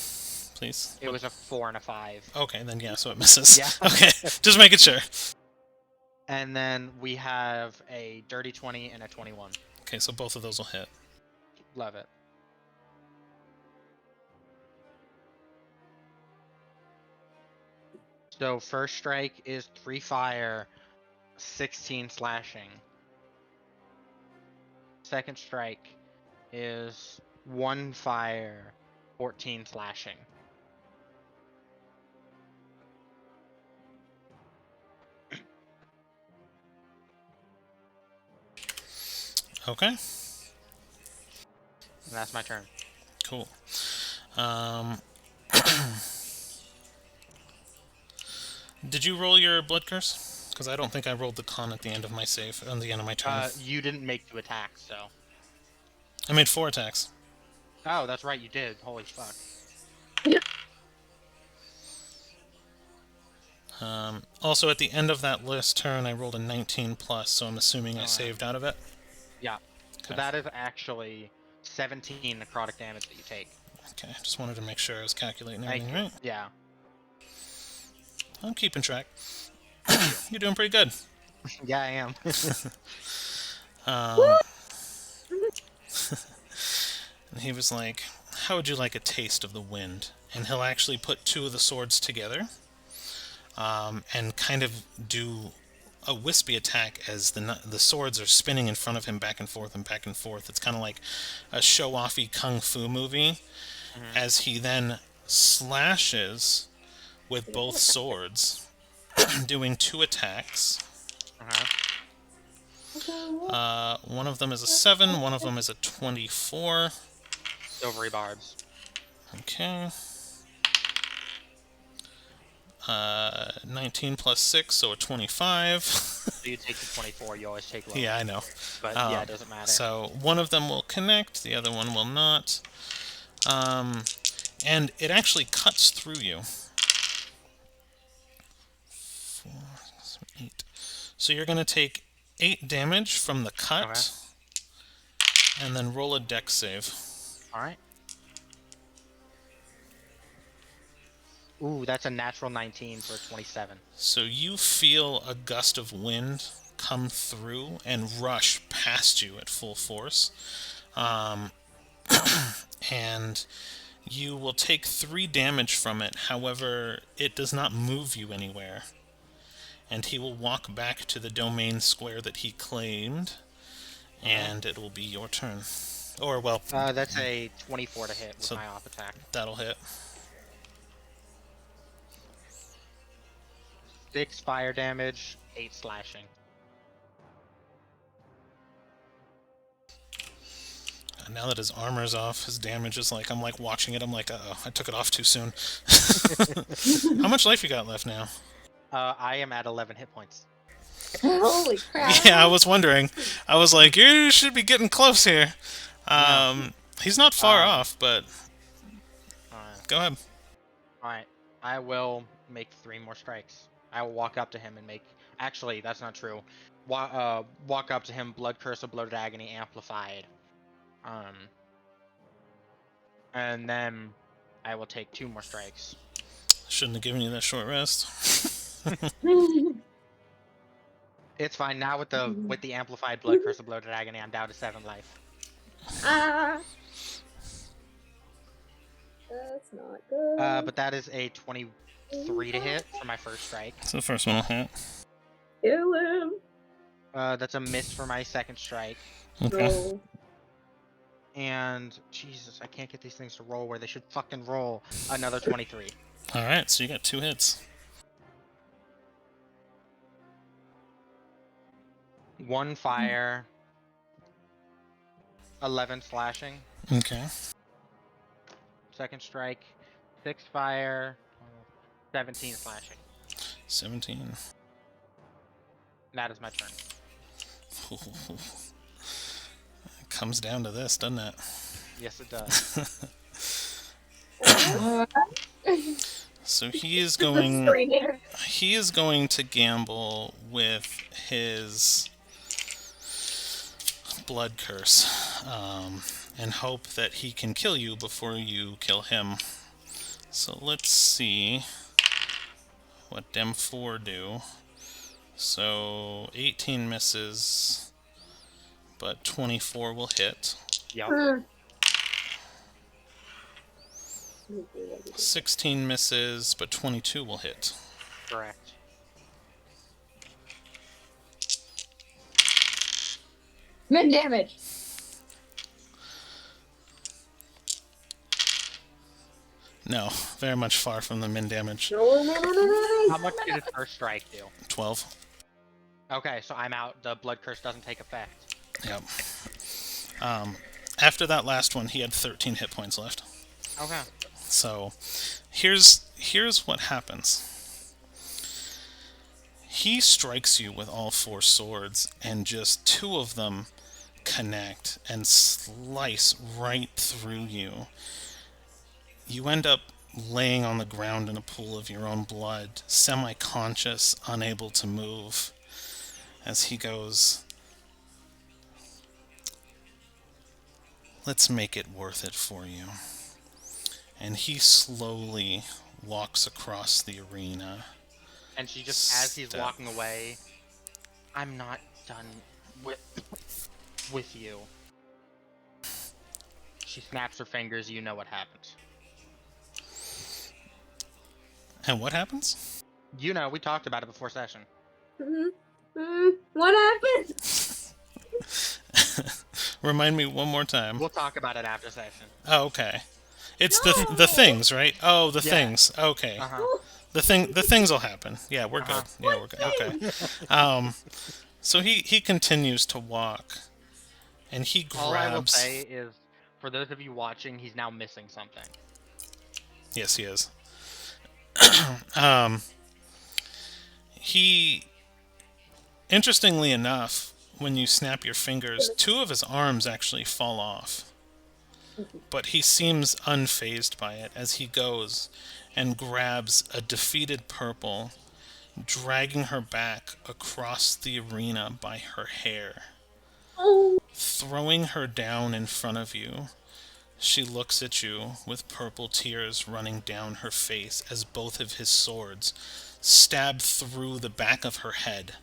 please. It was a 4 and a 5. Okay, then yeah, so it misses. Yeah. Okay, just making sure. And then we have a dirty 20 and a 21. Okay, so both of those will hit. Love it. So first strike is 3 fire, 16 slashing. Second strike is 1 fire, 14 slashing. Okay, And that's my turn. cool. Um, did you roll your blood curse? Because I don't think I rolled the con at the end of my save, on the end of my turn. You didn't make 2 attacks, so. I made 4 attacks. Oh, that's right, you did. Holy fuck. Also, at the end of that last turn, I rolled a 19 plus, so I'm assuming I Alright. saved out of it. Yeah. So Okay. that is actually 17 necrotic damage that you take. Okay, just wanted to make sure I was calculating Thank everything you. right. Yeah. I'm keeping track. You're doing pretty good. Yeah, I am. And he was like, how would you like a taste of the wind? And he'll actually put 2 of the swords together and kind of do a wispy attack as the swords are spinning in front of him back and forth and back and forth. It's kind of like a show-offy kung fu movie as he then slashes with both swords, doing 2 attacks. One of them is a 7, one of them is a 24. Silvery barbs. Okay. 19 plus 6, so a 25. So you take the 24, you always take low. Yeah, I know. But yeah, it doesn't matter. So one of them will connect, the other one will not. And it actually cuts through you. 4, 8. So you're going to take 8 damage from the cut, and then roll a dex save. Alright. Ooh, that's a natural 19 for a 27. So you feel a gust of wind come through and rush past you at full force. And you will take 3 damage from it. However, it does not move you anywhere. And he will walk back to the domain square that he claimed, and it will be your turn. Or, well... that's a 24 to hit with my off attack. That'll hit. 6 fire damage, 8 slashing. Now that his armor's off, his damage is like... I'm like watching it, I'm like, uh-oh, I took it off too soon. How much life you got left now? I am at 11 hit points. Holy crap. Yeah, I was wondering. I was like, you should be getting close here. He's not far off, but... Go ahead. Alright, I will make 3 more strikes. I will walk up to him and make... Actually, that's not true. Walk up to him, Blood Curse of Bloated Agony amplified. And then I will take 2 more strikes. Shouldn't have given you that short rest. It's fine now with the amplified Blood Curse of Bloated Agony. I'm down to 7 life. That's not good. But that is a 23 to hit for my first strike. So the first one will hit. Kill him. That's a miss for my second strike. Okay. Roll. And Jesus, I can't get these things to roll where they should fucking roll. Another 23. Alright, so you got 2 hits. 1 fire. 11 slashing. Okay. Second strike. 6 fire. 17 slashing. 17. That is my turn. It comes down to this, doesn't it? Yes, it does. So he is going to gamble with his blood curse and hope that he can kill you before you kill him. So let's see what Dem 4 do. So 18 misses, but 24 will hit. Yep. 16 misses, but 22 will hit. Correct. Min damage. No, very much far from the min damage. No. How much did his first strike do? 12. Okay, so I'm out. The blood curse doesn't take effect. Yep. After that last one, he had 13 hit points left. Okay. So, here's what happens. He strikes you with all 4 swords, and just 2 of them connect and slice right through you. You end up laying on the ground in a pool of your own blood, semi-conscious, unable to move, as he goes, "Let's make it worth it for you." And he slowly walks across the arena. And she just, as he's walking away, I'm not done with you. She snaps her fingers, you know what happens. And what happens? You know, we talked about it before session. What happened? Remind me one more time. We'll talk about it after session. Oh, okay. It's No! the things, right? Oh, the Yeah. things. Okay. Uh-huh. The things will happen. Yeah, we're Uh-huh. good. Yeah, we're good. Okay. So he continues to walk, and he grabs. All I will say is, for those of you watching, he's now missing something. Yes, he is. He, interestingly enough, when you snap your fingers, 2 of his arms actually fall off. But he seems unfazed by it as he goes and grabs a defeated purple, dragging her back across the arena by her hair. Throwing her down in front of you, she looks at you with purple tears running down her face as both of his swords stab through the back of her head.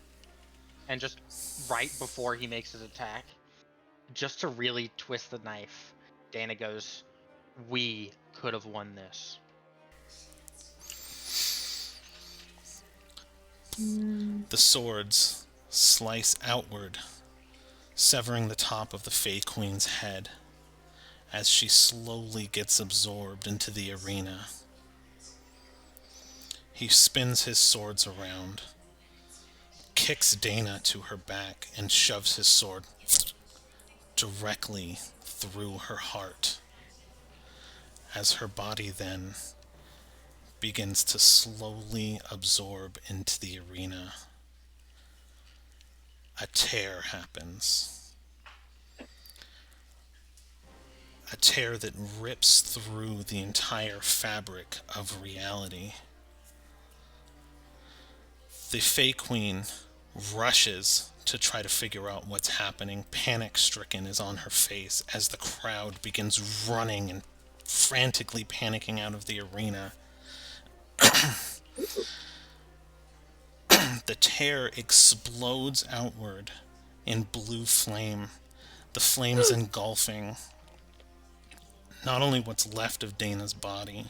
And just right before he makes his attack, just to really twist the knife, Dana goes, "We could have won this." The swords slice outward, severing the top of the Fey Queen's head as she slowly gets absorbed into the arena. He spins his swords around, kicks Dana to her back, and shoves his sword directly through her heart, as her body then begins to slowly absorb into the arena. A tear happens. A tear that rips through the entire fabric of reality. The Fey Queen rushes to try to figure out what's happening. Panic-stricken is on her face as the crowd begins running and frantically panicking out of the arena. The tear explodes outward in blue flame, the flames engulfing not only what's left of Dana's body,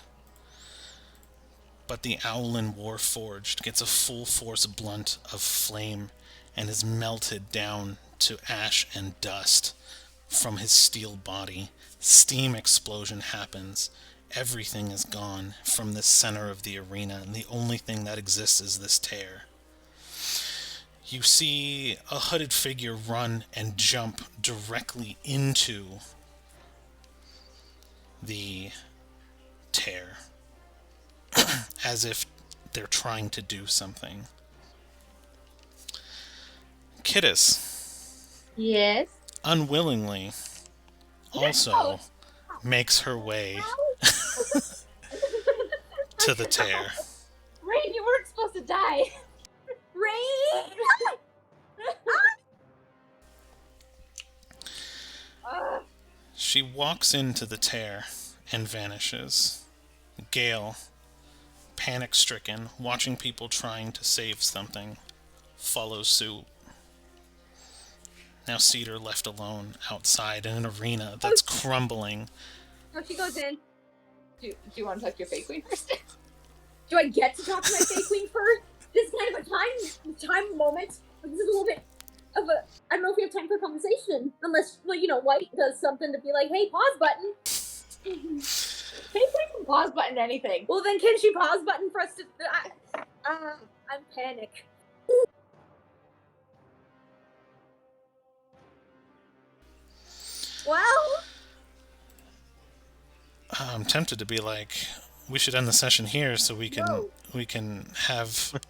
but the Owlin Warforged gets a full force blunt of flame and is melted down to ash and dust from his steel body. Steam explosion happens. Everything is gone from the center of the arena, and the only thing that exists is this tear. You see a hooded figure run and jump directly into the tear, as if they're trying to do something. Kittis, Yes. unwillingly, also makes her way to the tear. Rain, you weren't supposed to die. Rain! She walks into the tear and vanishes. Gale, panic-stricken, watching people trying to save something, follows suit. Now Cedar left alone outside in an arena that's crumbling. Oh, she goes in. Do you want to talk to your Fey Queen first? Do I get to talk to my Fey Queen first? This is kind of a time moment. This is a little bit of a. I don't know if we have time for a conversation, unless, well, White does something to be like, "Hey, pause button." Can pause button anything. Well, then can she pause button for us to... I'm panic. Well... I'm tempted to be like, we should end the session here so we can have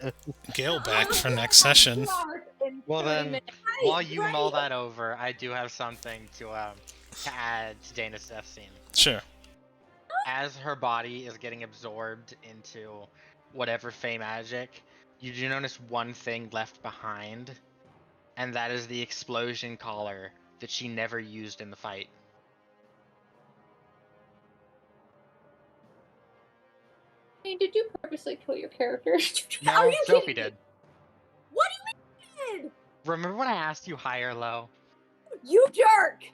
Gale back for next session. 2 hours and Well 30 then, minutes. while you Right. mull that over, I do have something to add to Dana's death scene. Sure. As her body is getting absorbed into whatever Fey magic, you do notice one thing left behind, and that is the explosion collar that she never used in the fight. Did you purposely kill your character? No, Are you Sophie kidding me? did. What do you mean? Remember when I asked you high or low? You jerk!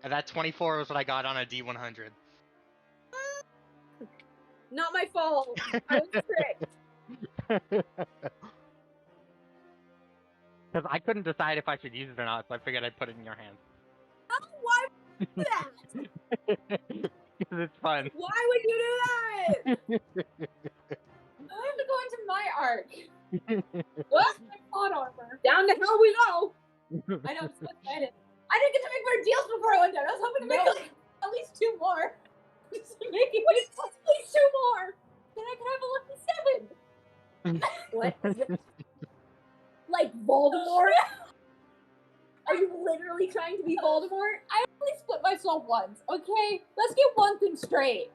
And that 24 was what I got on a D100. Not my fault. I was tricked. Because I couldn't decide if I should use it or not, so I figured I'd put it in your hands. Oh, why would you do that? Because it's fun. Why would you do that? I have to go into my arc. What's my plot armor? Down to hell we go. I know, I'm so excited. I didn't get to make more deals before I went down. I was hoping to make like, at least 2 more. Just to make it at least 2 more. Then I could have a lucky 7. What? Like Voldemort? Are you literally trying to be Voldemort? I only split my soul once, okay? Let's get one thing straight.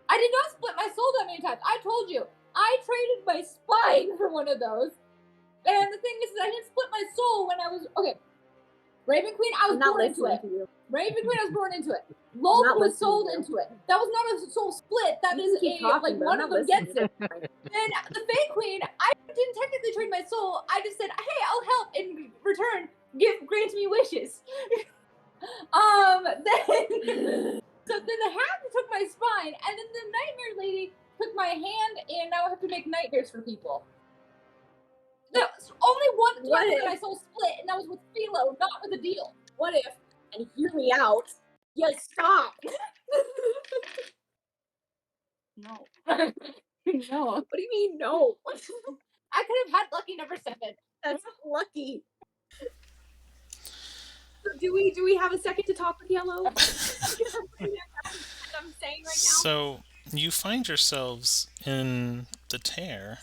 I did not split my soul that many times. I told you. I traded my spine for one of those. And the thing is, I didn't split my soul when I was... Okay. Raven Queen, I was I'm not born into listening it. to you. Raven Queen, I was born into it. I'm Lola not was listening sold to you. into it. That was not a soul split. That You is keep a, talking, like, but one I'm of not them gets listening. it. Then the Fae Queen, I didn't technically trade my soul. I just said, hey, I'll help in return. Grant me wishes. Then so then the hat took my spine, and then the nightmare lady took my hand, and now I have to make nightmares for people. That was only one What time if- that my soul split, and that was with Philo, not with a deal. What if, and hear me out, you stop. No. No. What do you mean no? I could have had lucky number 7. That's lucky. Do we have a second to talk with Yellow? I'm saying right now. So you find yourselves in the tear.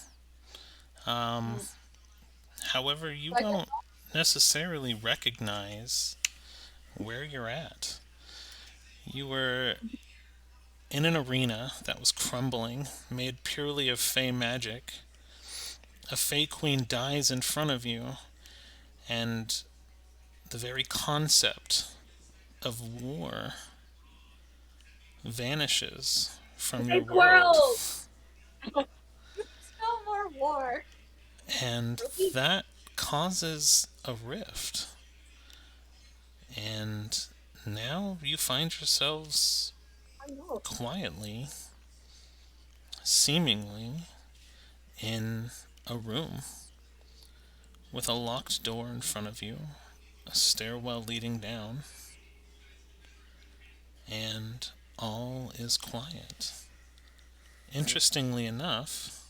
However, you Like- don't necessarily recognize where you're at. You were in an arena that was crumbling, made purely of Fey magic. A Fey Queen dies in front of you, and the very concept of war vanishes from your Big world. world. No more war. And that causes a rift. And now you find yourselves I know. quietly, seemingly, in a room with a locked door in front of you, a stairwell leading down, and all is quiet. Interestingly enough,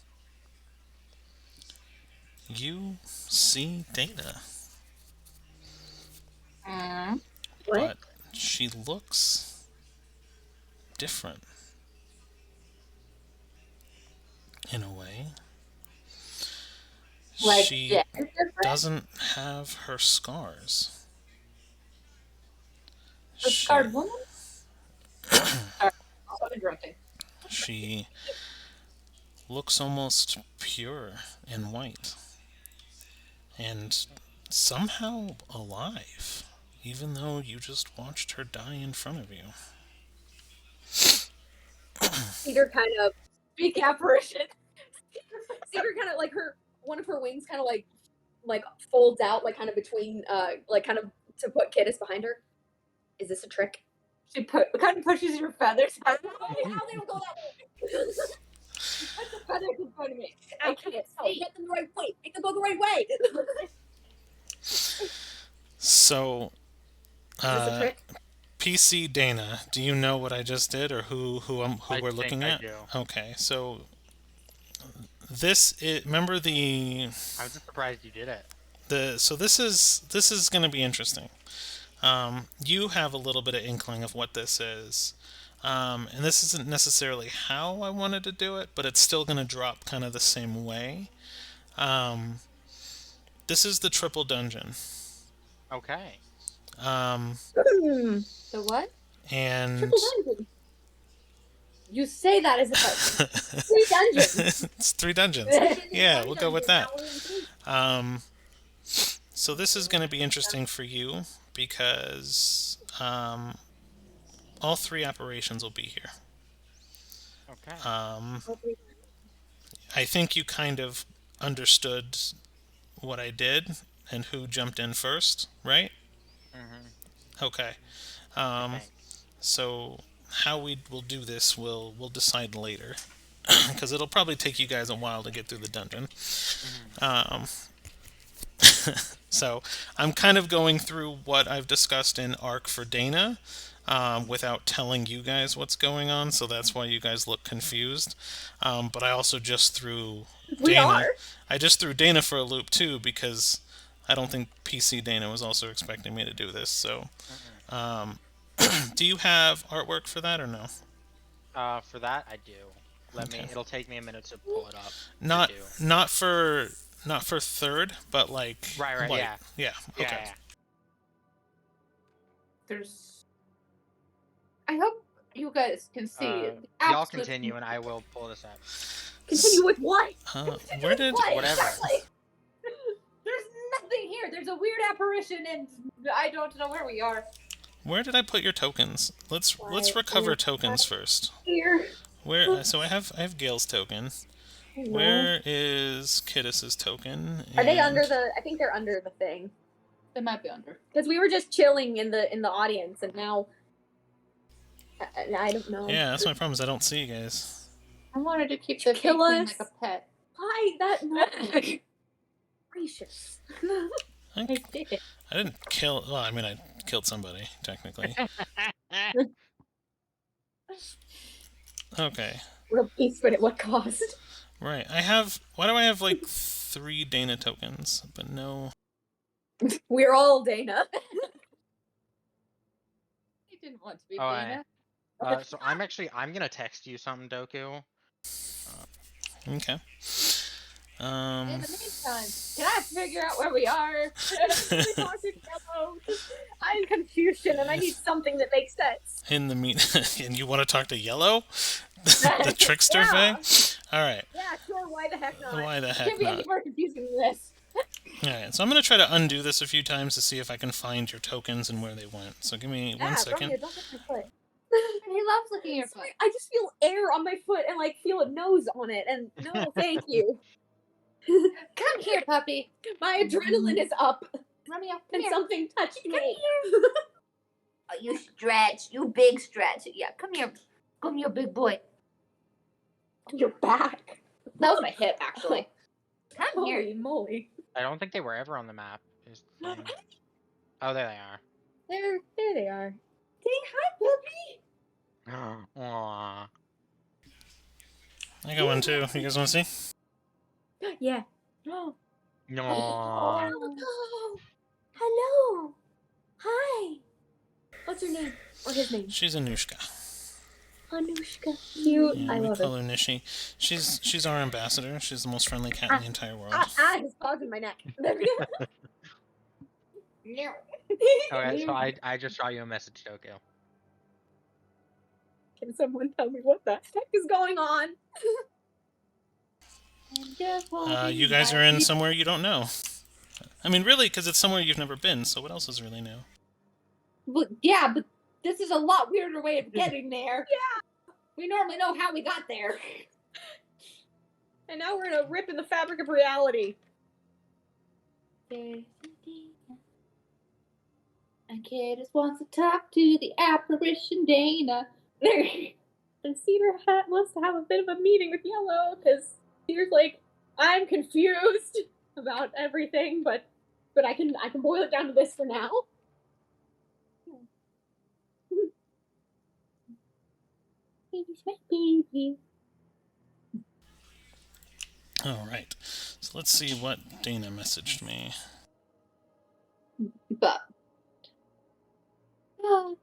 you see Dana, What? but she looks different in a way. Like, She yeah, it's different. doesn't have her scars. A scarred woman? I'm interrupting. She looks almost pure and white, and somehow alive, even though you just watched her die in front of you. Cedar kind of Speak apparition. Cedar kind of like one of her wings kind of like folds out like kind of between like kind of to put Kittis behind her. Is this a trick? She kind of pushes your feathers out. How they don't go that way? Put the feathers in front of me. I can't see. Get them the right way. Make them go the right way. So, Is this a trick? PC Dana, do you know what I just did, or who we're looking at? I do. Okay, so remember I was just surprised you did it. so this is going to be interesting. You have a little bit of inkling of what this is. And this isn't necessarily how I wanted to do it, but it's still going to drop kind of the same way. This is the triple dungeon. Okay. The what? And Triple dungeon. You say that as if it's 3 dungeons. it's 3 dungeons. Yeah, we'll go with that. So this is going to be interesting for you because all 3 operations will be here. Okay. I think you kind of understood what I did and who jumped in first, right? Mm-hmm. Okay. So how we will do this, we'll decide later, because it'll probably take you guys a while to get through the dungeon. Mm-hmm. So I'm kind of going through what I've discussed in Arc for Dana, without telling you guys what's going on, so that's why you guys look confused. But I also just threw Dana. I just threw Dana for a loop too, because I don't think PC Dana was also expecting me to do this. So, do you have artwork for that or no? For that, I do. Okay. It'll take me a minute to pull it up. Not for third, but like Right, light. yeah. Yeah. Okay. Yeah. There's. I hope you guys can see it. Y'all continue, and I will pull this up. Continue with what? Where did Whatever. Exactly. There's nothing here. There's a weird apparition, and I don't know where we are. Where did I put your tokens? Let's recover tokens first. Here. Where? So I have Gale's token. Where is Kiddis's token? Are they under the? I think they're under the thing. They might be under. Because we were just chilling in the audience, and now I don't know. Yeah, that's my problem. Is I don't see you guys. I wanted to keep the Kill thing us? like a pet. Why that? Gracious. I did. I didn't kill. Well, I mean, I killed somebody technically. Okay. Real peace, but at what cost? Right. I have. Why do I have like 3 Dana tokens, but no? We're all Dana. He didn't want to be Oh, Dana. So I'm gonna text you something, Doku. Okay. In the meantime, can I figure out where we are? I'm in confusion, and I need something that makes sense. In the and you want to talk to Yellow, the trickster Yeah. thing? All right. Yeah, sure. Why the heck not? Why the heck Can't be not? any more confusing than this. Alright, so I'm going to try to undo this a few times to see if I can find your tokens and where they went. So give me 1 second. Don't look at my foot. He loves looking at your foot. I just feel air on my foot and like feel a nose on it, and no, thank you. Come here, puppy. My adrenaline is up, Let me up. and something touched me. Oh, you stretch. You big stretch. Yeah, come here. Come here, big boy. Your back. That was my hip, actually. Come here. Holy moly! I don't think they were ever on the map. Oh, there they are. There they are. Say hi, puppy. Aww. I got one too. You guys want to see? Yeah. Oh. No. Oh, hello. Hi. What's her name? Or his name? She's Anushka. Anushka. Cute. Yeah, I we love call it. her Nishi. She's our ambassador. She's the most friendly cat in the entire world. His paw's in my neck. There we go. Okay, so I just shot you a message, Doku. Can someone tell me what the heck is going on? You guys are in somewhere you don't know. I mean, really, because it's somewhere you've never been, so what else is really new? Well, yeah, but this is a lot weirder way of getting there. Yeah. We normally know how we got there. And now we're in a rip in the fabric of reality. And Kid just wants to talk to the apparition Dana. And Cedar Hat wants to have a bit of a meeting with Yellow, because Cedar's like, I'm confused about everything, but I can boil it down to this for now. He's my baby. Alright, so let's see what Dana messaged me. But so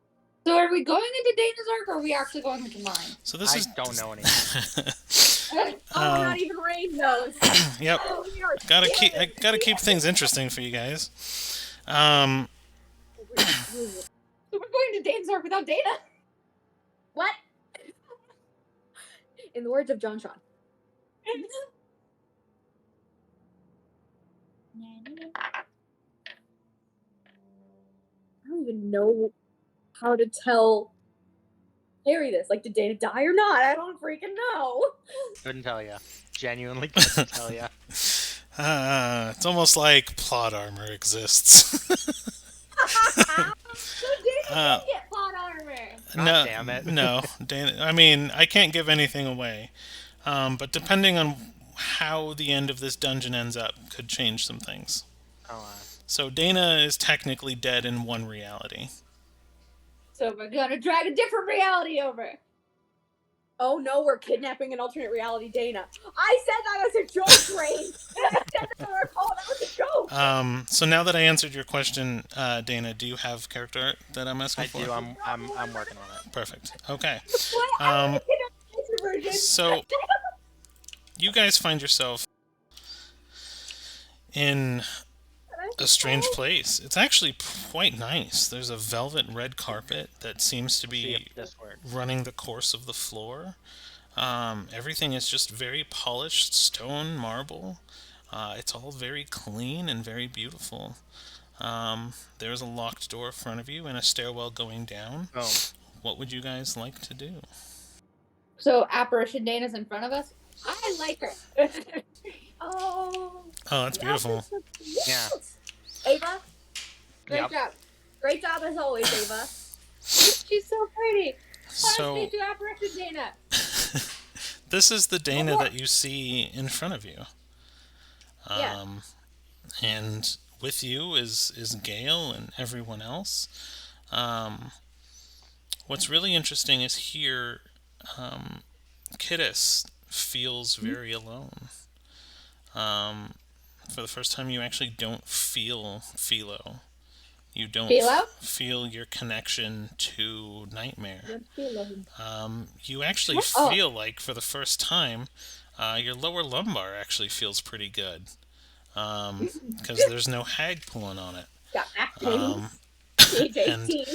are we going into Dana's arc, or are we actually going into mine? So this I is... don't know anything. Oh, not even Rain knows. Yep. Oh, we are I killing gotta keep things interesting for you guys. So we're going to Dana's arc without Dana? What? In the words of John Sean. I don't even know how to tell Harry this. Like, did Dana die or not? I don't freaking know. Couldn't tell you. Genuinely couldn't tell you. It's almost like plot armor exists. So Dana did get plot armor. No, damn it. no, Dana. I mean, I can't give anything away, but depending on how the end of this dungeon ends up, could change some things. Oh, So Dana is technically dead in one reality. So we're gonna drag a different reality over. Oh no, we're kidnapping an alternate reality Dana. I said that was a joke, Rain. I said that was a joke. So now that I answered your question, Dana, do you have character art that I'm asking I for? do. I'm working on it. Perfect. Okay. What? I want to kidnap the version. So you guys find yourself in a strange place. It's actually quite nice. There's a velvet red carpet that seems to See be if this works. running the course of the floor. Everything is just very polished stone marble. It's all very clean and very beautiful. There's a locked door in front of you and a stairwell going down. Boom. What would you guys like to do? So apparition Dana's in front of us. I like her. Oh. Oh, that's beautiful. Yeah. Ava, great Yep. job. Great job as always, Ava. She's so pretty. So Honestly, to apparition Dana. this is the Dana that you see in front of you. Yeah. And with you is Gale and everyone else. What's really interesting is here, Kidis feels very alone. For the first time, you actually don't feel Philo. You don't Philo? feel your connection to Nightmare. You actually Oh. feel like, for the first time, your lower lumbar actually feels pretty good. Because there's no hag pulling on it. Got acting. And Age 18.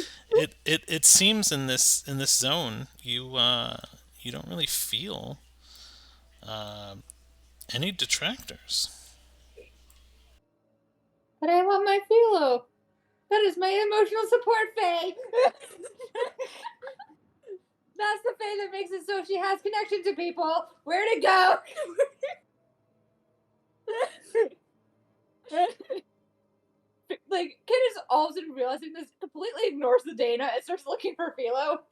it seems in this zone you don't really feel any detractors. But I want my Philo. That is my emotional support Faye. That's the Faye that makes it so she has connection to people. Where'd it go? Like, Kid is all of a sudden realizing this, completely ignores the Dana and starts looking for Philo.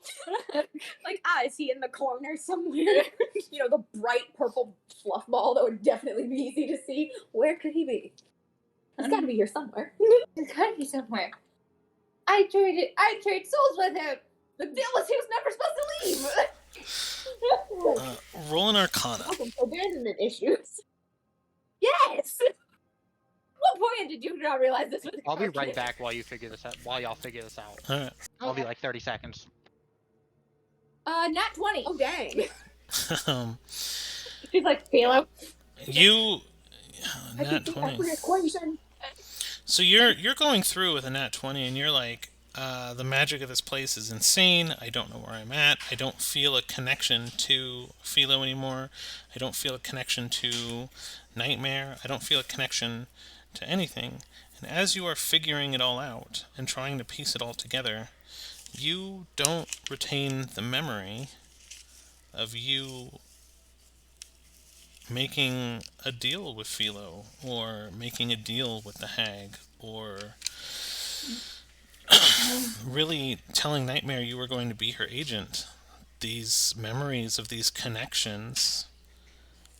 Like, is he in the corner somewhere? You know, the bright purple fluff ball that would definitely be easy to see. Where could he be? He's got to be here somewhere. He's gotta be somewhere. I trade souls with him. The deal was he was never supposed to leave. Roll an Arcana. Awesome. Abandonment issues. Yes. What point did you not realize this was? I'll be right back while you figure this out. While y'all figure this out. All right. I'll be like 30 seconds. Nat 20. Oh, dang. She's like, Philo. You I nat can see 20. every equation. So you're going through with a nat 20, and you're like, the magic of this place is insane. I don't know where I'm at. I don't feel a connection to Philo anymore. I don't feel a connection to Nightmare. I don't feel a connection to anything. And as you are figuring it all out and trying to piece it all together, you don't retain the memory of you making a deal with Philo, or making a deal with the hag, or really telling Nightmare you were going to be her agent. These memories of these connections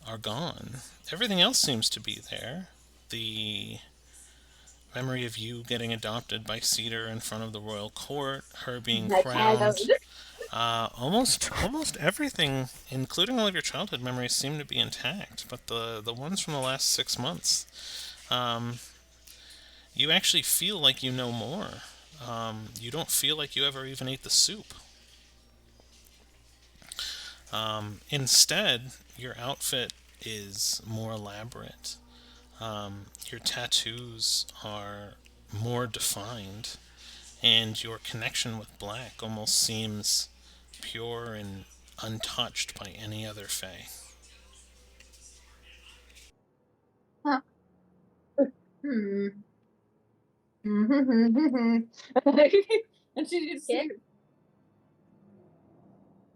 are gone. Everything else seems to be there. The memory of you getting adopted by Cedar in front of the royal court, her being Like, crowned, Almost everything, including all of your childhood memories, seem to be intact. But the ones from the last 6 months, um, you actually feel like you know more. You don't feel like you ever even ate the soup. Instead, your outfit is more elaborate. Your tattoos are more defined, and your connection with black almost seems pure and untouched by any other fae. Huh. Hmm. And she just Kid?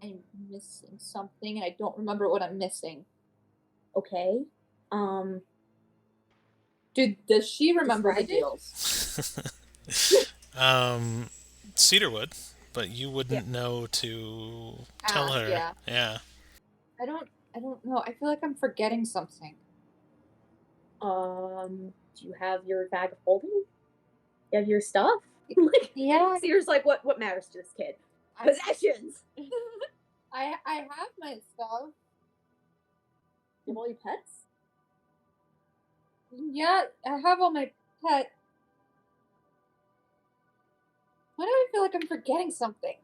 I'm missing something, and I don't remember what I'm missing. Okay. Does she remember the Describe it? deals? um, Cedarwood, but you Yeah. wouldn't know to tell her. Yeah. Yeah. I don't know. I feel like I'm forgetting something. Do you have your bag of holding? You have your stuff? Like, Yeah. Cedar's like, what matters to this kid? I- Possessions! I have my stuff. You have all your pets? Yeah, I have all my pet. Why do I feel like I'm forgetting something?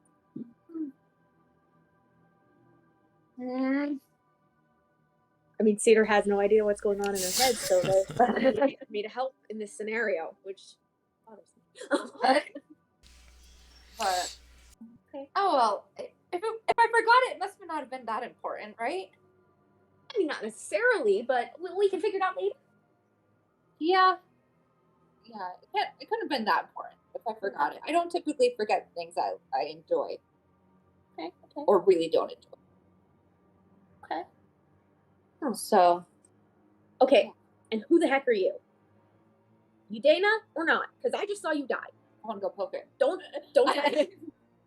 Hmm. I mean, Cedar has no idea what's going on in her head, so they need me to help in this scenario, which bothers me. But Okay. oh well. If I forgot it, must not have been that important, right? I mean, not necessarily, but we can figure it out later. Yeah. Yeah. It couldn't have been that important if I forgot it. I don't typically forget things I enjoy Okay. or really don't enjoy. Okay. So Okay. And who the heck are you? You Dana or not? Because I just saw you die. I want to go poke it. Don't touch it.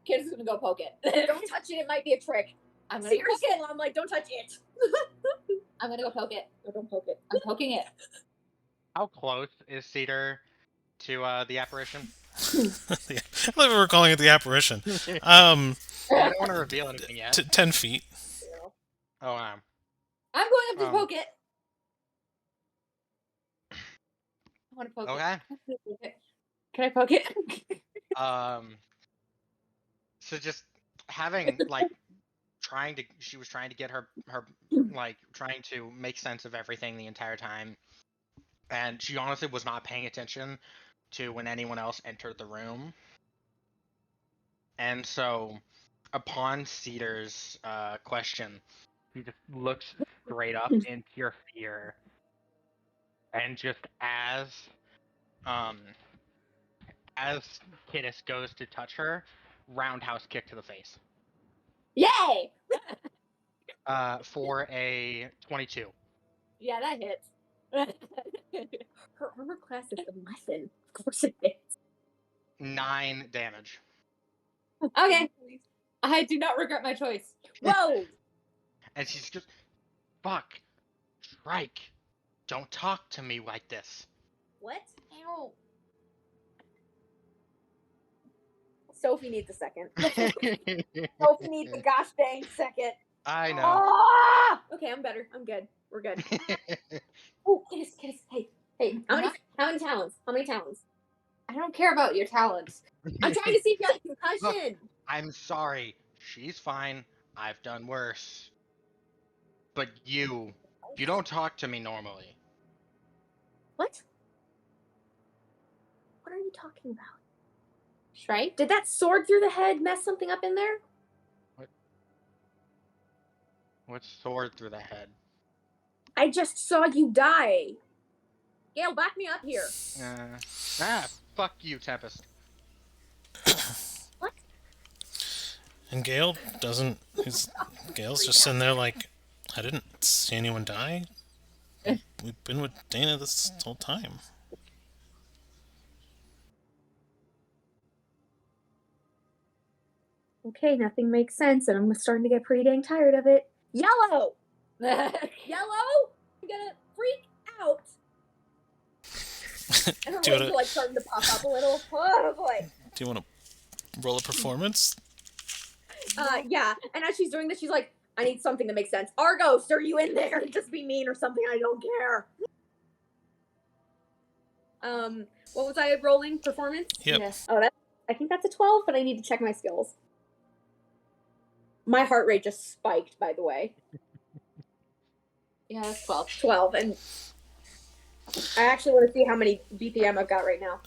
Kid's gonna go poke it. Don't touch it. It might be a trick. I'm gonna Seriously, I'm like, don't touch it. I'm gonna go poke it. No, don't poke it. I'm poking it. How close is Cedar to the apparition? I thought we were calling it the apparition. I don't want to reveal anything yet. 10 feet. Oh, wow. I'm going up to Um, poke it. I want to poke Okay. it. Can I poke it? So just having like she was trying to get her like trying to make sense of everything the entire time, and she honestly was not paying attention to when anyone else entered the room. And so, upon Cedar's question, he just looks straight up into your fear, and just um as Kidis goes to touch her, roundhouse kick to the face. Yay! For a 22. Yeah, that hits. Her armor class is 11. Of course it hits. 9 damage. Okay. I do not regret my choice. Whoa! And she's just, fuck, strike. Don't talk to me like this. What? Ow. Sophie needs a second. Sophie needs a gosh dang second. I know. Ah! Okay, I'm better. I'm good. We're good. Oh, kiss. Hey. How many talons? How many talons? I don't care about your talents. I'm trying to see if you have concussion. I'm sorry. She's fine. I've done worse. But you don't talk to me normally. What? What are you talking about? Right? Did that sword through the head mess something up in there? What sword through the head? I just saw you die. Gail, back me up here. Fuck you, Tempest. What? And Gale's just sitting there like, I didn't see anyone die. We've been with Dana this whole time. Okay, nothing makes sense, and I'm starting to get pretty dang tired of it. Yellow! Yellow? I'm gonna freak out. And her Do you legs wanna- are like starting to pop up a little. Oh boy. Do you want to roll a performance? Yeah, and as she's doing this, she's like, I need something that makes sense. Argos, are you in there? Just be mean or something, I don't care. What was I rolling? Performance? Yep. Yes. Oh, I think that's a 12, but I need to check my skills. My heart rate just spiked, by the way. Yeah, that's 12. 12, and I actually want to see how many BPM I've got right now.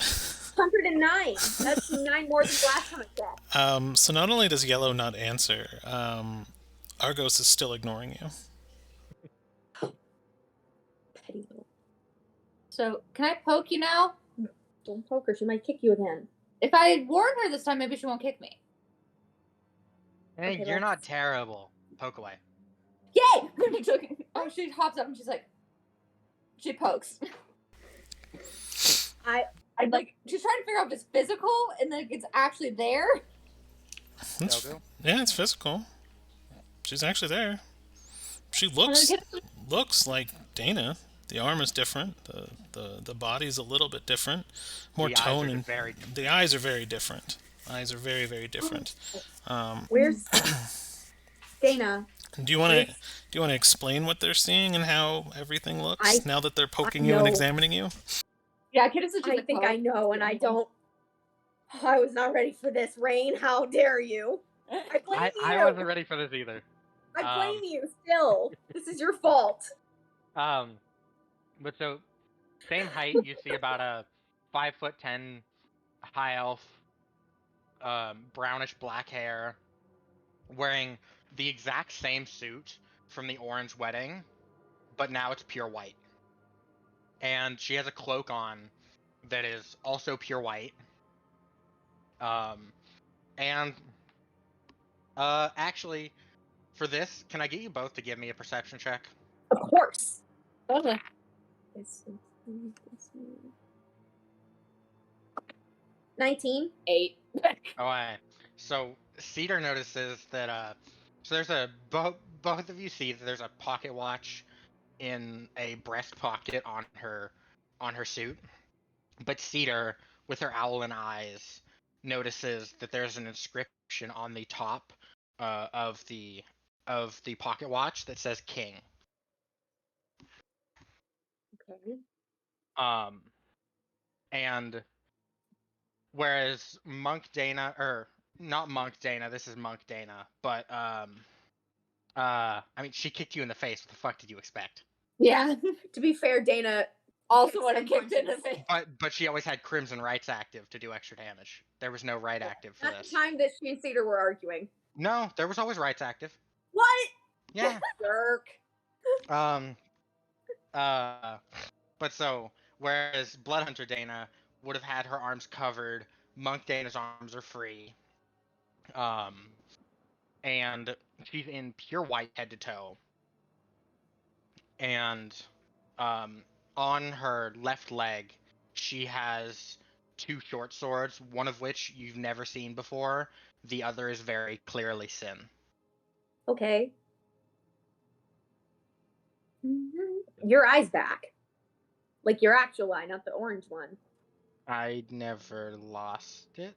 109. That's 9 more than the last time I checked. So not only does Yellow not answer, Argos is still ignoring you. Petty little. So, can I poke you now? Don't poke her, she might kick you again. If I warn her this time, maybe she won't kick me. Hey, Okay, you're not let's- terrible. Poke away. Yay! I'm joking. Oh, she hops up and she's like, she pokes. I'd like. She's trying to figure out if it's physical and then it's actually there. It's, Go. yeah, it's physical. She's actually there. She looks like Dana. The arm is different. The body's a little bit different. More The tone eyes are and very the eyes are very different. Eyes are very, very different. Where's Dana? Do you want to explain what they're seeing and how everything looks now that they're poking you and know. examining you? Yeah, Kid is just I think I know, and I don't. I was not ready for this, Rain. How dare you? I blame you. I wasn't ready for this either. I blame you still. This is your fault. But so, same height, you see about a 5'10" high elf, brownish black hair, wearing the exact same suit from the orange wedding, but now it's pure white. And she has a cloak on that is also pure white. And actually, for this, can I get you both to give me a perception check? Of course. Totally. 19. 8. Alright. So Cedar notices that so there's a both of you see that there's a pocket watch in a breast pocket on her suit. But Cedar, with her owlin eyes, notices that there's an inscription on the top of the pocket watch that says King. Okay. And whereas Monk Dana, or not Monk Dana, this is Monk Dana, but I mean, she kicked you in the face. What the fuck did you expect? Yeah. To be fair, Dana also would have kicked in the face. But she always had Crimson Rights active to do extra damage. There was no right active for At this. the time that she and Cedar were arguing. No, there was always Rights active. What? Yeah. Jerk. But so, whereas Bloodhunter Dana would have had her arms covered, Monk Dana's arms are free. And she's in pure white head to toe. And on her left leg, she has 2 short swords, one of which you've never seen before. The other is very clearly Sin. Okay. Your eye's back. Like your actual eye, not the orange one. I never lost it.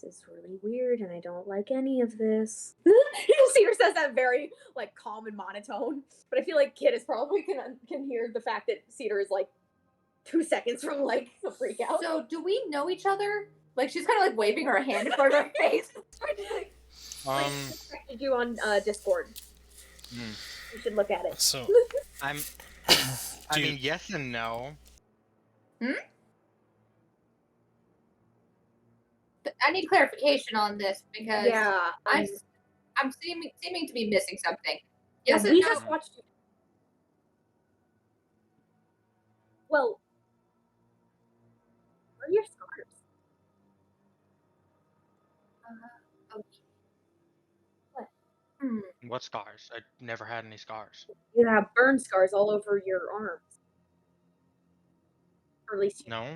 This is really weird, and I don't like any of this. Cedar says that very like calm and monotone, but I feel like Kid is probably can hear the fact that Cedar is like 2 seconds from like a freak out. So, do we know each other? Like, she's kind of like waving her hand in front of her face. I texted you on Discord. You should look at it. So I mean, yes and no. I need clarification on this because Yeah, I'm seeming to be missing something. yeah, Yes we and no. just watched. Well, what are your scars? Okay. What scars? I never had any scars. You have burn scars all over your arms. Or at least you No,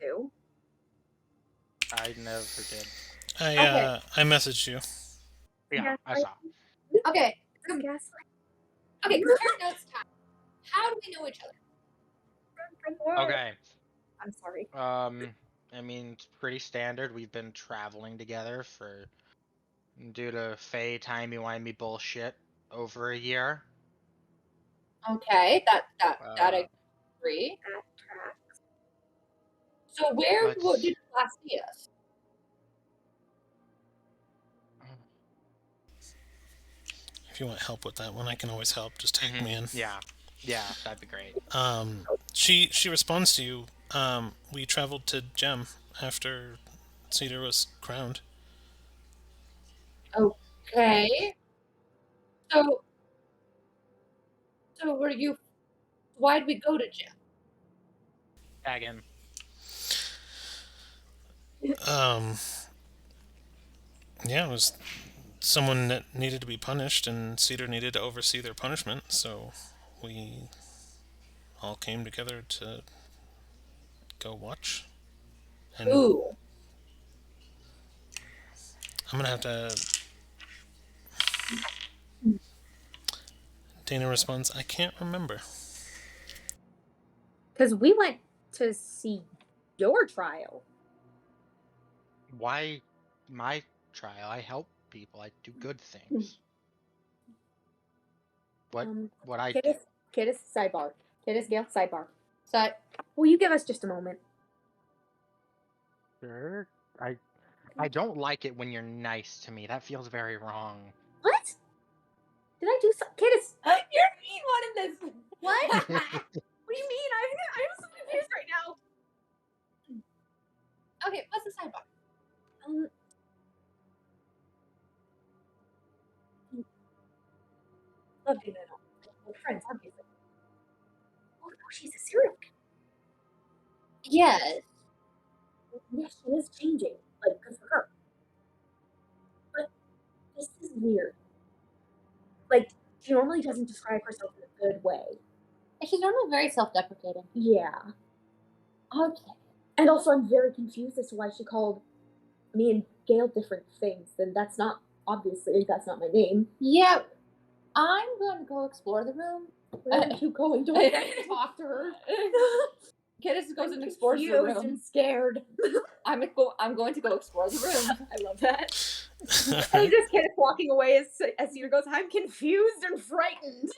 do. I never did. I messaged you. Yeah, Yeah, I saw. Okay. Gaslight. Okay, compare notes time. How do we know each other? Okay. I'm sorry. I mean, it's pretty standard. We've been traveling together for, due to Faye timey-wimey bullshit, over a year. Okay, that Uh, I agree. So where did let's. you last see us? If you want help with that one, I can always help. Just tag me in. Yeah, that'd be great. She responds to you. We traveled to Gem after Cedar was crowned. Okay. So were you? Why'd we go to gym? Tag in. Um, yeah, it was someone that needed to be punished, and Cedar needed to oversee their punishment, so we all came together to go watch. And Ooh. I'm gonna have to. Dana responds, I can't remember. Because we went to see your trial. Why my trial? I help people. I do good things. What I do? Kiddis, sidebar. Kiddis, Gale, sidebar. So Will you give us just a moment? Sure. I don't like it when you're nice to me. That feels very wrong. What? Did I do something? Kiddis, you're the mean one in this. what? What do you mean? I'm so confused right now. Okay, what's the sidebar? Love Dana and all. We're friends, obviously. Oh no, she's a serial killer. Yes. Yes, she is changing. Like, good for her. But this is weird. Like, she normally doesn't describe herself in a good way. She's normally very self-deprecating. Yeah. Okay. And also, I'm very confused as to why she called me and Gail different things. And that's not, obviously, that's not my name. Yeah. I'm going to go explore the room. Where are you going? Don't talk to her. Kiddis goes I'm and explores the room. and scared. I'm going to go explore the room. I love that. I just Kiddis walking away as Cedar goes, I'm confused and frightened.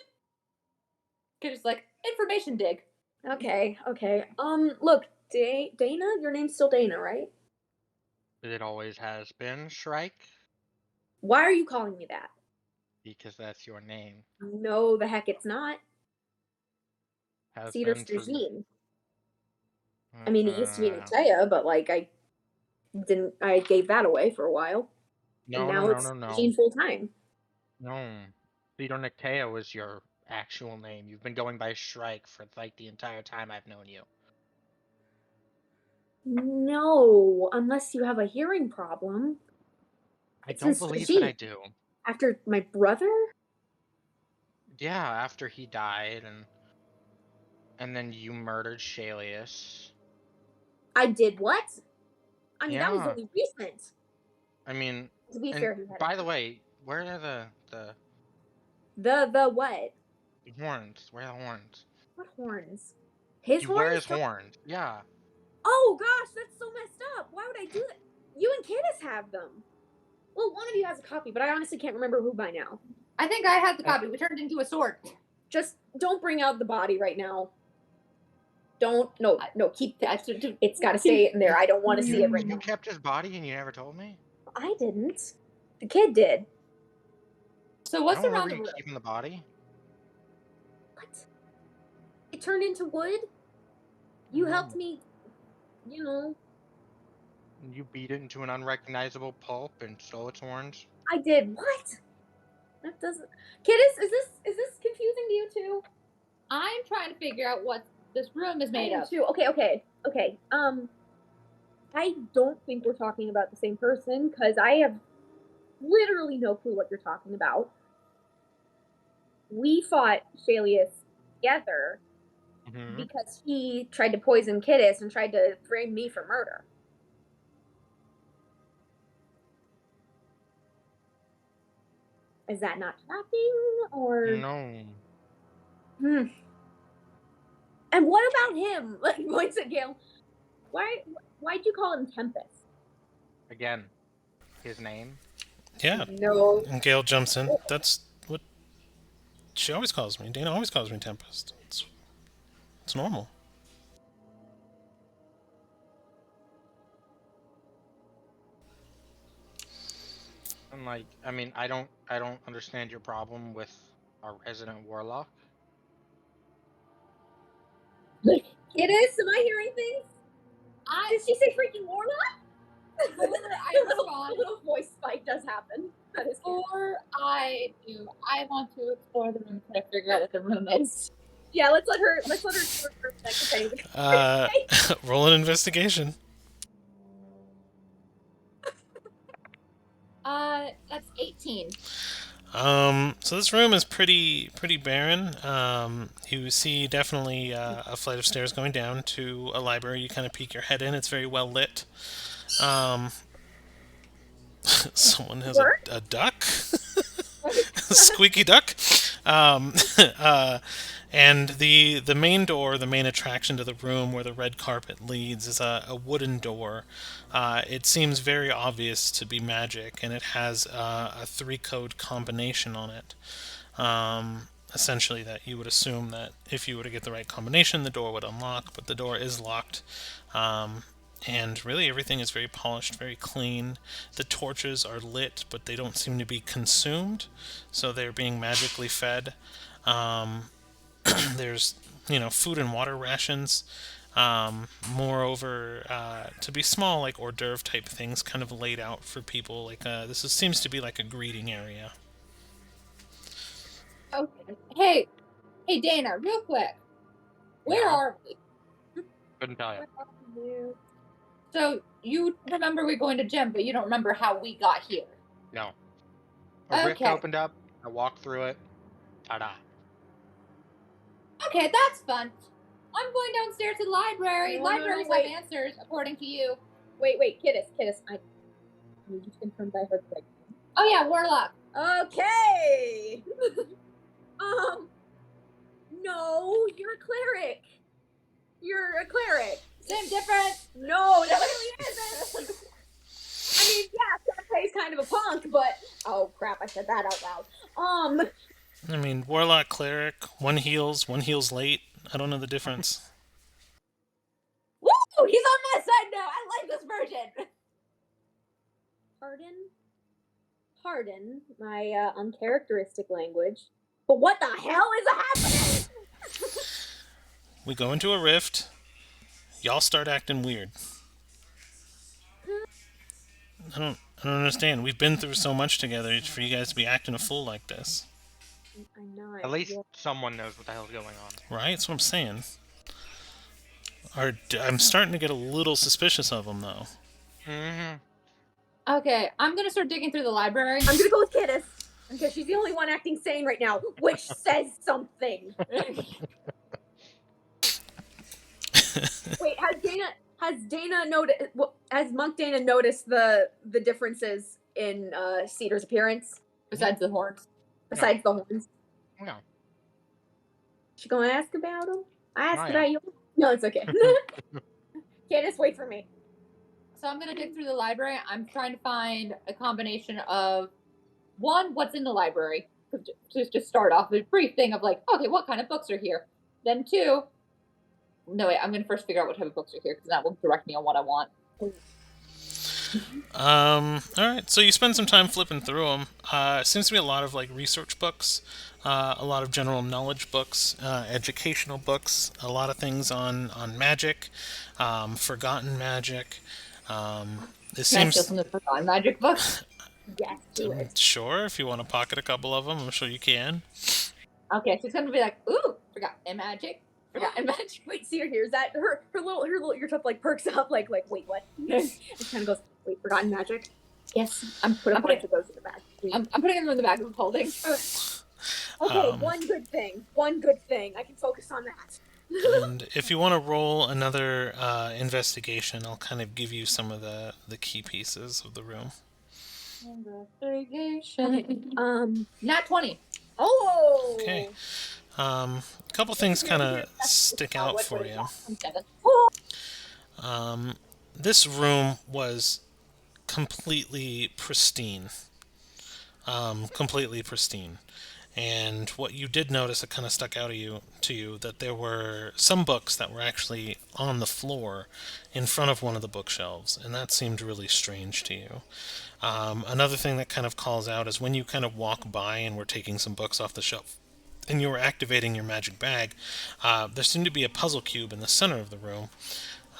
Kiddis like, information dig. Okay. Look, Dana, your name's still Dana, right? It always has been, Shrike, Why are you calling me that? because that's your name. No, the heck it's not. Has Cedar been for. Stajine. I mean, it used to be Natea, but like I gave that away for a while. No, and now no, it's no, no, no. Stajine full time. No. Cedar Niktea was your actual name. You've been going by Shrike for like the entire time I've known you. No, unless you have a hearing problem. I don't believe that I do. After my brother? Yeah, after he died and then you murdered Shalius. I did what? I mean, that was Yeah. only recent. I mean, To be and fair, he had by the way, where are the the what? horns? Where are the horns? What horns? His He horns? wears horns. Yeah. Oh gosh, that's so messed up. Why would I do that? You and Candace have them. Well, one of you has a copy, but I honestly can't remember who by now. I think I had the copy. We turned it into a sword. Just don't bring out the body right now. Don't. No, keep that. It's got to stay in there. I don't want to see it right You now. kept his body and you never told me? I didn't. The kid did. So what's I don't around remember the you room? keeping the body. What? It turned into wood? You No. helped me, you know. You beat it into an unrecognizable pulp and stole its horns? I did. What? That doesn't. Kiddis, is this confusing to you too? I'm trying to figure out what this room is made of. Too. Okay. I don't think we're talking about the same person because I have literally no clue what you're talking about. We fought Shalius together because he tried to poison Kiddis and tried to frame me for murder. Is that not tracking or No. And what about him? Like points at Gale. Why? Why'd you call him Tempest? Again, his name. Yeah. No. And Gale jumps in. That's what she always calls me. Dana always calls me Tempest. It's normal. And like, I mean, I don't understand your problem with our resident warlock. It is? Am I hearing things? Did she say freaking warlock? I The respond. little voice spike does happen. That is cute. Before I do, I want to explore the room, try to figure out what the room is. Yeah, let's let her Roll an investigation. That's 18. So this room is pretty barren. You see definitely a flight of stairs going down to a library. You kind of peek your head in. It's very well lit. Someone has a duck, a squeaky duck. And the main door, the main attraction to the room where the red carpet leads, is a wooden door. It seems very obvious to be magic, and it has a 3-code combination on it. Essentially, that you would assume that if you were to get the right combination, the door would unlock, but the door is locked. And really everything is very polished, very clean. The torches are lit, but they don't seem to be consumed, so they're being magically fed. There's, food and water rations. Moreover, to be small, like hors d'oeuvre type things, kind of laid out for people. Like seems to be like a greeting area. Okay. Hey, Dana, real quick. Where Yeah. are we? Couldn't tell you. So you remember we going to gym, but you don't remember how we got here. No. A rift Okay. opened up. I walked through it. Ta-da. Okay, that's fun. I'm going downstairs to the library. No, Libraries wait. have answers, according to you. Wait, Kittis, I need you to confirm that I heard correctly. Oh yeah, warlock. Okay. No, you're a cleric. You're a cleric. Same difference. No, that really isn't. I mean, yeah, Sharpay's kind of a punk, but oh crap, I said that out loud. I mean, warlock, cleric, one heals late. I don't know the difference. Woo! He's on my side now. I like this version. Pardon my uncharacteristic language. But what the hell is happening? We go into a rift. Y'all start acting weird. I don't understand. We've been through so much together for you guys to be acting a fool like this. I'm not. At least someone knows what the hell's going on. Right? That's what I'm saying. I'm starting to get a little suspicious of them, though. Mm-hmm. Okay, I'm gonna start digging through the library. I'm gonna go with Kittis because she's the only one acting sane right now, which says something. Wait, has Dana noticed? Has Monk Dana noticed the differences in Cedar's appearance Besides the horns. besides the horns? No. She gonna ask about him? I asked Oh, yeah. about you. No, it's okay. Candace, wait for me. So I'm gonna dig through the library. I'm trying to find a combination of one, what's in the library. Just start off with a brief thing of like, okay, what kind of books are here? Then two, no wait, I'm gonna first figure out what type of books are here because that will direct me on what I want. Alright, so you spend some time flipping through them. Seems to be a lot of like research books, a lot of general knowledge books, educational books, a lot of things on magic, forgotten magic. It Can I seems steal some of the forgotten magic books? Yes, do it. sure if you want to pocket a couple of them, I'm sure you can. Okay, so it's gonna be like, ooh, forgotten magic. Forgotten magic. Wait, see her hears that her little eartop like perks up like wait what? It kind of goes wait forgotten magic. Yes, I'm putting a bunch of those in the bag. I'm putting them in the bag I'm holding. Okay, one good thing. I can focus on that. And if you want to roll another investigation, I'll kind of give you some of the key pieces of the room. Investigation. Nat 20. Oh. Okay. A couple things kind of stick out for you. I'm 7. this room was completely pristine. Completely pristine. And what you did notice that kind of stuck out to you that there were some books that were actually on the floor in front of one of the bookshelves, and that seemed really strange to you. Another thing that kind of calls out is when you kind of walk by and were taking some books off the shelf, and you were activating your magic bag, there seemed to be a puzzle cube in the center of the room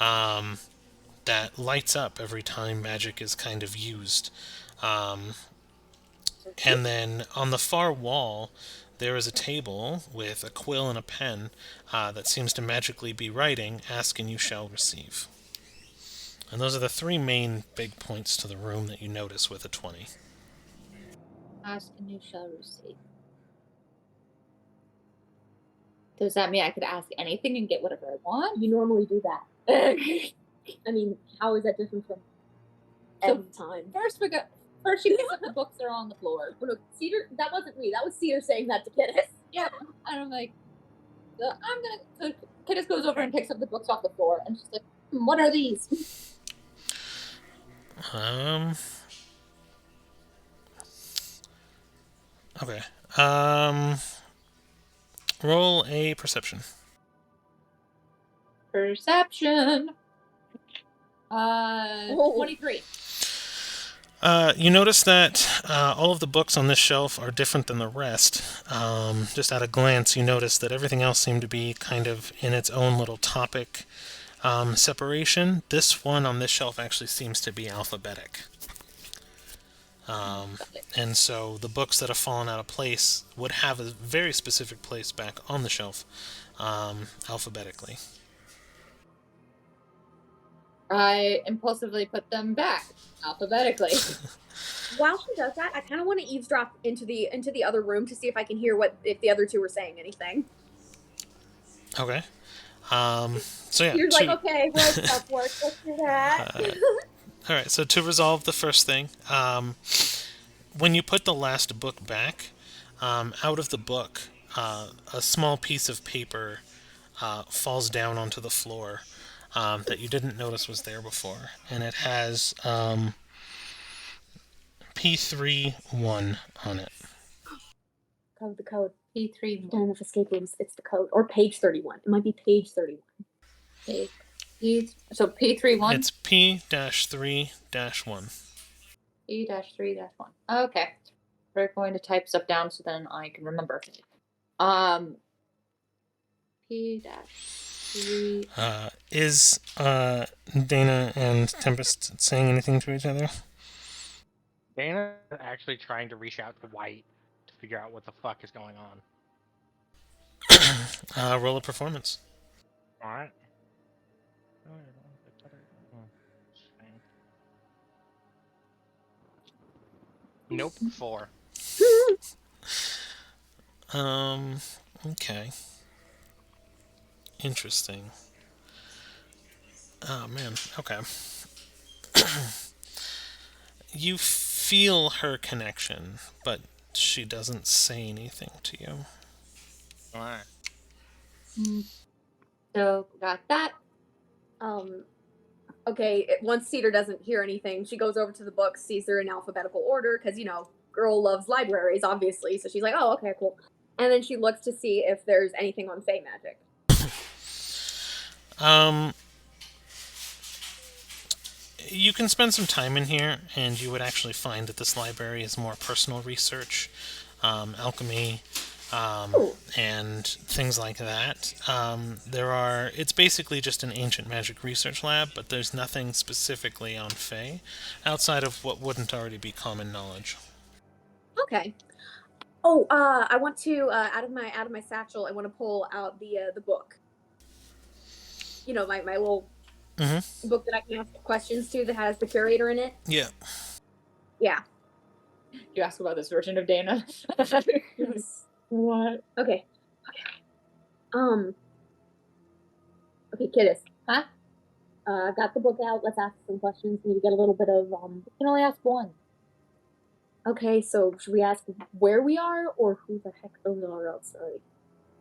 um, that lights up every time magic is kind of used. Um, and then on the far wall, there is a table with a quill and a pen that seems to magically be writing, "Ask and you shall receive." And those are the three main big points to the room that you notice with a 20. Ask and you shall receive. Does that mean I could ask anything and get whatever I want? You normally do that. I mean, how is that different from every time? First she picks up the books that are on the floor. Oh, no, Cedar, that wasn't me. That was Cedar saying that to Kidis. Yeah, and I'm like, so Kidis goes over and picks up the books off the floor, and she's like, what are these? Okay. Roll a perception. Perception. 23. You notice that all of the books on this shelf are different than the rest. Just at a glance, you notice that everything else seemed to be kind of in its own little topic separation. This one on this shelf actually seems to be alphabetic. And so the books that have fallen out of place would have a very specific place back on the shelf alphabetically. I impulsively put them back alphabetically. While she does that, I kind of want to eavesdrop into the other room to see if I can hear if the other two are saying anything. Okay. So yeah. You're like, okay, well, tough work. Let's do that. All right. So to resolve the first thing, when you put the last book back, out of the book, a small piece of paper falls down onto the floor that you didn't notice was there before, and it has P31 on it. The code. P3. Don't enough escape rooms. It's the code. Or page 31. It might be page 31. So P31? It's P-3-1. P-3-1. Okay. We're going to type stuff down so then I can remember. P-3. Is Dana and Tempest saying anything to each other? Dana is actually trying to reach out to White to figure out what the fuck is going on. Roll a performance. Alright. Nope, 4. Okay. Interesting. Oh, man. Okay. You feel her connection, but she doesn't say anything to you. Alright. So, got that. Okay, once Cedar doesn't hear anything, she goes over to the books, sees they're in alphabetical order, because, girl loves libraries, obviously, so she's like, oh, okay, cool. And then she looks to see if there's anything on Fey Magic. You can spend some time in here, and you would actually find that this library is more personal research, alchemy, and things like that. It's basically just an ancient magic research lab, but there's nothing specifically on Fey outside of what wouldn't already be common knowledge. Okay. Oh, I want to out of my satchel, I want to pull out the book. My little book that I can ask questions to that has the curator in it. Yeah. Yeah. You ask about this version of Dana. What? Okay. Okay, Kidis. Huh? Got the book out. Let's ask some questions. Maybe get a little bit of You can only ask one. Okay, so should we ask where we are or who the heck those are outside?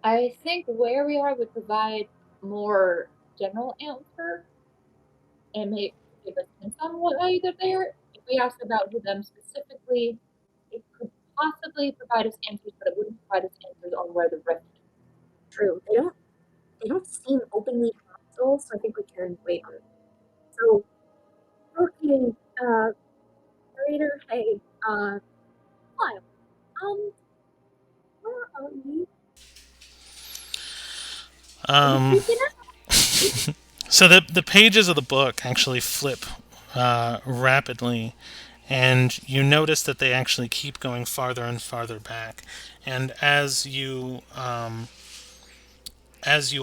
I think where we are would provide more general answer, and give us hints on why they're there. If we asked about them specifically, it could possibly provide us answers, but it wouldn't provide us answers on where the rift is. True. They don't seem openly hostile, so I think we can wait on it. So, okay, Raider, hey, Lyle, where are we? Freaking out. So the pages of the book actually flip rapidly, and you notice that they actually keep going farther and farther back. And as you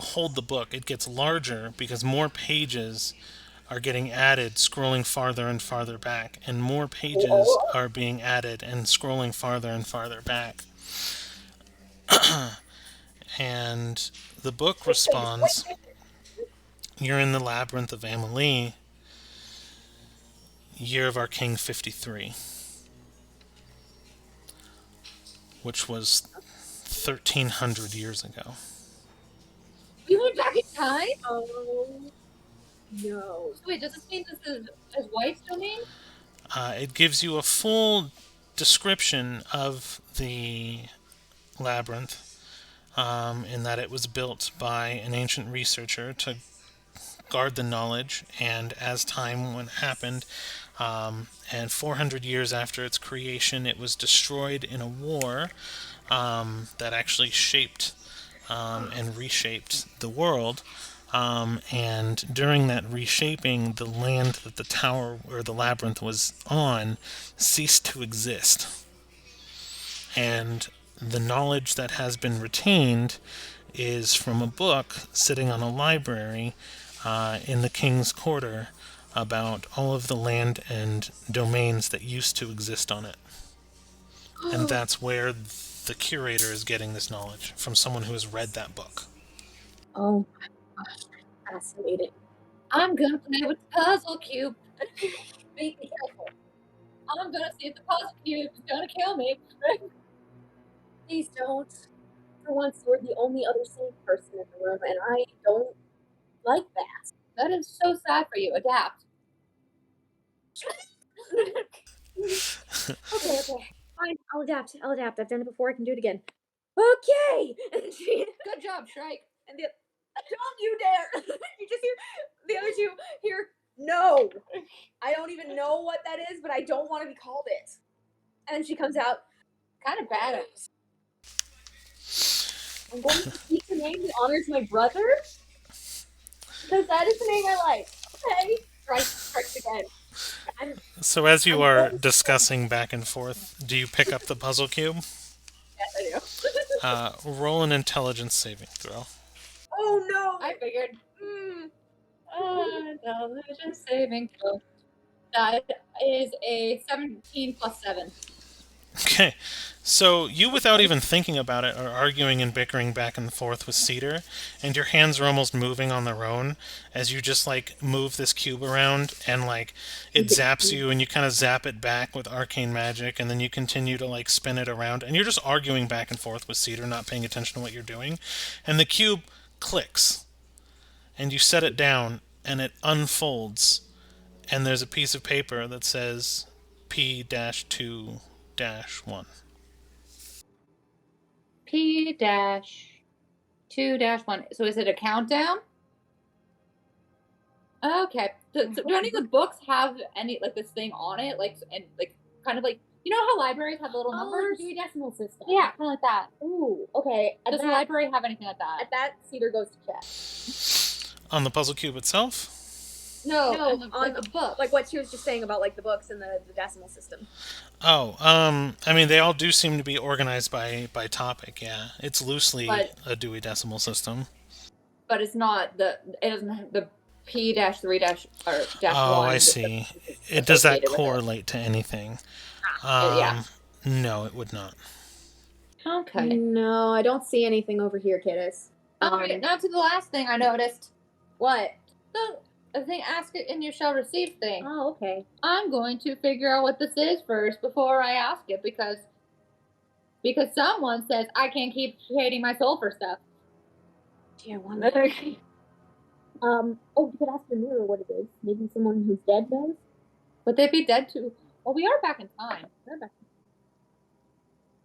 hold the book, it gets larger because more pages are getting added, scrolling farther and farther back, and more pages are being added and scrolling farther and farther back. And the book responds, "You're in the labyrinth of Amelie, year of our king 53, which was 1,300 years ago." We went back in time? Oh, no. So wait, does this mean this is his wife's domain? It gives you a full description of the labyrinth, in that it was built by an ancient researcher to guard the knowledge, and as time went happened, and 400 years after its creation, it was destroyed in a war that actually shaped and reshaped the world. And during that reshaping, the land that the tower or the labyrinth was on ceased to exist. And the knowledge that has been retained is from a book sitting on a library in the King's Quarter about all of the land and domains that used to exist on it. And that's where the curator is getting this knowledge, from someone who has read that book. Oh my gosh, fascinating. I'm gonna play with the puzzle cube. Be careful. I'm gonna see if the puzzle cube is gonna kill me. Please don't. For once, you're the only other safe person in the room, and I don't like that. That is so sad for you. Adapt. Okay. Fine, I'll adapt. I've done it before, I can do it again. Okay! Good job, Shrike. And the don't you dare! You just hear the other two hear no. I don't even know what that is, but I don't want to be called it. And then she comes out, Kind of badass. I'm going to speak the name that honors my brother. Because that is the name I like. Okay. Strikes again. So as you are discussing back and forth, do you pick up the puzzle cube? Yes, I do. Roll an intelligence saving throw. Oh no! I figured. Intelligence saving throw. That is a 17 plus 7. Okay, so you, without even thinking about it, are arguing and bickering back and forth with Cedar, and your hands are almost moving on their own as you just, like, move this cube around, and, like, it zaps you, and you kind of zap it back with arcane magic, and then you continue to, like, spin it around, and you're just arguing back and forth with Cedar, not paying attention to what you're doing, and the cube clicks, and you set it down, and it unfolds, and there's a piece of paper that says P-2-1. P-2-1. So is it a countdown? Okay. Do any of the books have any, like, this thing on it? Like, and, like, kind of like, you know how libraries have little numbers? Dewey Decimal System. Yeah, kind of like that. Ooh, okay. Does the library have anything like that? At that, Cedar goes to check. On the puzzle cube itself? No, on the book. Like what she was just saying about, like, the books and the decimal system. Oh, I mean, they all do seem to be organized by topic, yeah. It's loosely a Dewey Decimal System. But it's not it doesn't have the P-3- or dash Oh, 1. I see. Does that correlate to anything? Yeah. No, it would not. Okay. No, I don't see anything over here, kiddos. Okay, now to the last thing I noticed. What? The thing, ask it and you shall receive thing. Oh, okay. I'm going to figure out what this is first before I ask it because someone says I can't keep trading my soul for stuff. Dear one. Oh, you could ask the mirror what it is. Maybe someone who's dead knows. Would they be dead too? Well, we are back in time. We're back.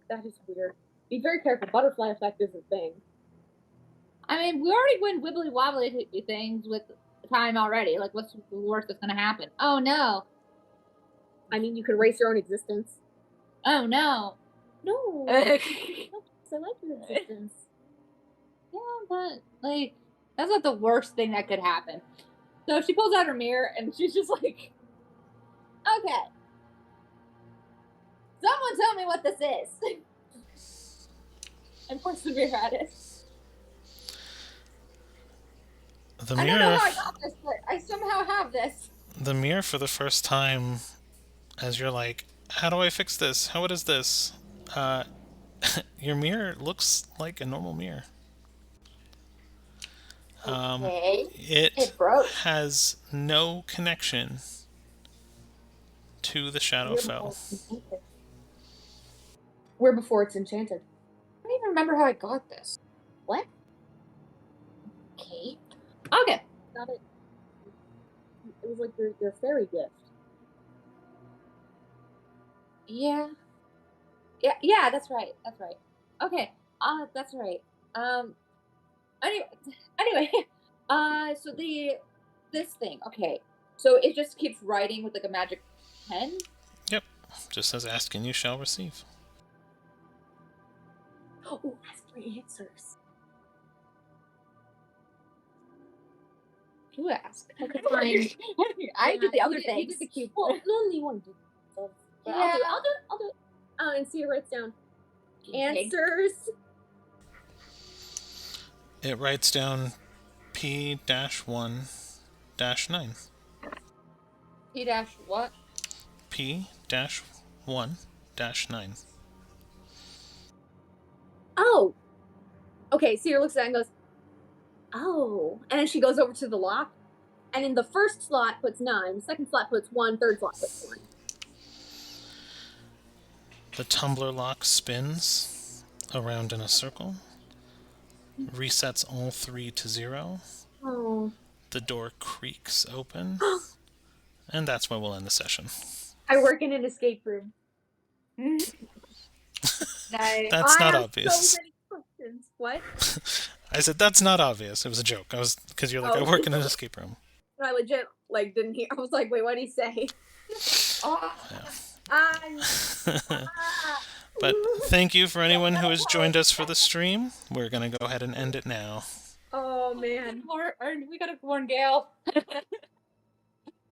That is weird. Be very careful. Butterfly effect is a thing. I mean, we already went wibbly wobbly things with time already. Like, what's the worst that's gonna happen? Oh no. I mean, you can erase your own existence. Oh no. No. I like your existence. Yeah, but like, that's not the worst thing that could happen. So she pulls out her mirror and she's just like, okay. Someone tell me what this is. And points the mirror at it. The I don't know mirror, how I got this, but I somehow have this. the mirror for the first time, as you're like, how do I fix this? How is this? Your mirror looks like a normal mirror. Okay. It broke. has no connection to the Shadowfell. Where before it's enchanted. I don't even remember how I got this. What? Okay. Okay. Got it. It was like your fairy gift. Yeah. Yeah, that's right. That's right. Okay. That's right. Anyway, so this thing, okay. So it just keeps writing with like a magic pen? Yep. Just says ask and you shall receive. Oh, ask for answers. You ask. Okay, fine. I did the other You things. did the cute. Well, only you want to do. So, but Yeah. I'll do it. And see, it writes down Okay. answers. It writes down P-1-9. P dash what? P-1-9. Oh. Okay, Seer looks at it and goes, oh. And then she goes over to the lock. And in the first slot puts 9, second slot puts 1, third slot puts 1. The tumbler lock spins around in a circle, resets all 3 to 0. Oh. The door creaks open, and that's where we'll end the session. I work in an escape room. Nice. That's not have obvious. So many questions. What? I said that's not obvious. It was a joke. Because you're like, I work in an escape room. I legit didn't hear. I was like, wait, what did he say? But thank you for anyone who has joined us for the stream. We're gonna go ahead and end it now. Oh man. We gotta warn Gail.